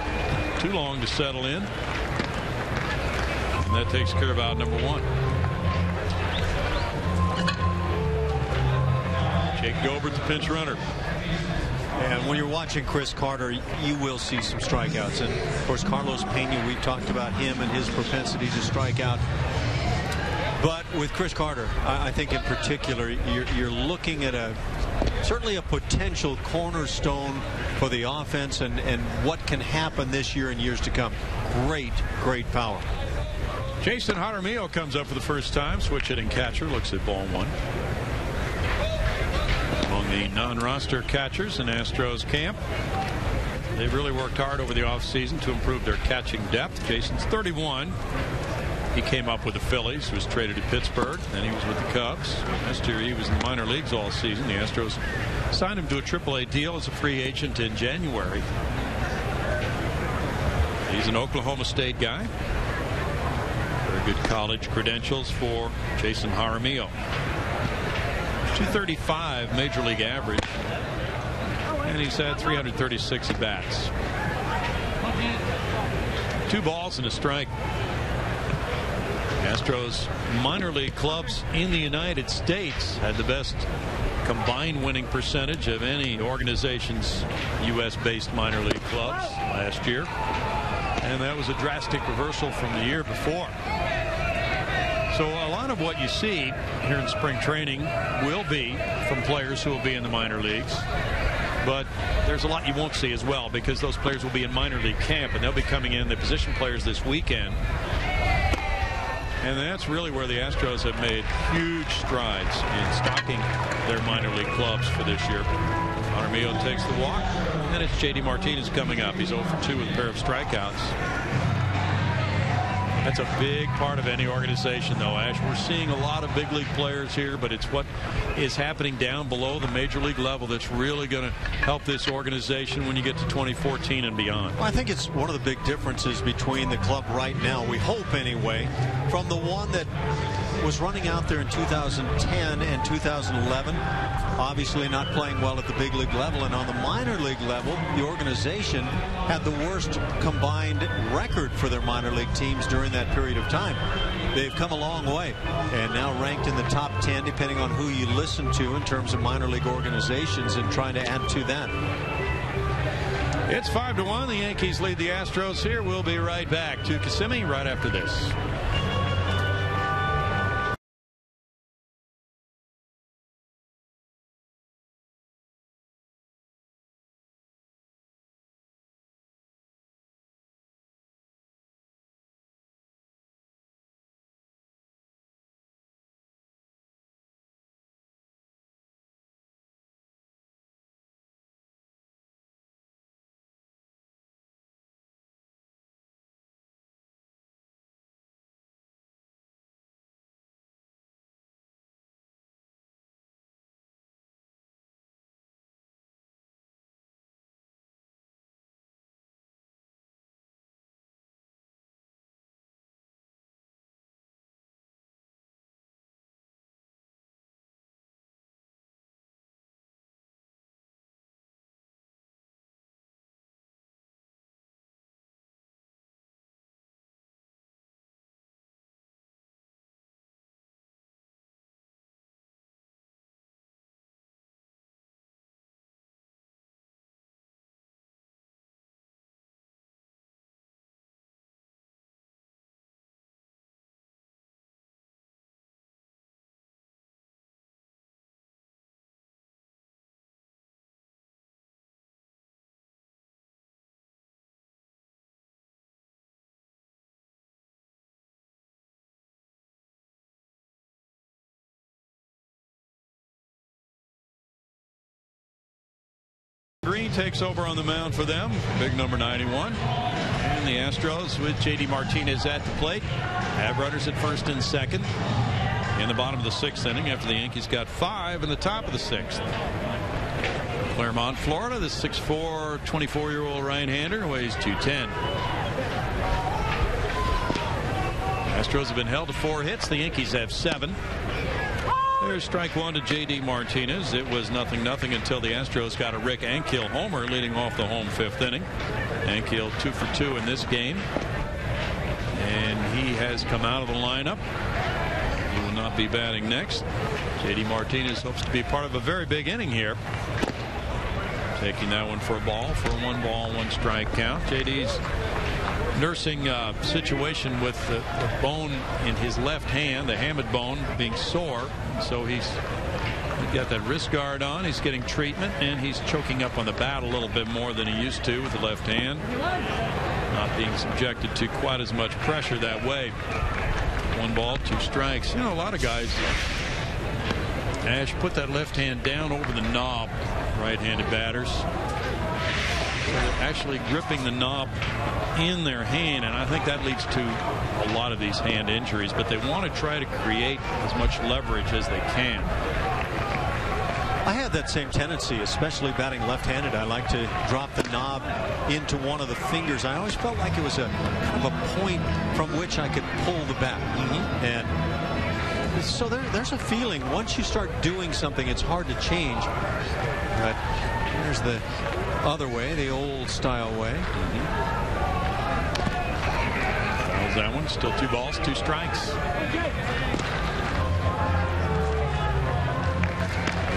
A: too long to settle in, and that takes care of out number 1. Jake Gobert, the pinch runner.
B: And when you're watching Chris Carter, you will see some strikeouts. And of course, Carlos Pena, we've talked about him and his propensity to strike out. But with Chris Carter, I think in particular, you're looking at certainly a potential cornerstone for the offense and what can happen this year and years to come. Great power.
A: Jason Jaramillo comes up for the first time. Switch hitting catcher, looks at ball 1. Among the non-roster catchers in Astros camp, they've really worked hard over the offseason to improve their catching depth. Jason's 31. He came up with the Phillies, was traded to Pittsburgh, then he was with the Cubs. Last year he was in the minor leagues all season. The Astros signed him to a AAA deal as a free agent in January. He's an Oklahoma State guy. Very good college credentials for Jason Jaramillo. 235 major league average, and he's had 336 at bats. 2 balls and a strike. Astros minor league clubs in the United States had the best combined winning percentage of any organization's U.S.-based minor league clubs last year, and that was a drastic reversal from the year before. So a lot of what you see here in spring training will be from players who will be in the minor leagues, but there's a lot you won't see as well, because those players will be in minor league camp and they'll be coming in, the position players, this weekend. And that's really where the Astros have made huge strides in stocking their minor league clubs for this year. Jaramillo takes the walk, and it's J.D. Martinez coming up. He's 0 for 2 with a pair of strikeouts. That's a big part of any organization, though, Ash. We're seeing a lot of big league players here, but it's what is happening down below the major league level that's really going to help this organization when you get to 2014 and beyond.
B: Well, I think it's one of the big differences between the club right now, we hope anyway, from the one that was running out there in 2010 and 2011. Obviously not playing well at the big league level, and on the minor league level, the organization had the worst combined record for their minor league teams during that period of time. They've come a long way and now ranked in the top 10, depending on who you listen to in terms of minor league organizations, and trying to add to that.
A: It's 5-1. The Yankees lead the Astros here. We'll be right back to Kissimmee right after this. takes over on the mound for them. Big number 91. And the Astros with J.D. Martinez at the plate have runners at first and second in the bottom of the 6th inning after the Yankees got 5 in the top of the 6th. Claremont, Florida, this 6'4", 24-year-old right-hander weighs 210. Astros have been held to 4 hits. The Yankees have 7. There's strike 1 to J.D. Martinez. It was 0-0 until the Astros got a Rick Ankiel homer leading off the home 5th inning. Ankiel 2 for 2 in this game. And he has come out of the lineup. He will not be batting next. J.D. Martinez hopes to be part of a very big inning here. Taking that one for a ball for a 1-ball, 1-strike count. J.D.'s nursing situation with the bone in his left hand, the hamate bone, being sore. So he's got that wrist guard on. He's getting treatment, and he's choking up on the bat a little bit more than he used to with the left hand. Not being subjected to quite as much pressure that way. 1 ball, 2 strikes. You know, a lot of guys, Ash, put that left hand down over the knob, right-handed batters. So they're actually gripping the knob in their hand, and I think that leads to a lot of these hand injuries. But they want to try to create as much leverage as they can.
B: I have that same tendency, especially batting left-handed. I like to drop the knob into one of the fingers. I always felt like it was a kind of a point from which I could pull the bat. And so there's a feeling once you start doing something, it's hard to change. But there's the other way, the old style way.
A: How's that one? Still 2 balls, 2 strikes.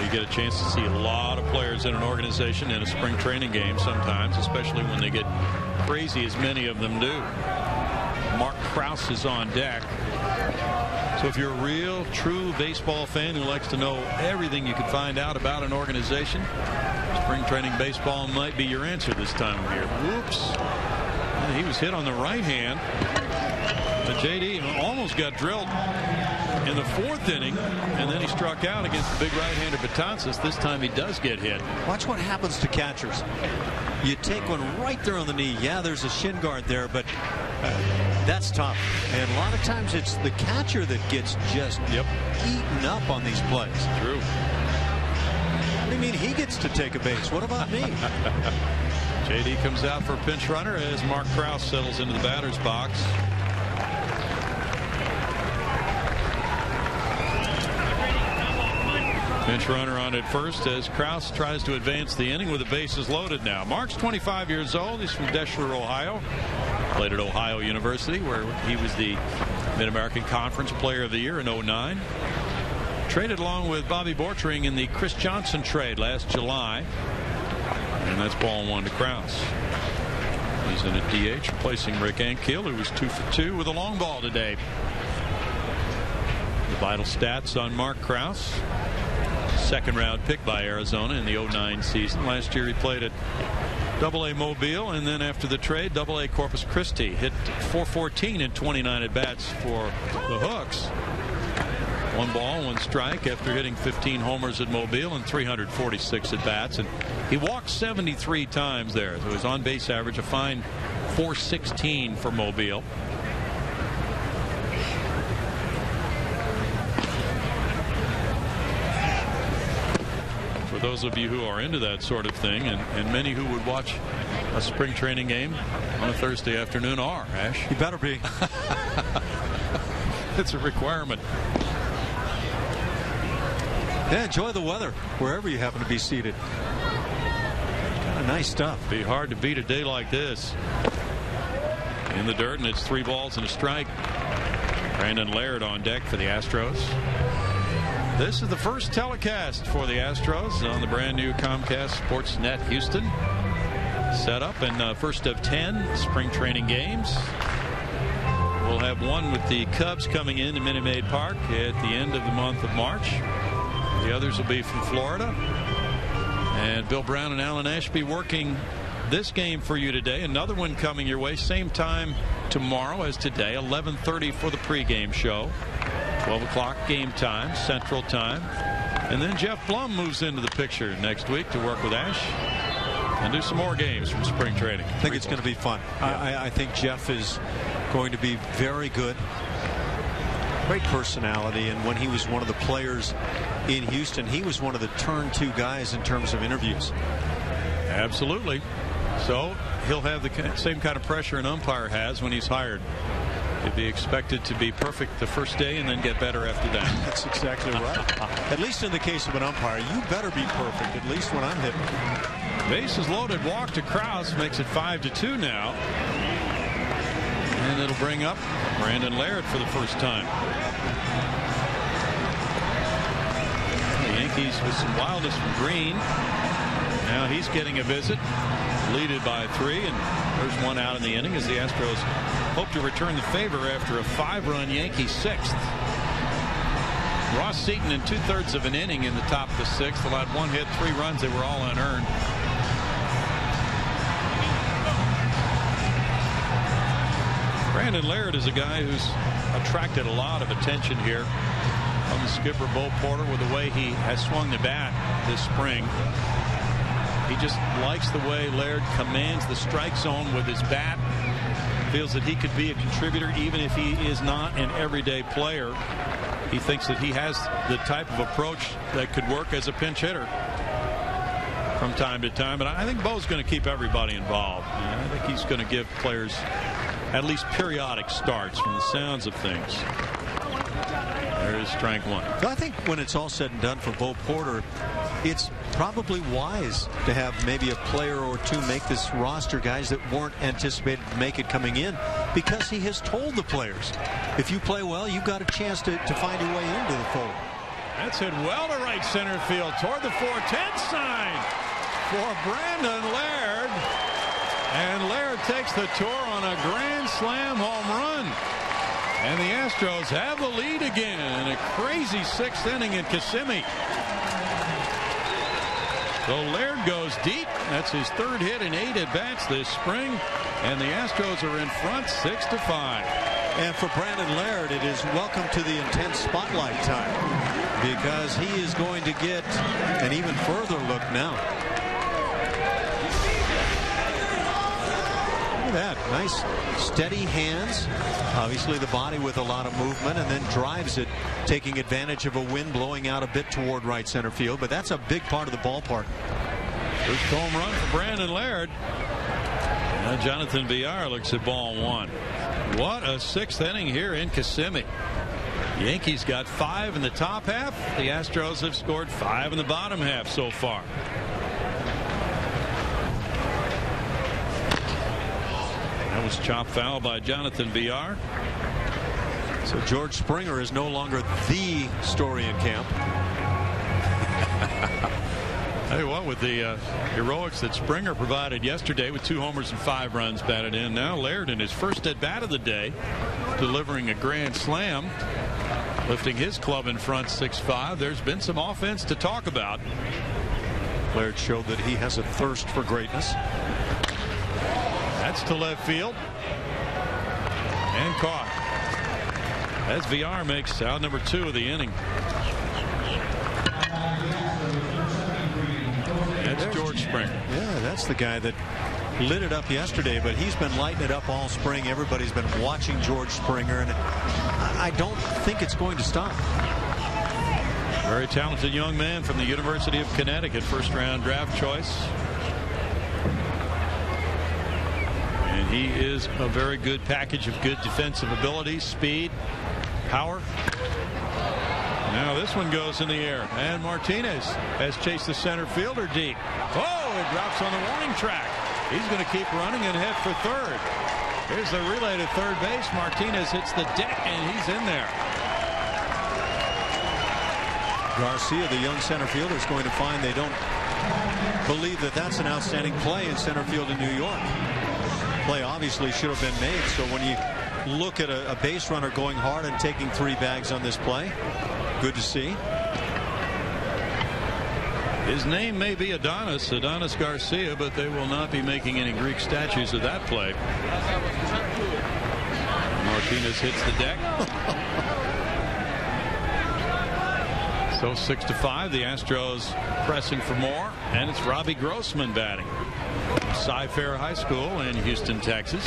A: You get a chance to see a lot of players in an organization in a spring training game sometimes, especially when they get crazy, as many of them do. Mark Krause is on deck. So if you're a real, true baseball fan who likes to know everything you can find out about an organization, spring training baseball might be your answer this time of year. Whoops. He was hit on the right hand. But J.D. almost got drilled in the 4th inning, and then he struck out against the big right-hander Betances. This time he does get hit.
B: Watch what happens to catchers. You take one right there on the knee. Yeah, there's a shin guard there, but that's tough. And a lot of times it's the catcher that gets just eaten up on these plays.
A: True.
B: What do you mean he gets to take a base? What about me?
A: J.D. comes out for a pinch runner as Mark Krause settles into the batter's box. Pinch runner on at first as Krause tries to advance the inning with the bases loaded now. Mark's 25 years old. He's from Deschler, Ohio. Played at Ohio University, where he was the Mid-American Conference Player of the Year in 2009. Traded along with Bobby Bortring in the Chris Johnson trade last July. And that's ball 1 to Krause. He's in a DH, replacing Rick Ankiel, who was 2 for 2 with a long ball today. The vital stats on Mark Krause. 2nd round pick by Arizona in the 2009 season. Last year he played at AA Mobile, and then after the trade, AA Corpus Christi. Hit .414 in 29 at bats for the Hooks. 1 ball, 1 strike after hitting 15 homers at Mobile and 346 at bats. And he walked 73 times there. So his on base average a fine .416 for Mobile. For those of you who are into that sort of thing, and many who would watch a spring training game on a Thursday afternoon are, Ash.
B: You better be.
A: It's a requirement.
B: Yeah, enjoy the weather wherever you happen to be seated. Kind of nice stuff.
A: Be hard to beat a day like this. In the dirt, and it's 3 balls and a strike. Brandon Laird on deck for the Astros. This is the first telecast for the Astros on the brand new Comcast Sportsnet Houston setup, and first of 10 spring training games. We'll have one with the Cubs coming in to Minute Maid Park at the end of the month of March. The others will be from Florida. And Bill Brown and Alan Ashby working this game for you today. Another one coming your way, same time tomorrow as today, 11:30 for the pregame show. 12 o'clock game time, Central Time. And then Jeff Blum moves into the picture next week to work with Ash and do some more games from spring training.
B: I think it's going to be fun. I think Jeff is going to be very good. Great personality, and when he was one of the players in Houston, he was one of the turn-to guys in terms of interviews.
A: Absolutely. So he'll have the same kind of pressure an umpire has when he's hired. He'd be expected to be perfect the first day and then get better after that.
B: That's exactly right. At least in the case of an umpire, you better be perfect, at least when I'm hitting.
A: Bases loaded, walk to Krause, makes it 5-2 now. And it'll bring up Brandon Laird for the first time. The Yankees with some wildness from Green. Now he's getting a visit, leaded by 3, and there's one out in the inning as the Astros hope to return the favor after a 5-run Yankee 6th. Ross Seaton in 2/3 of an inning in the top of the 6th allowed 1 hit, 3 runs. They were all unearned. Brandon Laird is a guy who's attracted a lot of attention here from the skipper Bo Porter with the way he has swung the bat this spring. He just likes the way Laird commands the strike zone with his bat. Feels that he could be a contributor even if he is not an everyday player. He thinks that he has the type of approach that could work as a pinch hitter from time to time. But I think Bo's going to keep everybody involved. I think he's going to give players at least periodic starts from the sounds of things. There's strike 1.
B: I think when it's all said and done for Bo Porter, it's probably wise to have maybe a player or 2 make this roster, guys that weren't anticipated to make it coming in, because he has told the players, if you play well, you've got a chance to find your way into the fold.
A: That's hit well to right center field toward the 410 sign for Brandon Laird. And Laird takes the tour on a grand slam home run. And the Astros have the lead again in a crazy 6th inning in Kissimmee. So Laird goes deep. That's his 3rd hit in 8 at-bats this spring. And the Astros are in front 6-5.
B: And for Brandon Laird, it is welcome to the intense spotlight time, because he is going to get an even further look now. That nice steady hands, obviously the body with a lot of movement, and then drives it, taking advantage of a wind blowing out a bit toward right center field. But that's a big part of the ballpark.
A: First home run for Brandon Laird. Now Jonathan Villar looks at ball 1. What a 6th inning here in Kissimmee. The Yankees got 5 in the top half. The Astros have scored 5 in the bottom half so far. That was chopped foul by Jonathan Villar.
B: So George Springer is no longer the story in camp.
A: Tell you what, with the heroics that Springer provided yesterday with 2 homers and 5 runs batted in, now Laird in his first at bat of the day, delivering a grand slam, lifting his club in front 6-5. There's been some offense to talk about.
B: Laird showed that he has a thirst for greatness.
A: That's to left field and caught as Villar makes out number 2 of the inning. That's George Springer.
B: Yeah, that's the guy that lit it up yesterday, but he's been lighting it up all spring. Everybody's been watching George Springer, and I don't think it's going to stop.
A: Very talented young man from the University of Connecticut, 1st-round draft choice. And he is a very good package of good defensive abilities, speed, power. Now this one goes in the air, and Martinez has chased the center fielder deep. Oh, it drops on the warning track. He's going to keep running and head for 3rd. Here's the relay to 3rd base. Martinez hits the deck, and he's in there.
B: Garcia, the young center fielder, is going to find they don't believe that that's an outstanding play in center field in New York. Play obviously should have been made. So when you look at a base runner going hard and taking 3 bags on this play, good to see.
A: His name may be Adonis Garcia, but they will not be making any Greek statues of that play. Martinez hits the deck. So 6-5, the Astros pressing for more, and it's Robbie Grossman batting. Cy-Fair High School in Houston, Texas.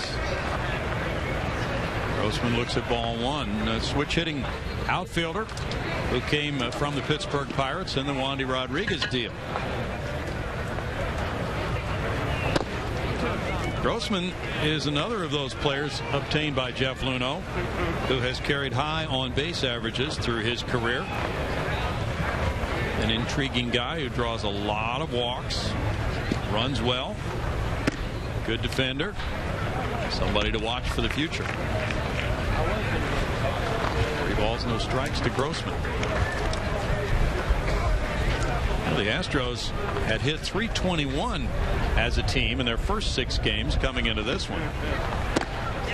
A: Grossman looks at ball one. A switch hitting outfielder who came from the Pittsburgh Pirates in the Wandy Rodriguez deal. Grossman is another of those players obtained by Jeff Luhnow, who has carried high on base averages through his career. An intriguing guy who draws a lot of walks, runs well, good defender, somebody to watch for the future. 3 balls, no strikes to Grossman. Well, the Astros had hit .321 as a team in their first 6 games coming into this one.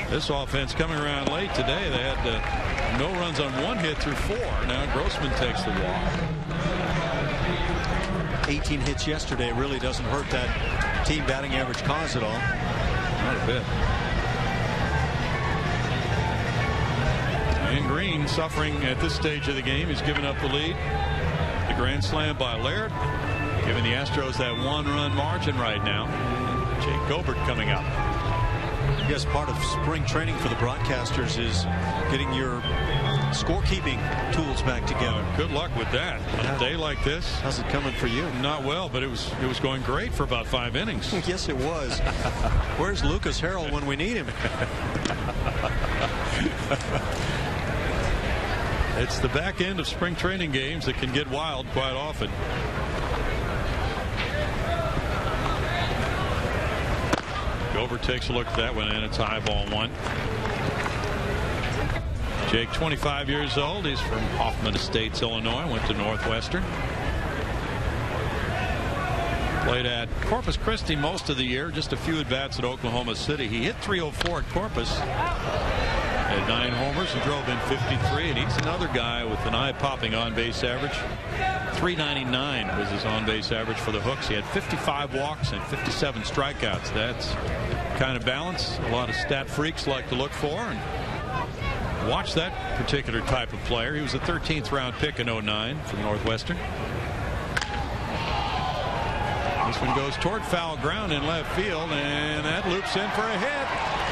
A: This offense coming around late today. They had no runs on 1 hit through 4. Now Grossman takes the walk.
B: 18 hits yesterday. It really doesn't hurt that team batting average cause at all.
A: Not a bit. And Green suffering at this stage of the game. He's given up the lead. The grand slam by Laird, giving the Astros that 1-run margin right now. Jake Gobert coming up.
B: I guess part of spring training for the broadcasters is getting your scorekeeping tools back together.
A: Good luck with that. On a day like this.
B: How's it coming for you?
A: Not well, but it was going great for about 5 innings.
B: Yes, it was. Where's Lucas Harrell when we need him?
A: It's the back end of spring training games that can get wild quite often. Gobert takes a look at that one, and it's high, ball 1. Jake, 25 years old. He's from Hoffman Estates, Illinois. Went to Northwestern. Played at Corpus Christi most of the year. Just a few at-bats at Oklahoma City. He hit .304 at Corpus. Had 9 homers and drove in 53. And he's another guy with an eye-popping on-base average. .399 was his on-base average for the Hooks. He had 55 walks and 57 strikeouts. That's kind of balance a lot of stat freaks like to look for. And watch that particular type of player. He was a 13th round pick in '09 from Northwestern. This one goes toward foul ground in left field, and that loops in for a hit.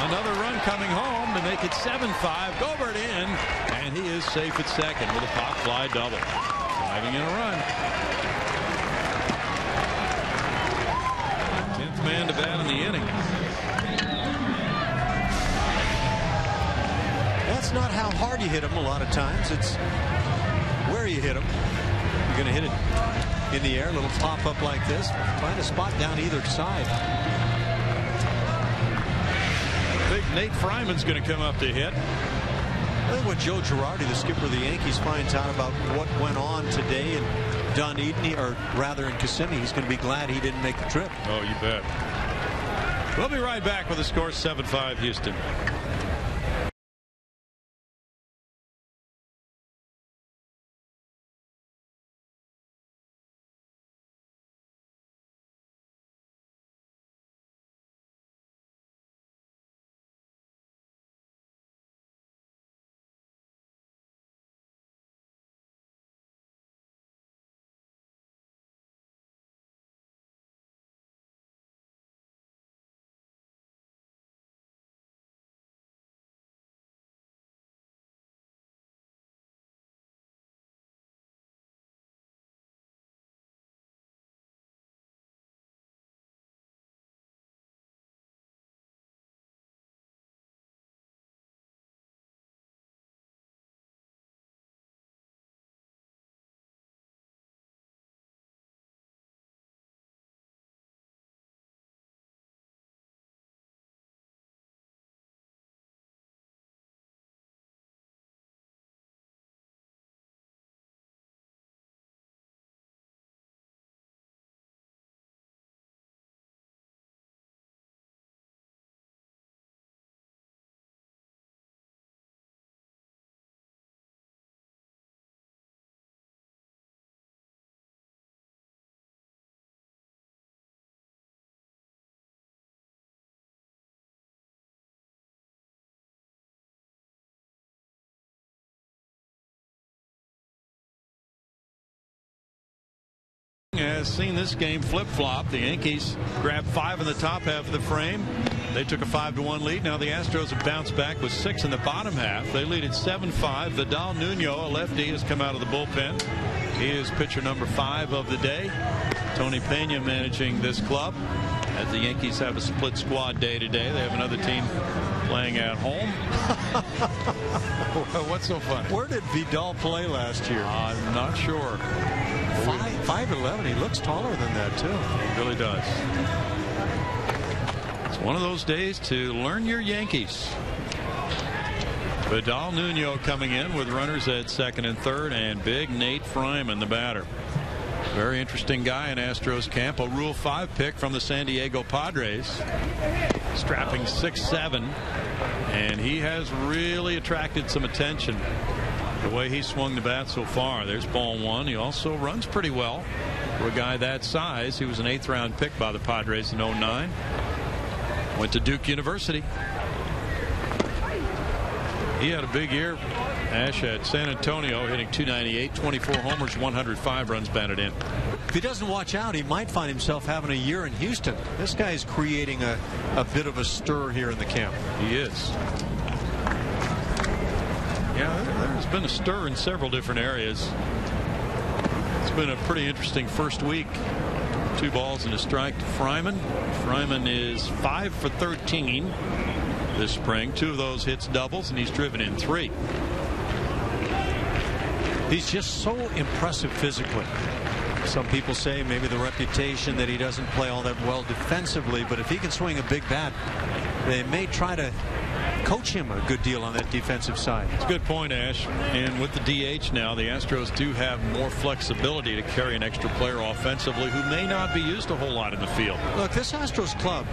A: Another run coming home to make it 7-5. Gobert in, and he is safe at second with a pop fly double. Driving in a run. 10th man to bat in the inning.
B: That's not how hard you hit him a lot of times. It's where you hit him. You're going to hit it in the air, a little pop up like this. Find a spot down either side.
A: Big Nate Fryman's going to come up to hit.
B: I think when Joe Girardi, the skipper of the Yankees, finds out about what went on today in Dunedin, or rather in Kissimmee, he's going to be glad he didn't make the trip.
A: Oh, you bet. We'll be right back with the score 7-5 Houston. has seen this game flip-flop. The Yankees grabbed 5 in the top half of the frame. They took a 5-1 lead. Now the Astros have bounced back with 6 in the bottom half. They lead at 7-5. Vidal Nuno, a lefty, has come out of the bullpen. He is pitcher number 5 of the day. Tony Pena managing this club. As the Yankees have a split squad day today, they have another team playing at home. What's so funny?
B: Where did Vidal play last year?
A: I'm not sure.
B: 5'11". He looks taller than that, too.
A: He really does. It's one of those days to learn your Yankees. Vidal Nuno coming in with runners at second and third, and big Nate Fryman, the batter. Very interesting guy in Astros camp. A Rule 5 pick from the San Diego Padres. Strapping 6'7", and he has really attracted some attention. The way he swung the bat so far. There's ball 1. He also runs pretty well for a guy that size. He was an 8th round pick by the Padres in 09. Went to Duke University. He had a big year, Ash, at San Antonio, hitting .298, 24 homers, 105 runs batted in.
B: If he doesn't watch out, he might find himself having a year in Houston. This guy is creating a bit of a stir here in the camp.
A: He is. Yeah, there's been a stir in several different areas. It's been a pretty interesting first week. 2 balls and a strike to Fryman. Fryman is 5 for 13 this spring. 2 of those hits doubles, and he's driven in 3.
B: He's just so impressive physically. Some people say maybe the reputation that he doesn't play all that well defensively, but if he can swing a big bat, they may try to coach him a good deal on that defensive side.
A: It's a good point, Ash. And with the DH now, the Astros do have more flexibility to carry an extra player offensively who may not be used a whole lot in the field.
B: Look, this Astros club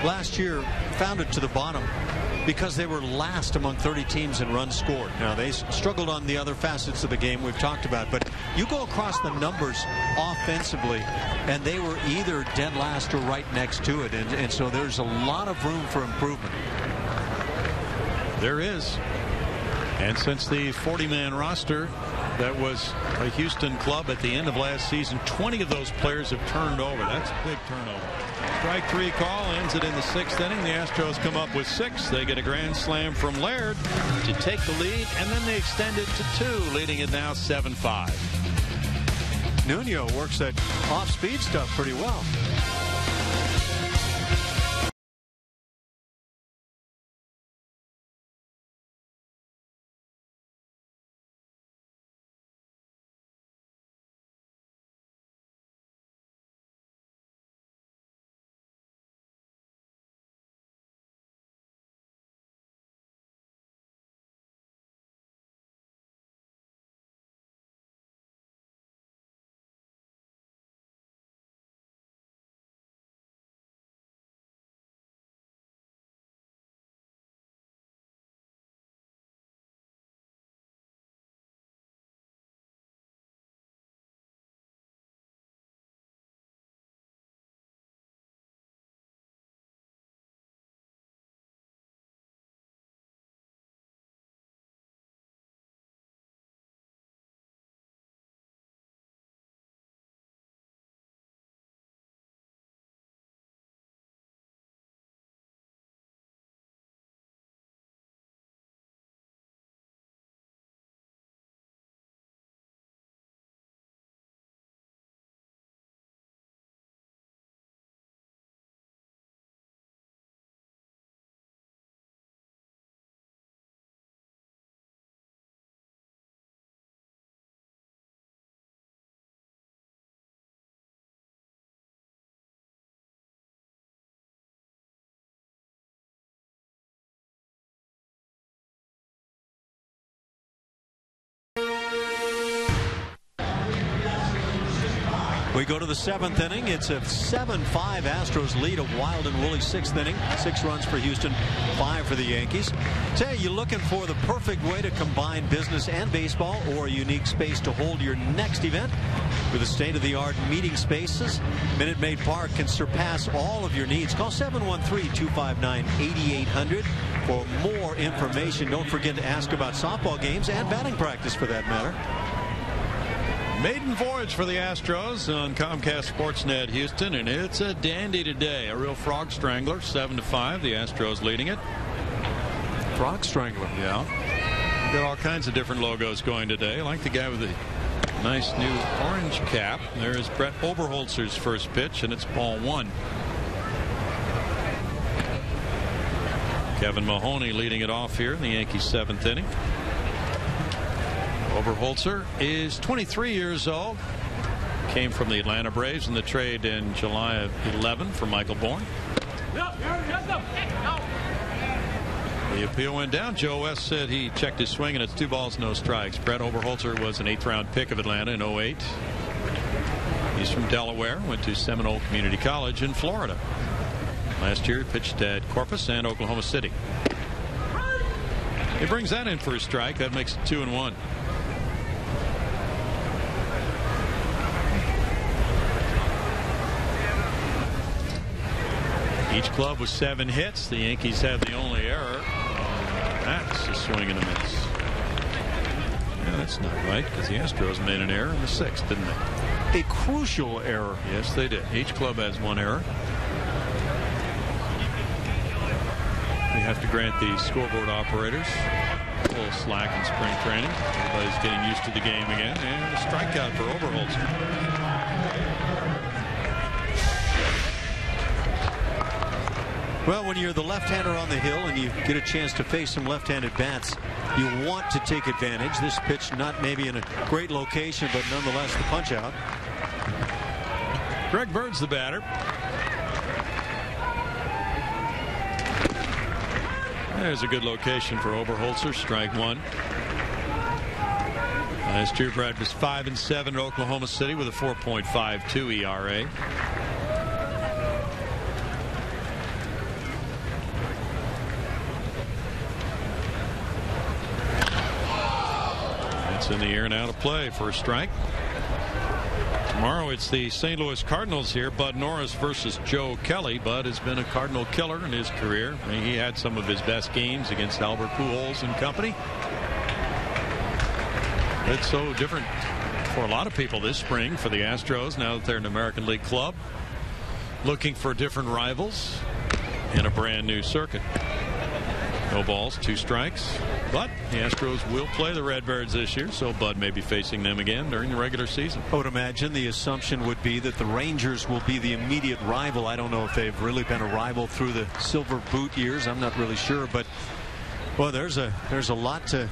B: last year found it to the bottom because they were last among 30 teams in runs scored. Now, they struggled on the other facets of the game we've talked about, but you go across the numbers offensively, and they were either dead last or right next to it, and so there's a lot of room for improvement.
A: There is. And since the 40-man roster that was a Houston club at the end of last season, 20 of those players have turned over. That's a big turnover. Strike 3 call ends it in the 6th inning. The Astros come up with 6. They get a grand slam from Laird to take the lead, and then they extend it to 2, leading it now 7-5.
B: Nuno works that off-speed stuff pretty well. We go to the 7th inning. It's a 7-5 Astros lead. A wild and woolly 6th inning. 6 runs for Houston, 5 for the Yankees. Say, you're looking for the perfect way to combine business and baseball, or a unique space to hold your next event? With the state-of-the-art meeting spaces, Minute Maid Park can surpass all of your needs. Call 713-259-8800 for more information. Don't forget to ask about softball games and batting practice, for that matter.
A: Maiden voyage for the Astros on Comcast Sportsnet Houston, and it's a dandy today. A real frog strangler, 7-5. The Astros leading it.
B: Frog strangler.
A: Yeah. Got all kinds of different logos going today. I like the guy with the nice new orange cap. There's Brett Oberholzer's first pitch, and it's ball 1. Kevin Mahoney leading it off here in the Yankees' 7th inning. Oberholzer is 23 years old. Came from the Atlanta Braves in the trade in July of 11 for Michael Bourne. The appeal went down. Joe West said he checked his swing, and it's 2 balls, no strikes. Brett Oberholzer was an 8th-round pick of Atlanta in 08. He's from Delaware, went to Seminole Community College in Florida. Last year, he pitched at Corpus and Oklahoma City. He brings that in for a strike. That makes it 2-1. Each club with 7 hits. The Yankees have the only error. That's a swing and a miss. Yeah, that's not right, because the Astros made an error in the 6th, didn't they?
B: A crucial error.
A: Yes, they did. Each club has 1 error. We have to grant the scoreboard operators a little slack in spring training. Everybody's getting used to the game again. And a strikeout for Oberholzer.
B: Well, when you're the left-hander on the hill and you get a chance to face some left-handed bats, you want to take advantage. This pitch not maybe in a great location, but nonetheless the punch out.
A: Greg Bird's the batter. There's a good location for Oberholzer. Strike 1. Last year, Brad was 5-7 at Oklahoma City with a 4.52 ERA. That's in the air and out of play for a strike. Tomorrow it's the St. Louis Cardinals here. Bud Norris versus Joe Kelly. Bud has been a Cardinal killer in his career. I mean, he had some of his best games against Albert Pujols and company. It's so different for a lot of people this spring for the Astros now that they're an American League club. Looking for different rivals in a brand new circuit. No balls, 2 strikes. But the Astros will play the Redbirds this year, so Bud may be facing them again during the regular season.
B: I would imagine the assumption would be that the Rangers will be the immediate rival. I don't know if they've really been a rival through the Silver Boot years. I'm not really sure, but well, there's a lot to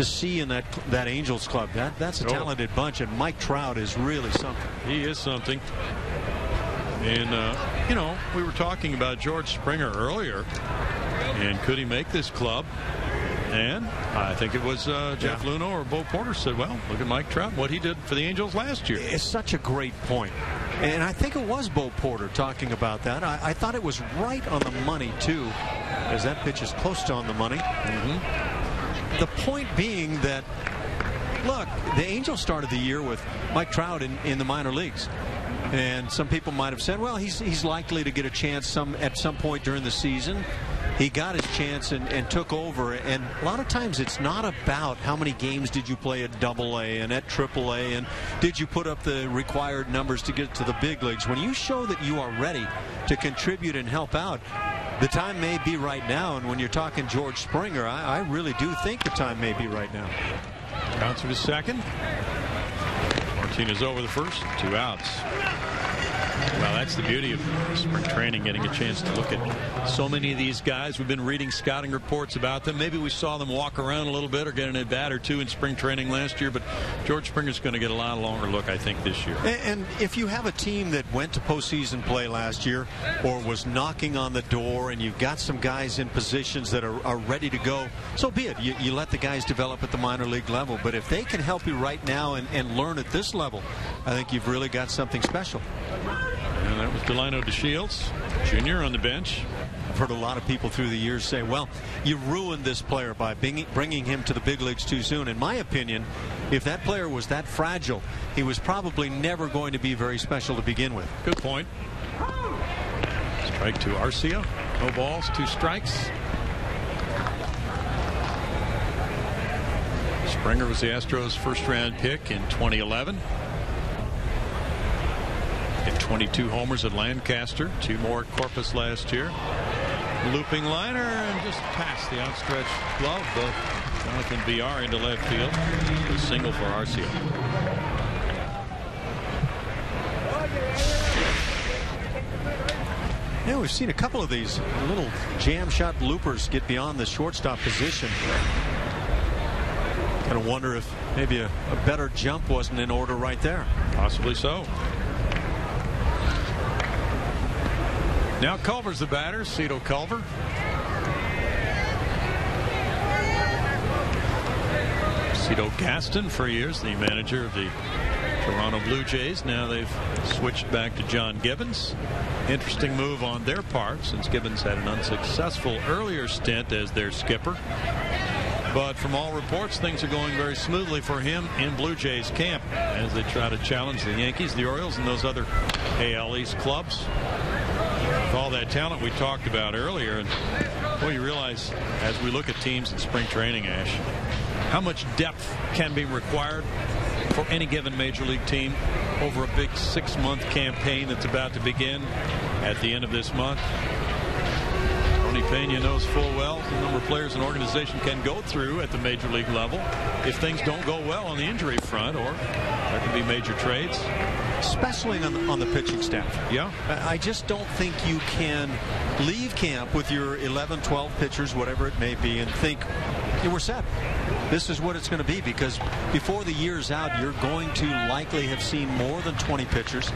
B: see in that Angels club. That's a talented bunch, and Mike Trout is really something.
A: He is something. And you know, we were talking about George Springer earlier, and could he make this club? And I think it was Jeff Luhnow or Bo Porter said, well, look at Mike Trout, what he did for the Angels last year.
B: It's such a great point. And I think it was Bo Porter talking about that. I thought it was right on the money, too, as that pitch is close to on the money. The point being that, look, the Angels started the year with Mike Trout in the minor leagues. And some people might have said, well, he's likely to get a chance at some point during the season. He got his chance and took over. And a lot of times it's not about how many games did you play at AA and at AAA and did you put up the required numbers to get to the big leagues. When you show that you are ready to contribute and help out, the time may be right now. And when you're talking George Springer, I really do think the time may be right now.
A: Counts for the second. Martinez over the first, 2 outs. Well, that's the beauty of spring training, getting a chance to look at so many of these guys. We've been reading scouting reports about them. Maybe we saw them walk around a little bit or get an at-bat or 2 in spring training last year, but George Springer's going to get a lot longer look, I think, this year.
B: And if you have a team that went to postseason play last year or was knocking on the door and you've got some guys in positions that are ready to go, so be it. You let the guys develop at the minor league level, but if they can help you right now and learn at this level, I think you've really got something special.
A: And that was Delino DeShields, Jr. on the bench.
B: I've heard a lot of people through the years say, well, you ruined this player by bringing him to the big leagues too soon. In my opinion, if that player was that fragile, he was probably never going to be very special to begin with.
A: Good point. Strike to Arcia. No balls, 2 strikes. Springer was the Astros' first-round pick in 2011. Hit 22 homers at Lancaster, 2 more at Corpus last year. Looping liner and just past the outstretched glove of Jonathan VR into left field. A single for Arcio.
B: Yeah, we've seen a couple of these little jam shot loopers get beyond the shortstop position. Kind of wonder if maybe a better jump wasn't in order right there.
A: Possibly so. Now Culver's the batter, Cito Culver. Cito Gaston for years, the manager of the Toronto Blue Jays. Now they've switched back to John Gibbons. Interesting move on their part, since Gibbons had an unsuccessful earlier stint as their skipper. But from all reports, things are going very smoothly for him in Blue Jays camp as they try to challenge the Yankees, the Orioles, and those other AL East clubs. With all that talent we talked about earlier, and well, you realize as we look at teams in spring training, Ash, how much depth can be required for any given major league team over a big 6-month campaign that's about to begin at the end of this month. Tony Pena knows full well the number of players an organization can go through at the major league level if things don't go well on the injury front, or there can be major trades.
B: Especially on the pitching staff.
A: Yeah.
B: I just don't think you can leave camp with your 11, 12 pitchers, whatever it may be, and think, hey, we're set. This is what it's going to be, because before the year's out, you're going to likely have seen more than 20 pitchers.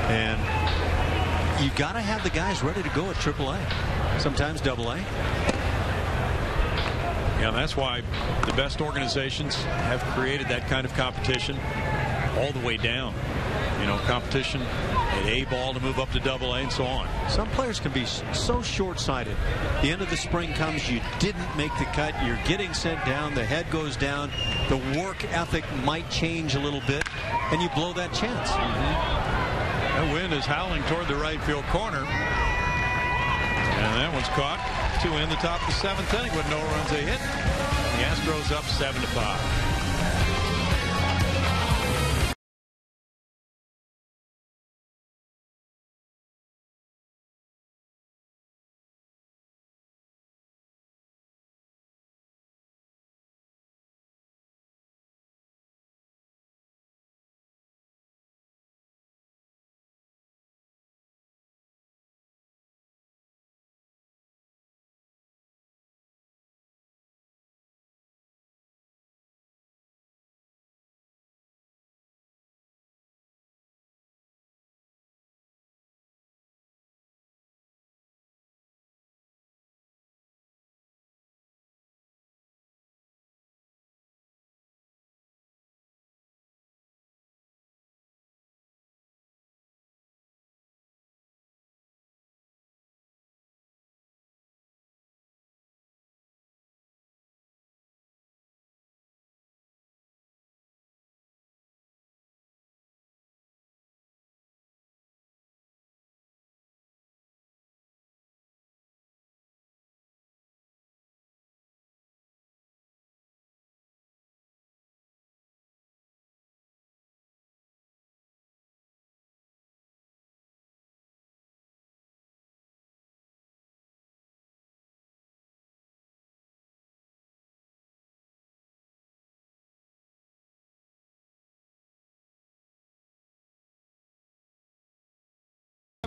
B: And you got to have the guys ready to go at AAA, sometimes AA.
A: Yeah, and that's why the best organizations have created that kind of competition all the way down. You know, competition at A ball to move up to AA and so on.
B: Some players can be so short-sighted. The end of the spring comes, you didn't make the cut, you're getting sent down, the head goes down, the work ethic might change a little bit, and you blow that chance.
A: That wind is howling toward the right field corner. And that one's caught to end the top of the 7th inning with no runs a hit. The Astros up 7-5.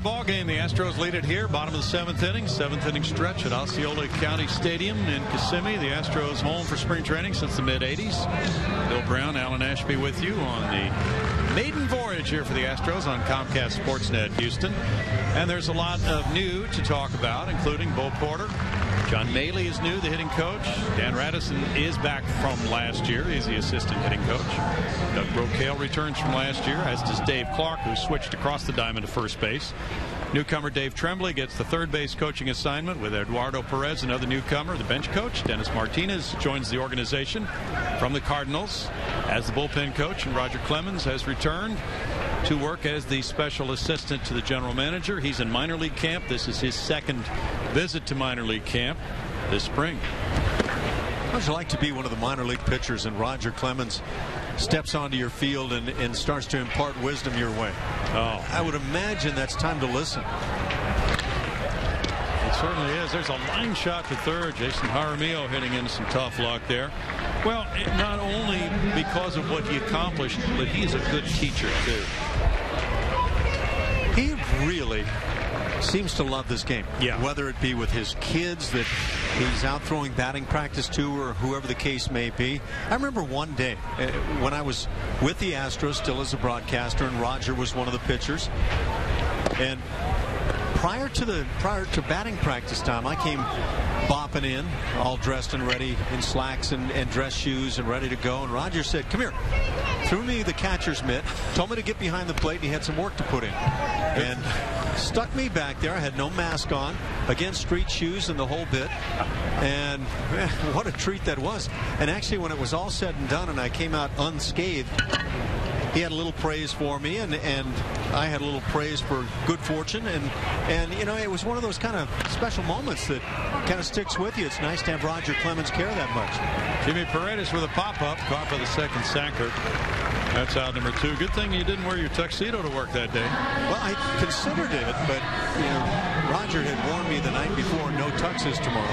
A: Ball game. The Astros lead it here, bottom of the 7th inning. 7th inning stretch at Osceola County Stadium in Kissimmee. The Astros home for spring training since the mid-'80s. Bill Brown, Alan Ashby with you on the maiden voyage here for the Astros on Comcast Sportsnet Houston. And there's a lot of new to talk about, including Bo Porter. John Maley is new, the hitting coach. Dan Radisson is back from last year. He's the assistant hitting coach. Doug Brocail returns from last year, as does Dave Clark, who switched across the diamond to first base. Newcomer Dave Tremblay gets the third base coaching assignment with Eduardo Perez, another newcomer. The bench coach, Dennis Martinez, joins the organization from the Cardinals as the bullpen coach, and Roger Clemens has returned to work as the special assistant to the general manager. He's in minor league camp. This is his second visit to minor league camp this spring.
B: How'd you like to be one of the minor league pitchers and Roger Clemens steps onto your field and starts to impart wisdom your way.
A: Oh,
B: I would imagine that's time to listen.
A: it certainly is. There's a line shot to third. Jason Jaramillo hitting into some tough luck there. Well, not only because of what he accomplished, but he's a good teacher, too.
B: He really seems to love this game.
A: Yeah.
B: Whether it be with his kids that he's out throwing batting practice to, or whoever the case may be. I remember one day when I was with the Astros still as a broadcaster, and Roger was one of the pitchers. And prior to batting practice time, I came bopping in, all dressed and ready in slacks and dress shoes and ready to go. And Roger said, "Come here." Threw me the catcher's mitt, told me to get behind the plate, and he had some work to put in. And stuck me back there. I had no mask on, again, street shoes and the whole bit. And man, what a treat that was. And actually, when it was all said and done and I came out unscathed, he had a little praise for me, and I had a little praise for good fortune, and you know, it was one of those kind of special moments that kind of sticks with you. It's nice to have Roger Clemens care that much.
A: Jimmy Paredes with a pop-up, caught for the second sacker. That's out number 2. Good thing you didn't wear your tuxedo to work that day.
B: Well, I considered it, but you know, Roger had warned me the night before, no tuxes tomorrow.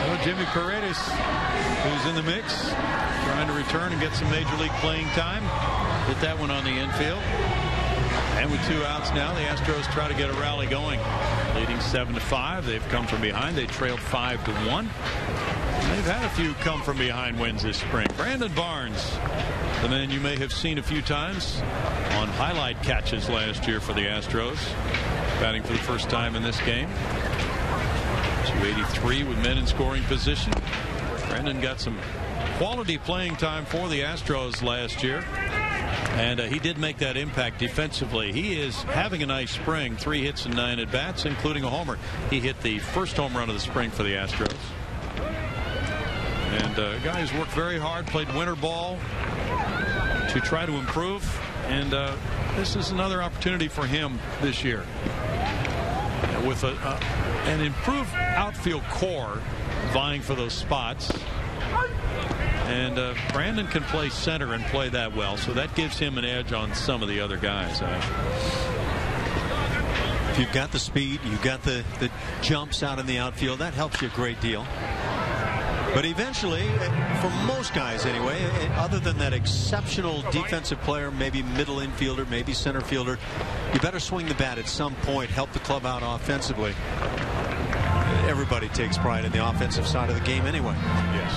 A: Well, Jimmy Paredes, who's in the mix, trying to return and get some major league playing time. Hit that one on the infield. And with 2 outs now, the Astros try to get a rally going. Leading 7-5. They've come from behind. They trailed 5-1. They've had a few come from behind wins this spring. Brandon Barnes, the man you may have seen a few times on highlight catches last year for the Astros, batting for the first time in this game. 283 with men in scoring position. Brandon got some quality playing time for the Astros last year, and he did make that impact defensively. He is having a nice spring. 3 hits and 9 at-bats, including a homer. He hit the first home run of the spring for the Astros. And a guy who's worked very hard, played winter ball to try to improve, and this is another opportunity for him this year. With an improved outfield core vying for those spots. And Brandon can play center and play that well, so that gives him an edge on some of the other guys.
B: If you've got the speed, you've got the jumps out in the outfield, that helps you a great deal. But eventually, for most guys anyway, other than that exceptional defensive player, maybe middle infielder, maybe center fielder, you better swing the bat at some point, help the club out offensively. Everybody takes pride in the offensive side of the game anyway.
A: Yes.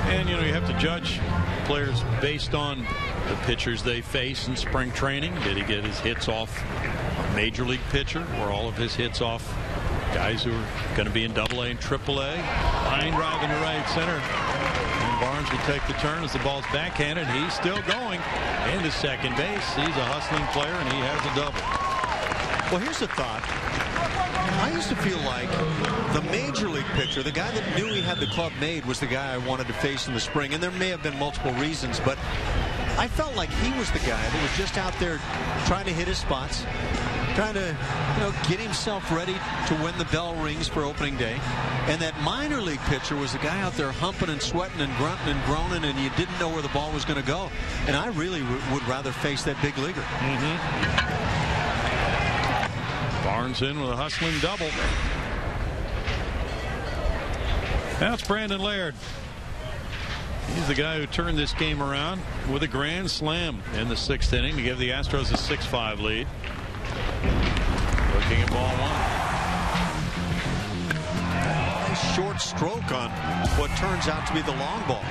A: And, you know, you have to judge players based on the pitchers they face in spring training. Did he get his hits off a major league pitcher, or all of his hits off guys who are going to be in AA and AAA? Line drive into right center. And Barnes will take the turn as the ball's backhanded. He's still going into second base. He's a hustling player, and he has a double.
B: Well, here's a thought. I used to feel like the major league pitcher, the guy that knew he had the club made, was the guy I wanted to face in the spring. And there may have been multiple reasons, but I felt like he was the guy that was just out there trying to hit his spots, trying to, you know, get himself ready to when the bell rings for opening day. And that minor league pitcher was the guy out there humping and sweating and grunting and groaning, and you didn't know where the ball was going to go. And I really would rather face that big leaguer.
A: Barnes in with a hustling double. Now it's Brandon Laird. He's the guy who turned this game around with a grand slam in the 6th inning to give the Astros a 6-5 lead. Looking at ball 1.
B: Nice short stroke on what turns out to be the long ball.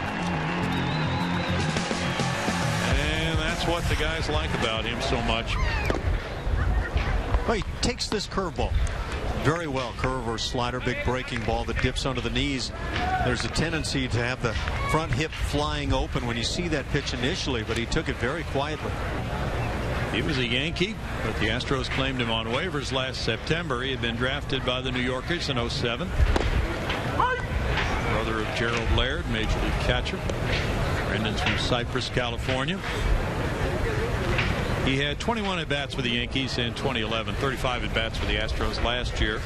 A: And that's what the guys like about him so much.
B: Well, he takes this curveball very well. Curve or slider, big breaking ball that dips under the knees. There's a tendency to have the front hip flying open when you see that pitch initially, but he took it very quietly.
A: He was a Yankee, but the Astros claimed him on waivers last September. He had been drafted by the New Yorkers in '07. Brother of Gerald Laird, major league catcher. Brendan's from Cypress, California. He had 21 at-bats for the Yankees in 2011, 35 at-bats for the Astros last year.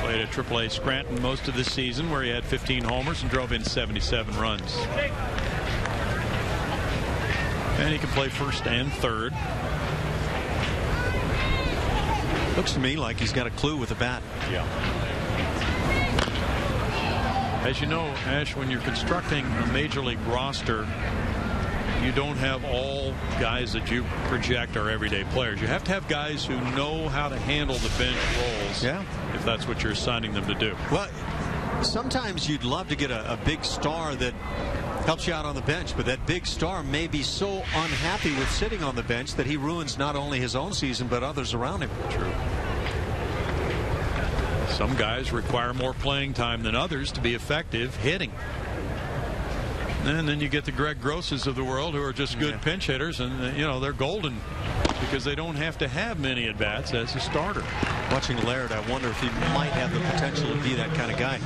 A: Played Played at AAA Scranton most of the season, where he had 15 homers and drove in 77 runs. And he can play first and third.
B: Looks to me like he's got a clue with the bat.
A: Yeah. As you know, Ash, when you're constructing a major league roster, you don't have all guys that you project are everyday players. You have to have guys who know how to handle the bench roles.
B: Yeah.
A: If that's what you're assigning them to do.
B: Well, sometimes you'd love to get a big star that helps you out on the bench, but that big star may be so unhappy with sitting on the bench that he ruins not only his own season but others around him.
A: True. Some guys require more playing time than others to be effective hitting. And then you get the Greg Grosses of the world who are just good pinch hitters, and you know they're golden because they don't have to have many at bats as a starter.
B: Watching Laird, I wonder if he might have the potential to be that kind of guy.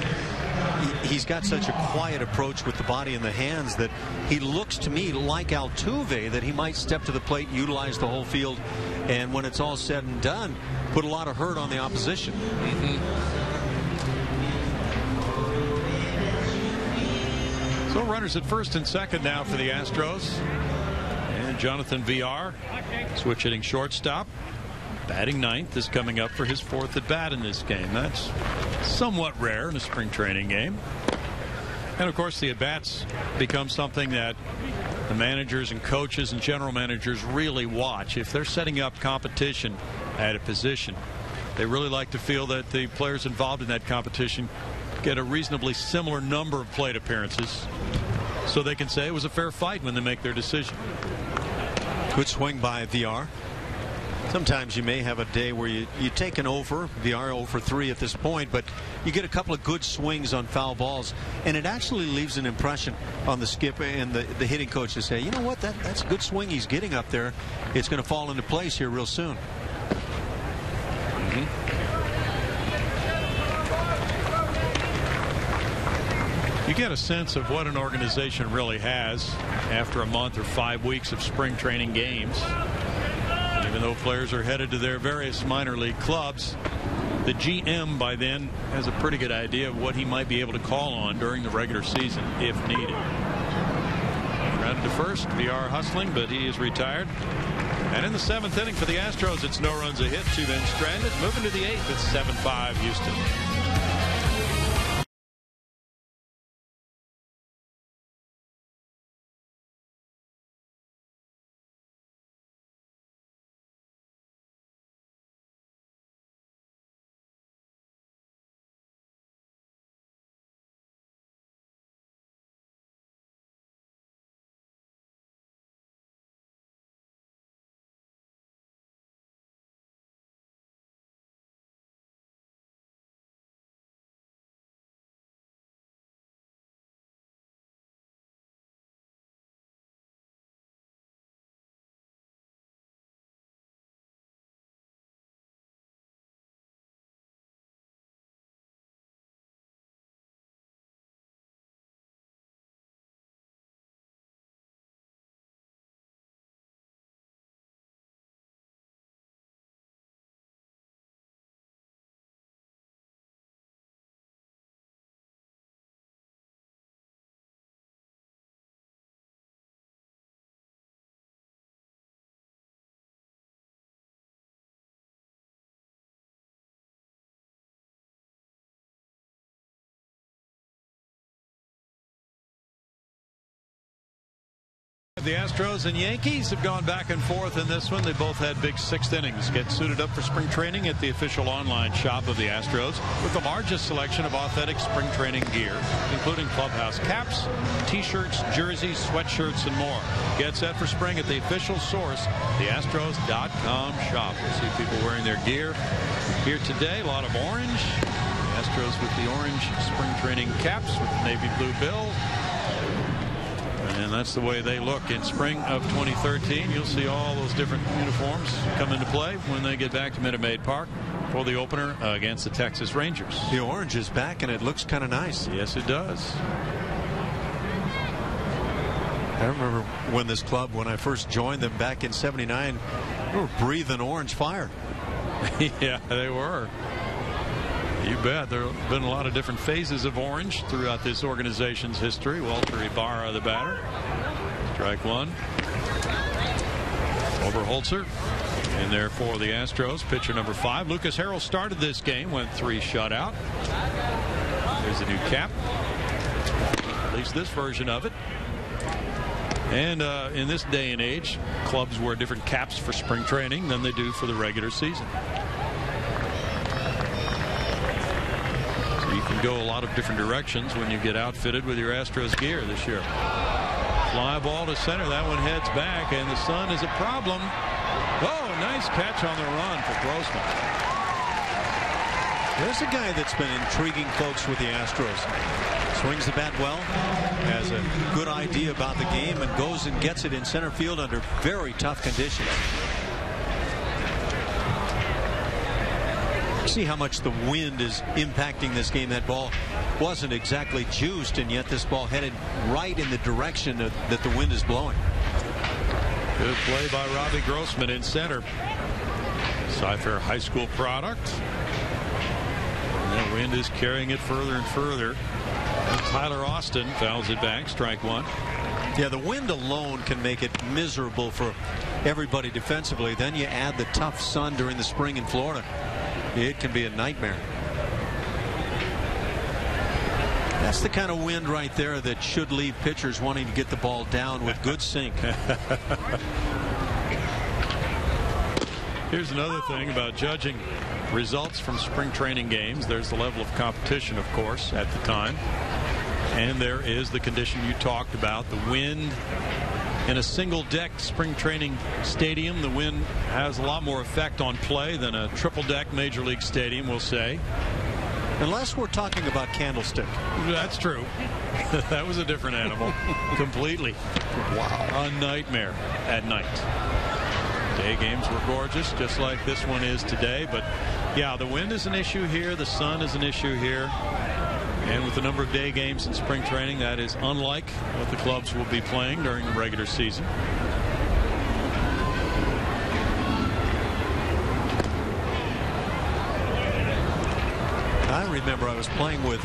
B: He's got such a quiet approach with the body and the hands that he looks to me like Altuve, that he might step to the plate, utilize the whole field, and when it's all said and done, put a lot of hurt on the opposition.
A: So runners at first and second now for the Astros. And Jonathan VR, switch hitting shortstop, batting ninth, is coming up for his fourth at bat in this game. That's somewhat rare in a spring training game. And of course the at bats become something that the managers and coaches and general managers really watch. If they're setting up competition at a position, they really like to feel that the players involved in that competition get a reasonably similar number of plate appearances so they can say it was a fair fight when they make their decision.
B: Good swing by VR. Sometimes you may have a day where you take an over. VR 0 for 3 at this point, but you get a couple of good swings on foul balls, and it actually leaves an impression on the skip and the hitting coach to say, you know what, that's a good swing he's getting up there. It's going to fall into place here real soon.
A: You get a sense of what an organization really has after a month or 5 weeks of spring training games. Even though players are headed to their various minor league clubs, the GM by then has a pretty good idea of what he might be able to call on during the regular season if needed. Grounded to first, VR hustling, but he is retired. And in the 7th inning for the Astros, it's no runs a hit, 2 men stranded. Moving to the 8th, it's 7-5 Houston. The Astros and Yankees have gone back and forth in this one. They both had big 6th innings. Get suited up for spring training at the official online shop of the Astros with the largest selection of authentic spring training gear, including clubhouse caps, t-shirts, jerseys, sweatshirts, and more. Get set for spring at the official source, theastros.com shop. We'll see people wearing their gear here today. A lot of orange. The Astros with the orange spring training caps with the navy blue bill. And that's the way they look in spring of 2013. You'll see all those different uniforms come into play when they get back to Minute Maid Park for the opener against the Texas Rangers.
B: The orange is back, and it looks kind of nice.
A: Yes, it does.
B: I remember when this club, when I first joined them back in '79, they were breathing orange fire.
A: Yeah, they were. You bet. There have been a lot of different phases of orange throughout this organization's history. Walter Ibarra, the batter. Strike one. Oberholzer in there for the Astros. Pitcher number 5. Lucas Harrell started this game, went 3 shutout. There's a new cap. At least this version of it. And in this day and age, clubs wear different caps for spring training than they do for the regular season. So you can go a lot of different directions when you get outfitted with your Astros gear this year. Fly ball to center. That one heads back, and the sun is a problem. Oh, nice catch on the run for Grossman.
B: There's a guy that's been intriguing folks with the Astros. Swings the bat well, has a good idea about the game, and goes and gets it in center field under very tough conditions. See how much the wind is impacting this game. That ball wasn't exactly juiced, and yet this ball headed right in the direction that the wind is blowing.
A: Good play by Robbie Grossman in center. Cy-Fair High School product. And the wind is carrying it further and further. And Tyler Austin fouls it back. Strike one.
B: Yeah, the wind alone can make it miserable for everybody defensively. Then you add the tough sun during the spring in Florida. It can be a nightmare. That's the kind of wind right there that should leave pitchers wanting to get the ball down with good sink.
A: Here's another thing about judging results from spring training games. There's the level of competition, of course, at the time. And there is the condition you talked about, the wind. In a single deck spring training stadium, the wind has a lot more effect on play than a triple deck major league stadium, we'll say.
B: Unless we're talking about Candlestick.
A: That's true. That was a different animal. Completely. Wow. A nightmare at night. Day games were gorgeous, just like this one is today. But yeah, the wind is an issue here. The sun is an issue here. And with the number of day games in spring training, that is unlike what the clubs will be playing during the regular season.
B: I remember I was playing with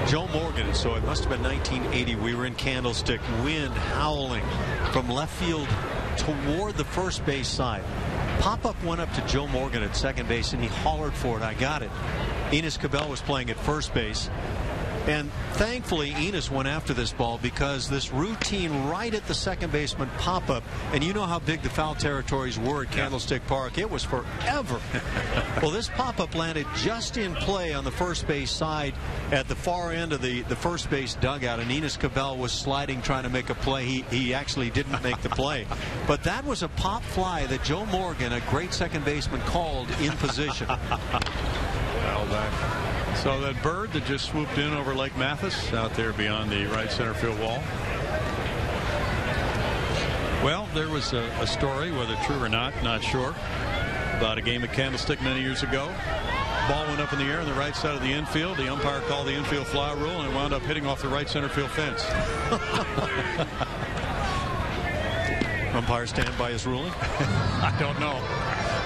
B: Joe Morgan, so it must have been 1980. We were in Candlestick, wind howling from left field toward the first base side. Pop-up went up to Joe Morgan at second base, and he hollered for it. I got it. Enos Cabell was playing at first base. And thankfully, Enos went after this ball because this routine right at the second baseman pop-up, and you know how big the foul territories were at Candlestick Park. It was forever. Well, this pop-up landed just in play on the first base side at the far end of the first base dugout, and Enos Cabell was sliding trying to make a play. He actually didn't make the play. But that was a pop fly that Joe Morgan, a great second baseman, called in position.
A: Foul back. So that bird that just swooped in over Lake Mathis out there beyond the right center field wall. Well, there was a story, whether true or not sure, about a game at Candlestick many years ago. Ball went up in the air on the right side of the infield. The umpire called the infield fly rule, and it wound up hitting off the right center field fence.
B: Umpire stand by his ruling?
A: I don't know.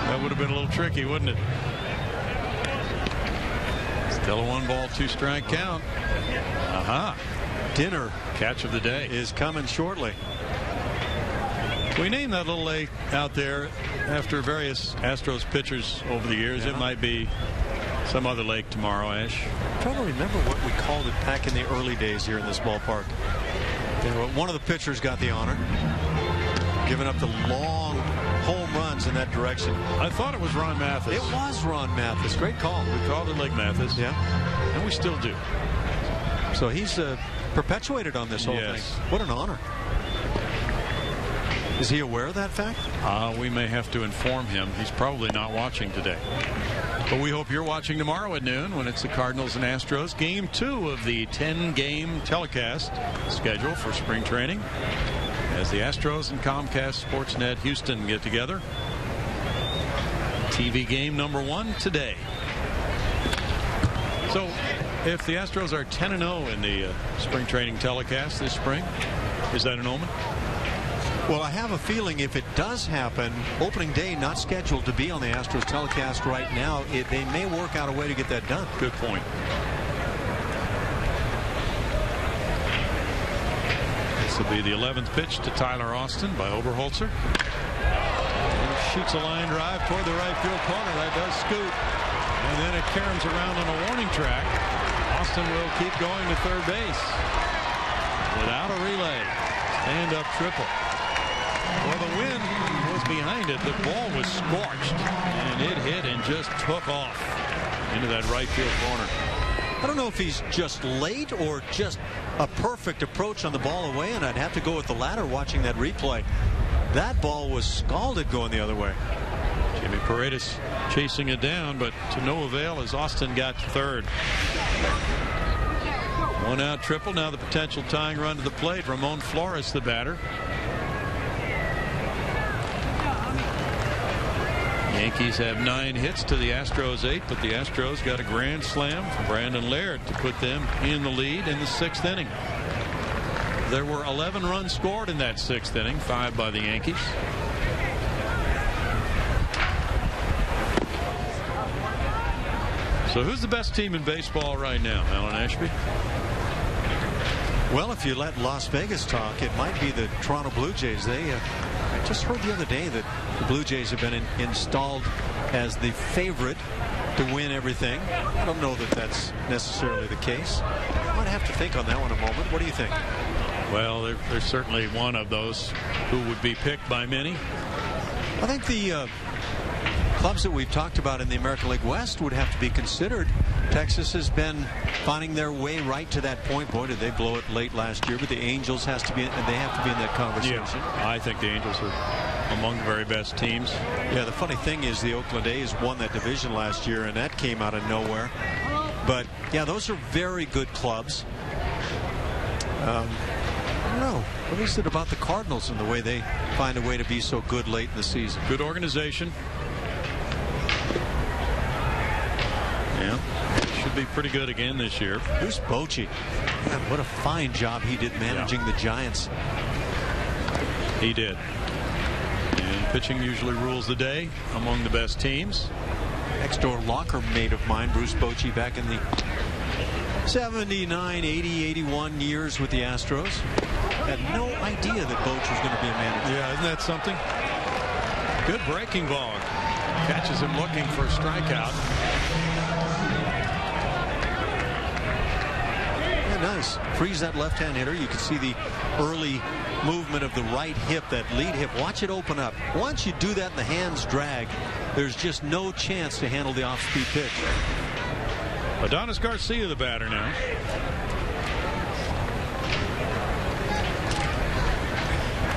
A: That would have been a little tricky, wouldn't it? Still a 1-ball, 2-strike count.
B: Dinner
A: catch of the day
B: is coming shortly.
A: We named that little lake out there after various Astros pitchers over the years. It might be some other lake tomorrow, Ash.
B: I'm trying to remember what we called it back in the early days here in this ballpark. One of the pitchers got the honor, giving up the long home runs in that direction.
A: I thought it was Ron Mathis.
B: It was Ron Mathis. Great call.
A: We called it Lake Mathis.
B: Yeah.
A: And we still do.
B: So he's perpetuated on this whole thing. What an honor. Is he aware of that fact?
A: We may have to inform him. He's probably not watching today. But we hope you're watching tomorrow at noon when it's the Cardinals and Astros. Game 2 of the 10-game telecast schedule for spring training, as the Astros and Comcast Sportsnet Houston get together. TV game number 1 today. So if the Astros are 10-0 in the spring training telecast this spring, is that an omen?
B: Well, I have a feeling if it does happen, opening day not scheduled to be on the Astros telecast right now, they may work out a way to get that done.
A: Good point. This will be the 11th pitch to Tyler Austin by Oberholzer. He shoots a line drive toward the right field corner. That does scoot. And then it caroms around on a warning track. Austin will keep going to third base without a relay. Stand-up triple. Well, the wind was behind it. The ball was scorched, and it hit and just took off into that right field corner.
B: I don't know if he's just late or just a perfect approach on the ball away, and I'd have to go with the latter watching that replay. That ball was scalded going the other way.
A: Jimmy Paredes chasing it down, but to no avail as Austin got to third. One out triple. Now the potential tying run to the plate. Ramon Flores, the batter. Yankees have 9 hits to the Astros 8, but the Astros got a grand slam from Brandon Laird to put them in the lead in the 6th inning. There were 11 runs scored in that 6th inning, 5 by the Yankees. So who's the best team in baseball right now, Alan Ashby?
B: Well, if you let Las Vegas talk, it might be the Toronto Blue Jays. I just heard the other day that the Blue Jays have been installed as the favorite to win everything. I don't know that that's necessarily the case. I might have to think on that one a moment. What do you think?
A: Well, they're certainly one of those who would be picked by many.
B: I think the clubs that we've talked about in the American League West would have to be considered. Texas has been finding their way right to that point. Boy, did they blow it late last year, but the Angels they have to be in that conversation.
A: Yeah, I think the Angels are among the very best teams.
B: Yeah, the funny thing is the Oakland A's won that division last year, and that came out of nowhere. But yeah, those are very good clubs. I don't know. What is it about the Cardinals and the way they find a way to be so good late in the season?
A: Good organization. Yeah, should be pretty good again this year.
B: Bruce Bochy. Man, what a fine job he did managing the Giants.
A: He did. And pitching usually rules the day among the best teams.
B: Next door locker mate of mine, Bruce Bochy, back in the 79, 80, 81 years with the Astros. Had no idea that Boch was going to be a manager.
A: Yeah, isn't that something? Good breaking ball. Catches him looking for a strikeout.
B: Nice. Freeze that left-hand hitter. You can see the early movement of the right hip, that lead hip. Watch it open up. Once you do that and the hands drag, there's just no chance to handle the off-speed pitch.
A: Adonis Garcia, the batter now.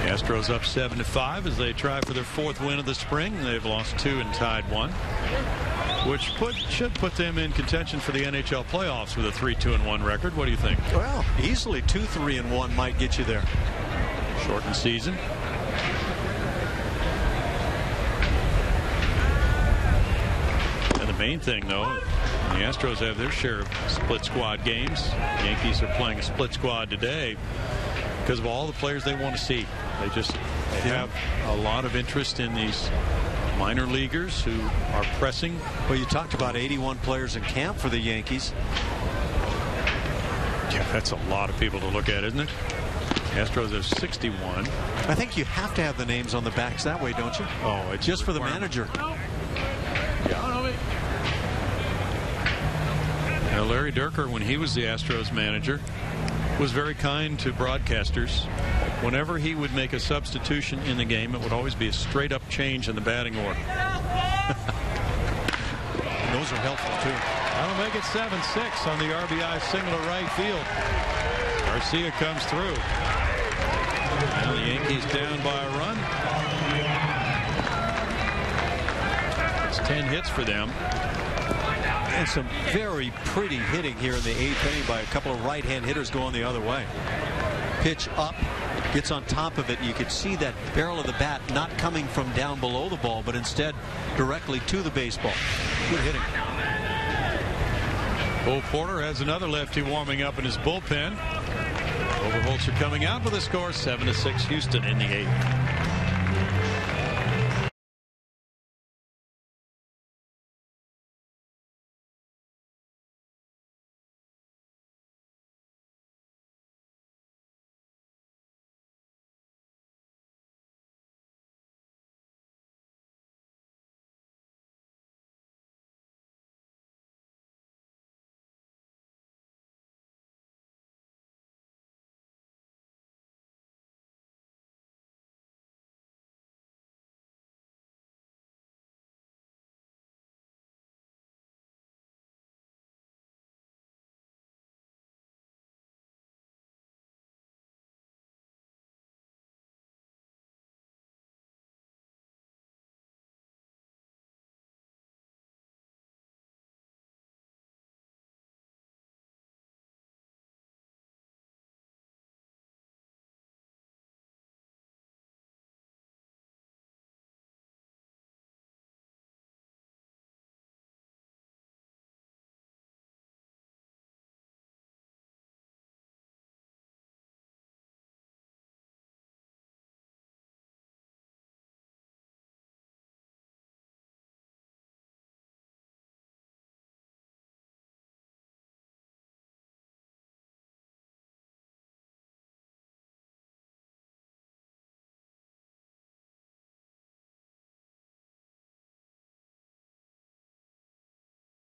A: The Astros up 7-5 as they try for their 4th win of the spring. They've lost 2 and tied 1. Which should put them in contention for the NHL playoffs with a 3-2-1 record. What do you think?
B: Well, easily 2-3-1 might get you there.
A: Shortened season. And the main thing, though, the Astros have their share of split squad games. The Yankees are playing a split squad today because of all the players they want to see. They have a lot of interest in these minor leaguers who are pressing.
B: Well, you talked about 81 players in camp for the Yankees.
A: Yeah, that's a lot of people to look at, isn't it? Astros have 61.
B: I think you have to have the names on the backs that way, don't you?
A: Oh, it's
B: just for the manager.
A: Yeah. Now, Larry Durker, when he was the Astros manager, was very kind to broadcasters. Whenever he would make a substitution in the game, it would always be a straight-up change in the batting order.
B: Those are helpful, too.
A: That'll make it 7-6 on the RBI single to right field. Garcia comes through. Now the Yankees down by a run. It's 10 hits for them.
B: And some very pretty hitting here in the 8th inning by a couple of right-hand hitters going the other way. Pitch up, gets on top of it. You could see that barrel of the bat not coming from down below the ball, but instead directly to the baseball. Good hitting.
A: Bo Porter has another lefty warming up in his bullpen. Oberholzer coming out with a score, 7-6 Houston in the 8th.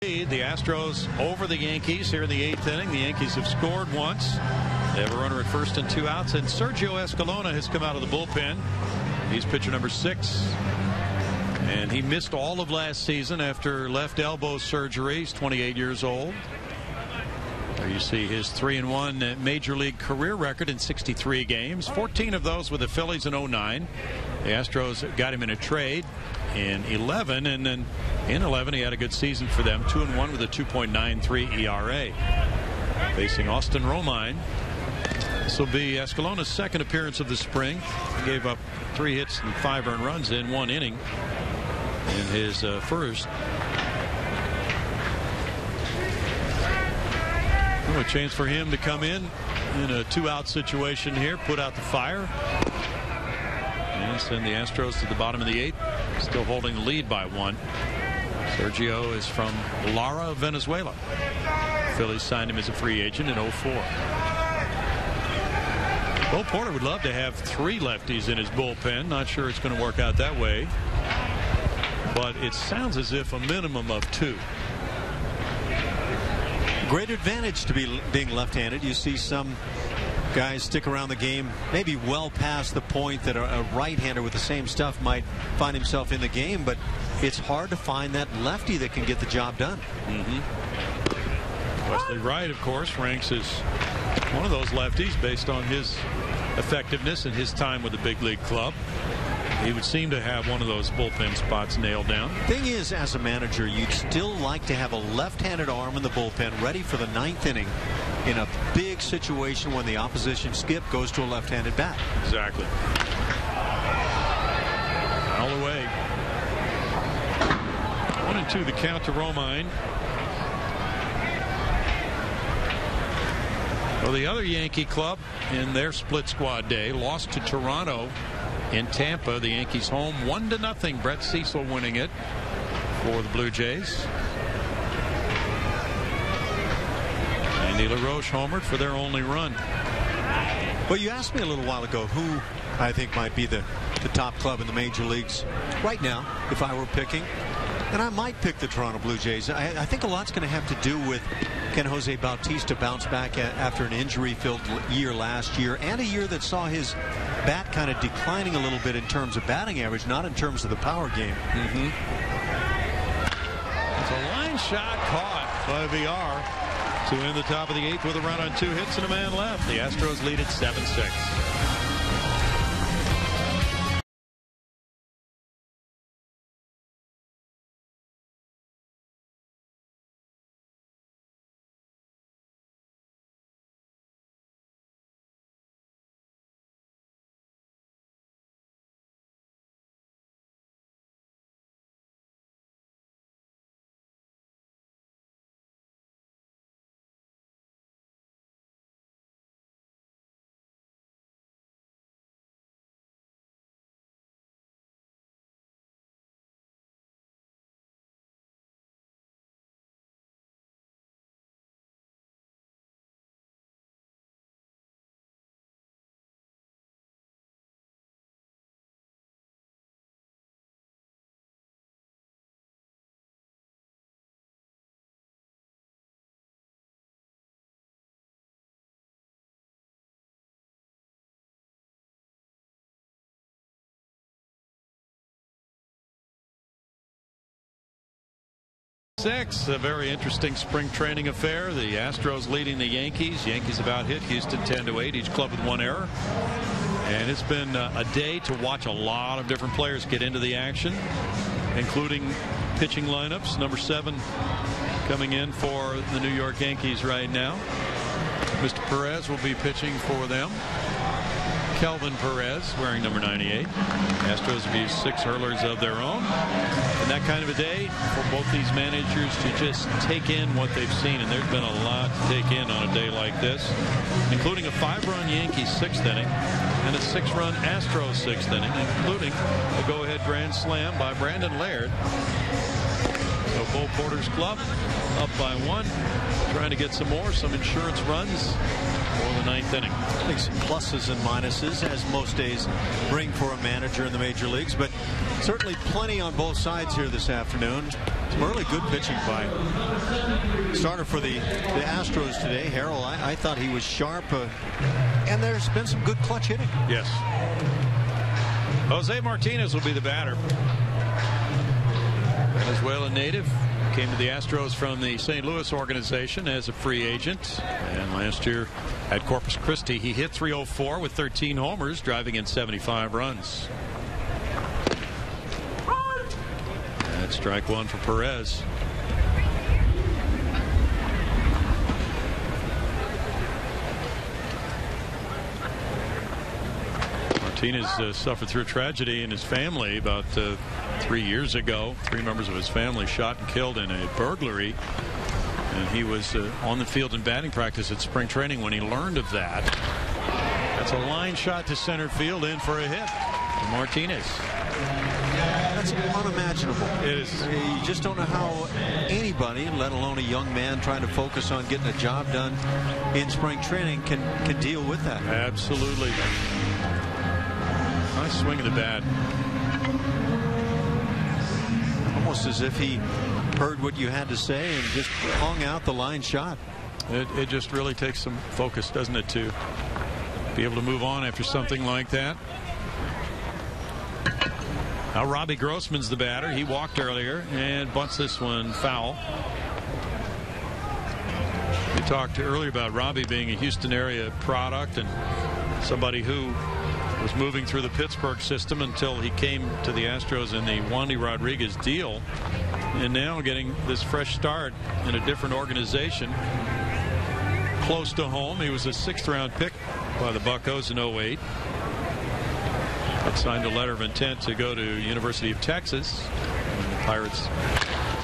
A: The Astros over the Yankees here in the 8th inning. The Yankees have scored once. They have a runner at first and 2 outs, and Sergio Escalona has come out of the bullpen. He's pitcher number 6, and he missed all of last season after left elbow surgery. He's 28 years old. There you see his 3-1 major league career record in 63 games, 14 of those with the Phillies in 09. The Astros got him in a trade in 11, and then in 11 he had a good season for them, 2-1 with a 2.93 ERA. Facing Austin Romine. This will be Escalona's second appearance of the spring. He gave up 3 hits and 5 earned runs in 1 inning in his first. A chance for him to come in a 2-out situation here, put out the fire, and send the Astros to the bottom of the 8th, still holding the lead by 1. Sergio is from Lara, Venezuela. Phillies signed him as a free agent in 04. Bo Porter would love to have 3 lefties in his bullpen. Not sure it's going to work out that way, but it sounds as if a minimum of 2.
B: Great advantage to be being left-handed. You see some guys stick around the game maybe well past the point that a right-hander with the same stuff might find himself in the game, but it's hard to find that lefty that can get the job done.
A: Wesley Wright, of course, ranks as one of those lefties based on his effectiveness and his time with the big league club. He would seem to have one of those bullpen spots nailed down.
B: Thing is, as a manager, you'd still like to have a left-handed arm in the bullpen ready for the 9th inning in a big situation when the opposition skip goes to a left-handed bat.
A: Exactly. All the way. 1-2 the count to Romine. Well, the other Yankee club in their split squad day lost to Toronto in Tampa. The Yankees home 1-0. Brett Cecil winning it for the Blue Jays. Andy LaRoche homered for their only run.
B: Well, you asked me a little while ago who I think might be the top club in the major leagues right now if I were picking, and I might pick the Toronto Blue Jays. I think a lot's going to have to do with can Jose Bautista bounce back after an injury-filled year last year, and a year that saw his bat kind of declining a little bit in terms of batting average, not in terms of the power game.
A: It's a line shot caught by VR to end the top of the 8th with a run on 2 hits and a man left. The Astros lead at 7-6. A very interesting spring training affair. The Astros leading the Yankees. Yankees about hit Houston 10-8, each club with 1 error. And it's been a day to watch a lot of different players get into the action, including pitching lineups. Number 7 coming in for the New York Yankees right now. Mr. Perez will be pitching for them. Kelvin Perez wearing number 98. Astros have used 6 hurlers of their own. And that kind of a day for both these managers to just take in what they've seen. And there's been a lot to take in on a day like this, including a 5-run Yankees 6th inning and a 6-run Astros 6th inning, including a go-ahead grand slam by Brandon Laird. So Bo Porter's club up by 1, trying to get some insurance runs for the 9th inning.
B: I think some pluses and minuses, as most days bring for a manager in the major leagues, but certainly plenty on both sides here this afternoon. Some early good pitching by starter for the Astros today, Harrell. I thought he was sharp, and there's been some good clutch hitting.
A: Yes. Jose Martinez will be the batter. Venezuelan native, came to the Astros from the St. Louis organization as a free agent, and last year at Corpus Christi he hit .304 with 13 homers, driving in 75 runs. That's strike 1 for Perez. Martinez suffered through a tragedy in his family about 3 years ago. 3 members of his family shot and killed in a burglary, and he was on the field in batting practice at spring training when he learned of that. That's a line shot to center field, in for a hit. Martinez.
B: That's unimaginable.
A: It is.
B: You just don't know how anybody, let alone a young man trying to focus on getting a job done in spring training, can deal with that.
A: Absolutely. Nice swing of the bat.
B: Almost as if he heard what you had to say and just hung out the line shot.
A: It just really takes some focus, doesn't it, to be able to move on after something like that. Now Robbie Grossman's the batter. He walked earlier and bunts this one foul. We talked earlier about Robbie being a Houston area product and somebody who was moving through the Pittsburgh system until he came to the Astros in the Wandy Rodriguez deal, and now getting this fresh start in a different organization close to home. He was a 6th-round pick by the Buccos in 08. Had signed a letter of intent to go to University of Texas, and the Pirates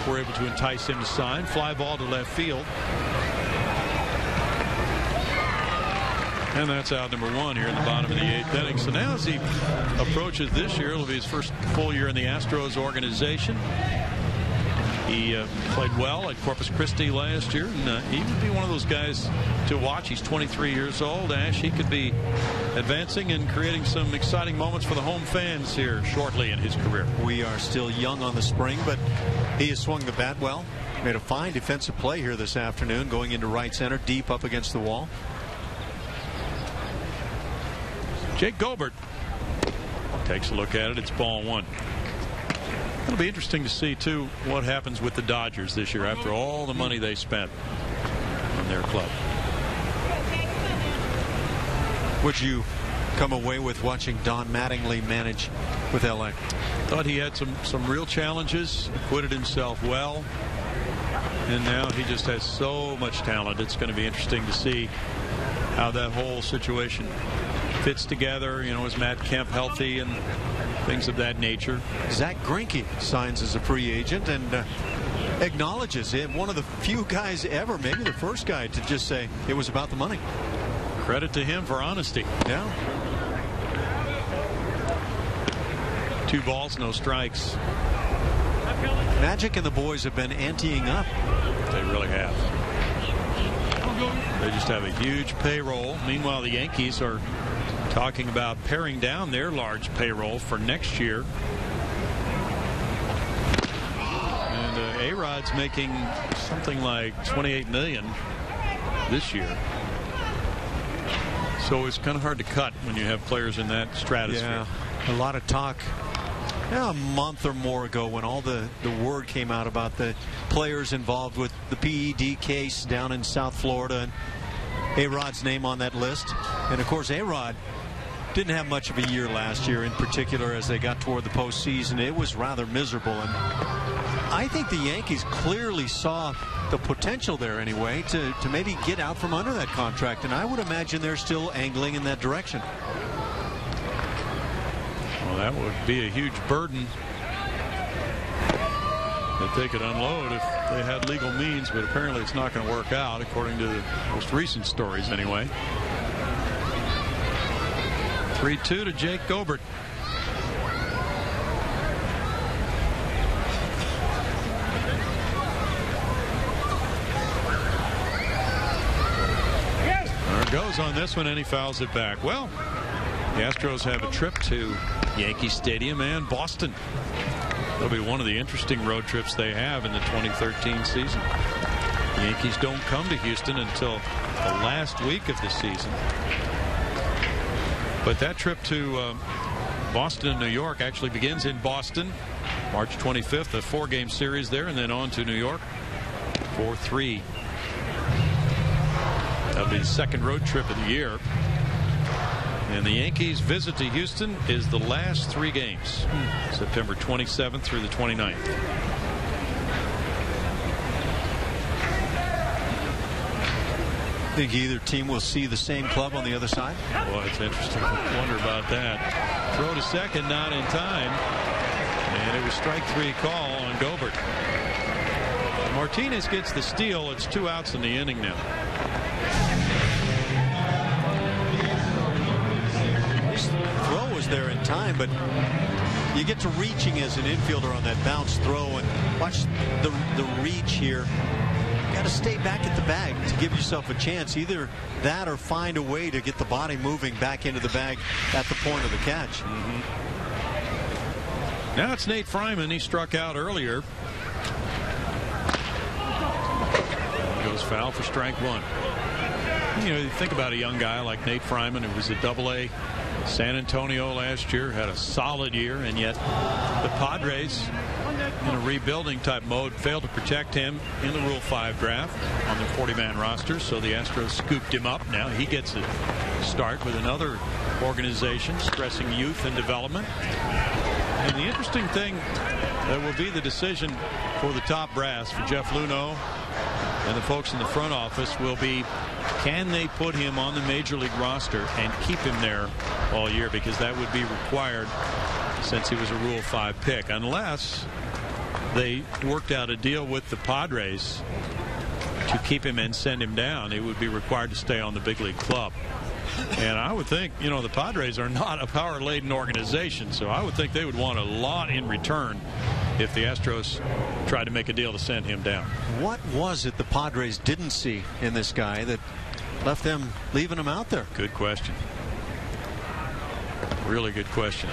A: were able to entice him to sign. Fly ball to left field. And that's out number 1 here in the bottom of the 8th inning. So now as he approaches this year, it'll be his first full year in the Astros organization. He played well at Corpus Christi last year, and he would be one of those guys to watch. He's 23 years old. Ash, he could be advancing and creating some exciting moments for the home fans here shortly in his career.
B: We are still young on the spring, but he has swung the bat well. Made a fine defensive play here this afternoon, going into right center, deep up against the wall.
A: Jake Gobert takes a look at it. It's ball 1. It'll be interesting to see, too, what happens with the Dodgers this year after all the money they spent on their club.
B: Would you come away with watching Don Mattingly manage with LA?
A: Thought he had some real challenges, acquitted himself well, and now he just has so much talent. It's going to be interesting to see how that whole situation fits together. You know, is Matt Kemp healthy and things of that nature?
B: Zach Greinke signs as a free agent and acknowledges it. One of the few guys ever, maybe the first guy, to just say it was about the money.
A: Credit to him for honesty.
B: Yeah.
A: 2 balls, no strikes.
B: Magic and the boys have been anteing up.
A: They really have. They just have a huge payroll. Meanwhile, the Yankees are talking about paring down their large payroll for next year. And A-Rod's making something like $28 million this year. So it's kind of hard to cut when you have players in that stratosphere.
B: Yeah, a lot of talk. Yeah, a month or more ago when all the word came out about the players involved with the PED case down in South Florida, and A-Rod's name on that list. And of course, A-Rod didn't have much of a year last year, in particular as they got toward the postseason. It was rather miserable, and I think the Yankees clearly saw the potential there anyway to maybe get out from under that contract, and I would imagine they're still angling in that direction.
A: Well, that would be a huge burden that they could unload if they had legal means, but apparently it's not going to work out, according to the most recent stories anyway. 3-2 to Jake Gobert. goes on this one, and he fouls it back. Well, the Astros have a trip to Yankee Stadium and Boston. It'll be one of the interesting road trips they have in the 2013 season. The Yankees don't come to Houston until the last week of the season. But that trip to Boston and New York actually begins in Boston March 25th, a 4-game series there, and then on to New York for 3. That'll be the second road trip of the year. And the Yankees' visit to Houston is the last 3 games, September 27th through the 29th.
B: Think either team will see the same club on the other side?
A: Well, it's interesting. I wonder about that. Throw to second, not in time. And it was strike 3 call on Gobert. Martinez gets the steal. It's 2 outs in the inning now.
B: His throw was there in time, but you get to reaching as an infielder on that bounce throw, and watch the reach here. Got to stay back at the bag to give yourself a chance. Either that or find a way to get the body moving back into the bag at the point of the catch.
A: Now it's Nate Fryman. He struck out earlier. Goes foul for strike 1. You know, you think about a young guy like Nate Fryman, who was a Double-A San Antonio last year, had a solid year, and yet the Padres, in a rebuilding type mode, failed to protect him in the Rule 5 draft on the 40-man roster, so the Astros scooped him up. Now he gets a start with another organization stressing youth and development. And the interesting thing that will be the decision for the top brass, for Jeff Luhnow and the folks in the front office, will be, can they put him on the major league roster and keep him there all year, because that would be required since he was a Rule 5 pick, unless they worked out a deal with the Padres to keep him and send him down. He would be required to stay on the big league club. And I would think, you know, the Padres are not a power-laden organization, so I would think they would want a lot in return if the Astros tried to make a deal to send him down.
B: What was it the Padres didn't see in this guy that left them leaving him out there?
A: Good question. Really good question.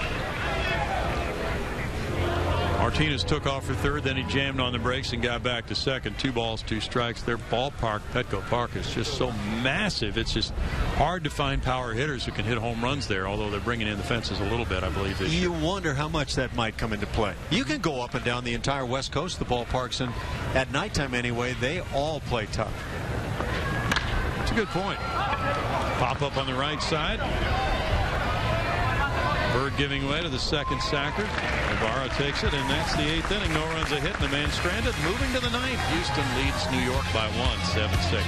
A: Martinez took off for third, then he jammed on the brakes and got back to second. 2 balls, 2 strikes. Their ballpark, Petco Park, is just so massive. It's just hard to find power hitters who can hit home runs there, although they're bringing in the fences a little bit, I believe, this year.
B: You wonder how much that might come into play. You can go up and down the entire West Coast, the ballparks, and at nighttime anyway, they all play tough.
A: That's a good point. Pop up on the right side. Bird giving way to the second sacker. Navarro takes it, and that's the 8th inning. No runs a hit, and the man stranded. Moving to the 9th. Houston leads New York by 1, 7-6.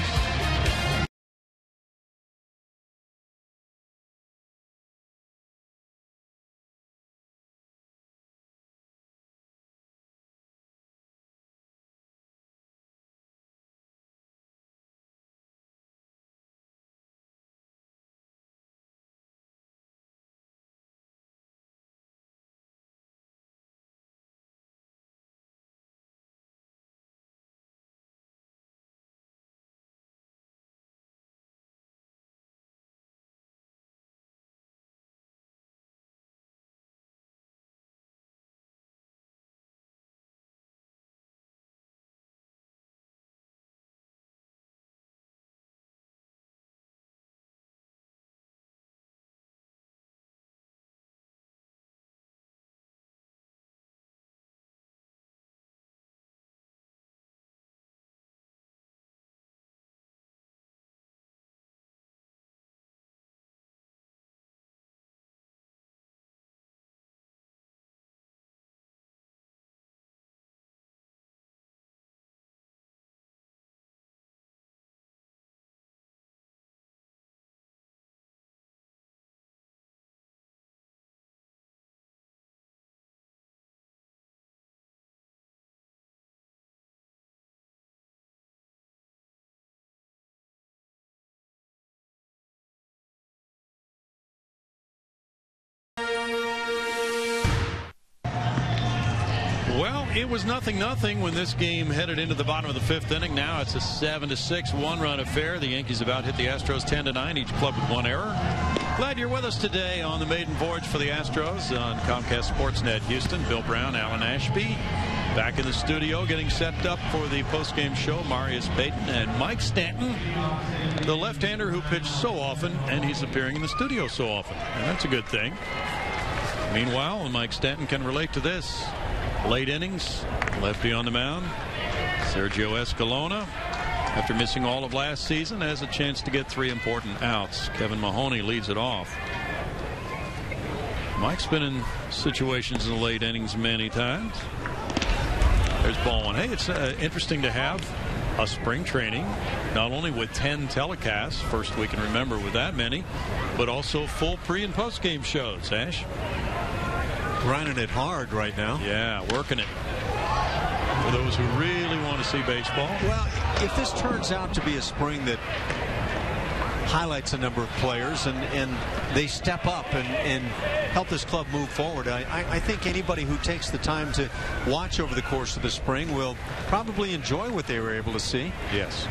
A: Well, it was 0-0 when this game headed into the bottom of the 5th inning. Now it's a 7-6 one-run affair. The Yankees about hit the Astros 10-9, each club with 1 error. Glad you're with us today on the maiden voyage for the Astros on Comcast Sportsnet Houston. Bill Brown, Alan Ashby, back in the studio getting set up for the postgame show. Marius Payton and Mike Stanton, the left-hander who pitched so often, and he's appearing in the studio so often, and that's a good thing. Meanwhile, Mike Stanton can relate to this. Late innings, lefty on the mound. Sergio Escalona, after missing all of last season, has a chance to get 3 important outs. Kevin Mahoney leads it off. Mike's been in situations in the late innings many times. There's ball 1. Hey, it's interesting to have a spring training, not only with 10 telecasts, first we can remember with that many, but also full pre- and post-game shows. Ash?
B: Grinding it hard right now.
A: Yeah, working it. For those who really want to see baseball.
B: Well, if this turns out to be a spring that highlights a number of players and they step up and help this club move forward, I think anybody who takes the time to watch over the course of the spring will probably enjoy what they were able to see.
A: Yes.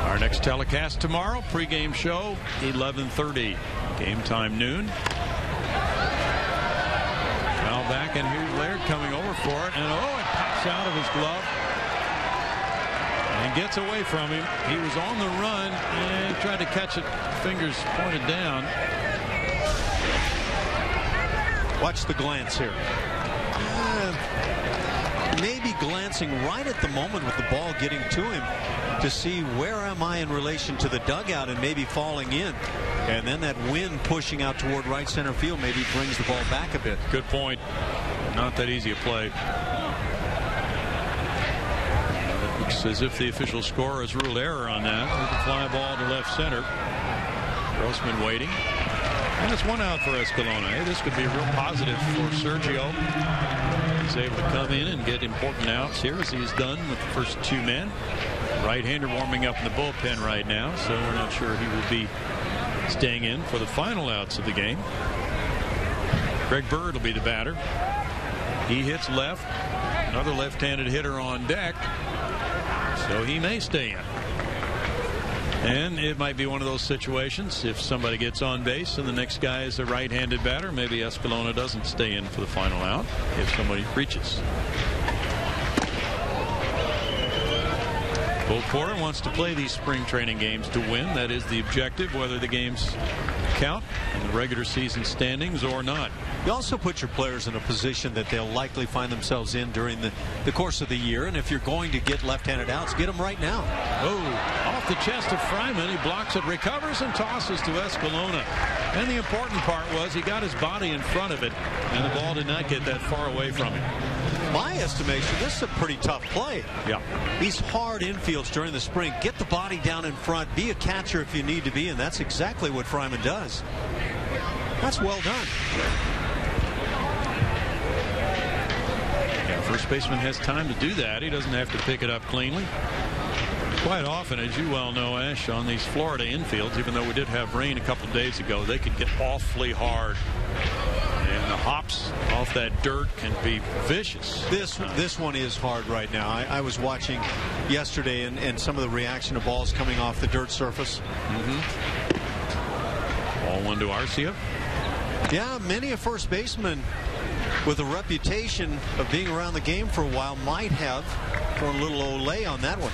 A: Our next telecast tomorrow, pregame show, 11:30. Game time noon. Back, and here's Laird coming over for it, and it pops out of his glove and gets away from him. He was on the run and tried to catch it, fingers pointed down.
B: Watch the glance here. Maybe glancing right at the moment with the ball getting to him to see where am I in relation to the dugout and maybe falling in. And then that wind pushing out toward right center field maybe brings the ball back a bit.
A: Good point. Not that easy a play. Looks as if the official scorer has ruled error on that. With the fly ball to left center. Grossman waiting. And it's 1 out for Escalona. Hey, this could be a real positive for Sergio. He's able to come in and get important outs here, as he's done with the first 2 men. Right-hander warming up in the bullpen right now, so we're not sure he will be staying in for the final outs of the game. Greg Bird will be the batter. He hits left. Another left-handed hitter on deck, so he may stay in. And it might be one of those situations, if somebody gets on base and the next guy is a right-handed batter, maybe Escalona doesn't stay in for the final out if somebody reaches. Cole Porter wants to play these spring training games to win. That is the objective, whether the games count in the regular season standings or not.
B: You also put your players in a position that they'll likely find themselves in during the course of the year. And if you're going to get left-handed outs, get them right now.
A: Oh, off the chest of Fryman. He blocks it, recovers, and tosses to Escalona. And the important part was he got his body in front of it, and the ball did not get that far away from him.
B: My estimation, this is a pretty tough play.
A: Yeah.
B: These hard infields during the spring, get the body down in front, be a catcher if you need to be, and that's exactly what Fryman does. That's well done.
A: Yeah, first baseman has time to do that. He doesn't have to pick it up cleanly. Quite often, as you well know, Ash, on these Florida infields, even though we did have rain a couple days ago, they can get awfully hard. And the hops off that dirt can be vicious.
B: This one is hard right now. I was watching yesterday and some of the reaction of balls coming off the dirt surface.
A: Ball 1 to Arcia.
B: Yeah, many a first baseman with a reputation of being around the game for a while might have thrown a little Olay on that one.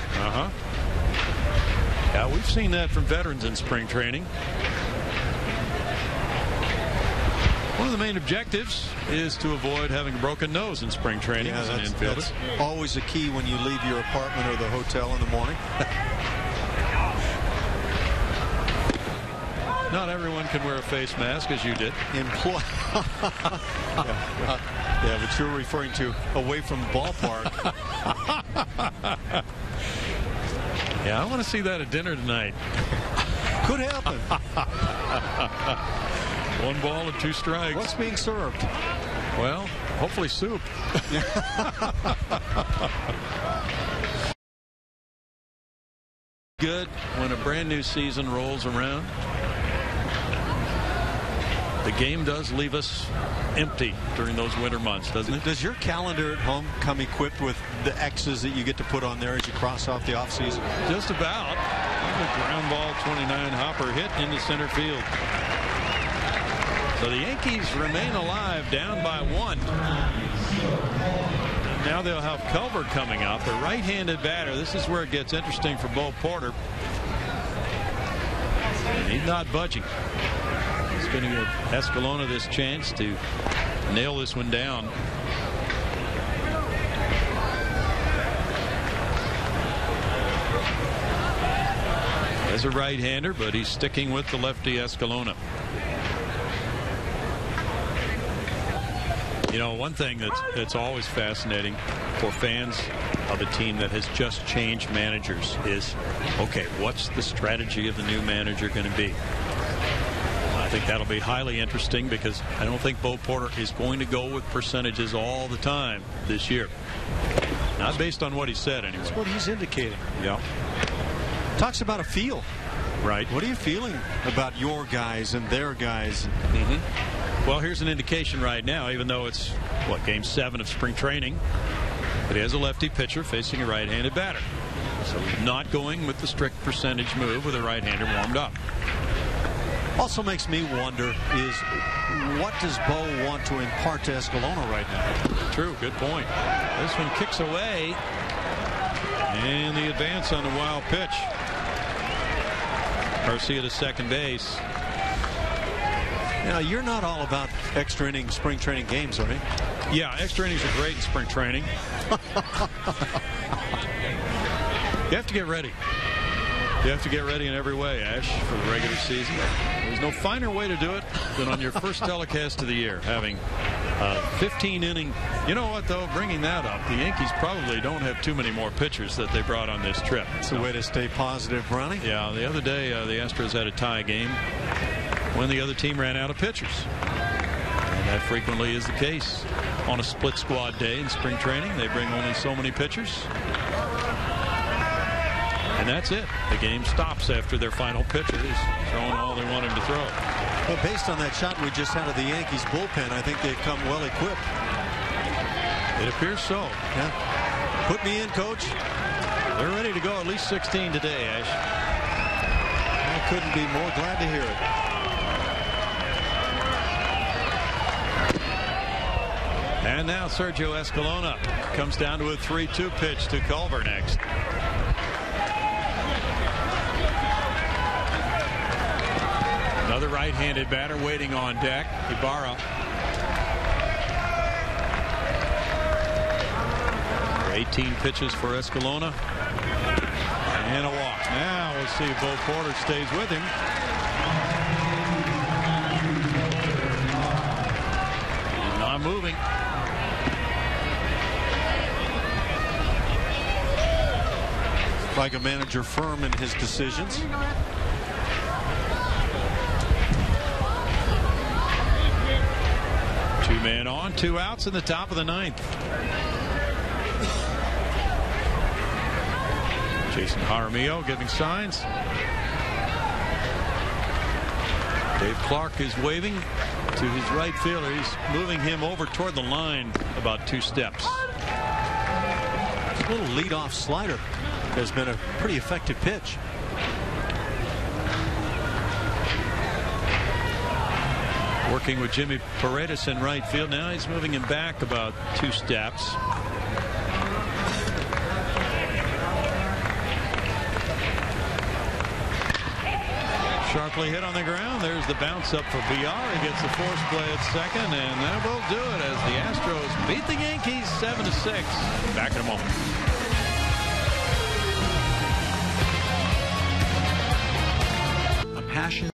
A: Yeah, we've seen that from veterans in spring training. One of the main objectives is to avoid having a broken nose in spring training as an infielder.
B: That's always a key when you leave your apartment or the hotel in the morning.
A: Not everyone can wear a face mask as you did.
B: Yeah, but you're referring to away from the ballpark.
A: Yeah, I want to see that at dinner tonight.
B: Could happen.
A: 1 ball and 2 strikes.
B: What's being served?
A: Well, hopefully soup. Good when a brand new season rolls around. the game does leave us empty during those winter months, doesn't it?
B: Does your calendar at home come equipped with the X's that you get to put on there as you cross off the offseason?
A: Just about. The ground ball 29 hopper hit into center field. So the Yankees remain alive, down by 1. Now they'll have Culver coming up, a right-handed batter. This is where it gets interesting for Bo Porter. And he's not budging. He's going to give Escalona this chance to nail this one down. As a right-hander, but he's sticking with the lefty Escalona. You know, one thing that's always fascinating for fans of a team that has just changed managers is, okay, what's the strategy of the new manager going to be? I think that'll be highly interesting because I don't think Bo Porter is going to go with percentages all the time this year. Not based on what he said, anyway.
B: That's what he's indicating.
A: Yeah.
B: Talks about a feel.
A: Right.
B: What are you feeling about your guys and their guys?
A: Well, here's an indication right now, even though it's, what, game 7 of spring training, but he has a lefty pitcher facing a right-handed batter. So he's not going with the strict percentage move with a right-hander warmed up.
B: Also makes me wonder is, what does Bo want to impart to Escalona right now?
A: True, good point. This one kicks away, and the advance on the wild pitch. Garcia to second base.
B: Now, you're not all about extra inning spring training games, are you?
A: Yeah, extra innings are great in spring training. You have to get ready. You have to get ready in every way, Ash, for the regular season. There's no finer way to do it than on your first telecast of the year, having 15 inning. You know what, though, bringing that up, the Yankees probably don't have too many more pitchers that they brought on this trip.
B: It's a way to stay positive, Ronnie.
A: Yeah, the other day the Astros had a tie game when the other team ran out of pitchers. And that frequently is the case on a split squad day in spring training. They bring only so many pitchers. And that's it. The game stops after their final pitcher is throwing all they want him to throw.
B: Well, based on that shot we just had of the Yankees bullpen, I think they've come well equipped.
A: It appears so.
B: Yeah. Put me in, Coach.
A: They're ready to go at least 16 today, Ash.
B: I couldn't be more glad to hear it.
A: And now Sergio Escalona comes down to a 3-2 pitch to Culver next. Another right-handed batter waiting on deck, Ibarra. 18 pitches for Escalona. And a walk. Now we'll see if Bo Porter stays with him. He's not moving.
B: Like a manager firm in his decisions.
A: Two-man on, 2 outs in the top of the 9th. Jason Jaramillo giving signs. Dave Clark is waving to his right fielder. He's moving him over toward the line about 2 steps.
B: A little leadoff slider has been a pretty effective pitch.
A: Working with Jimmy Paredes in right field. Now he's moving him back about 2 steps. Sharply hit on the ground. There's the bounce up for Villar. He gets the force play at second, and that will do it as the Astros beat the Yankees 7-6. Back in a moment.
F: A passion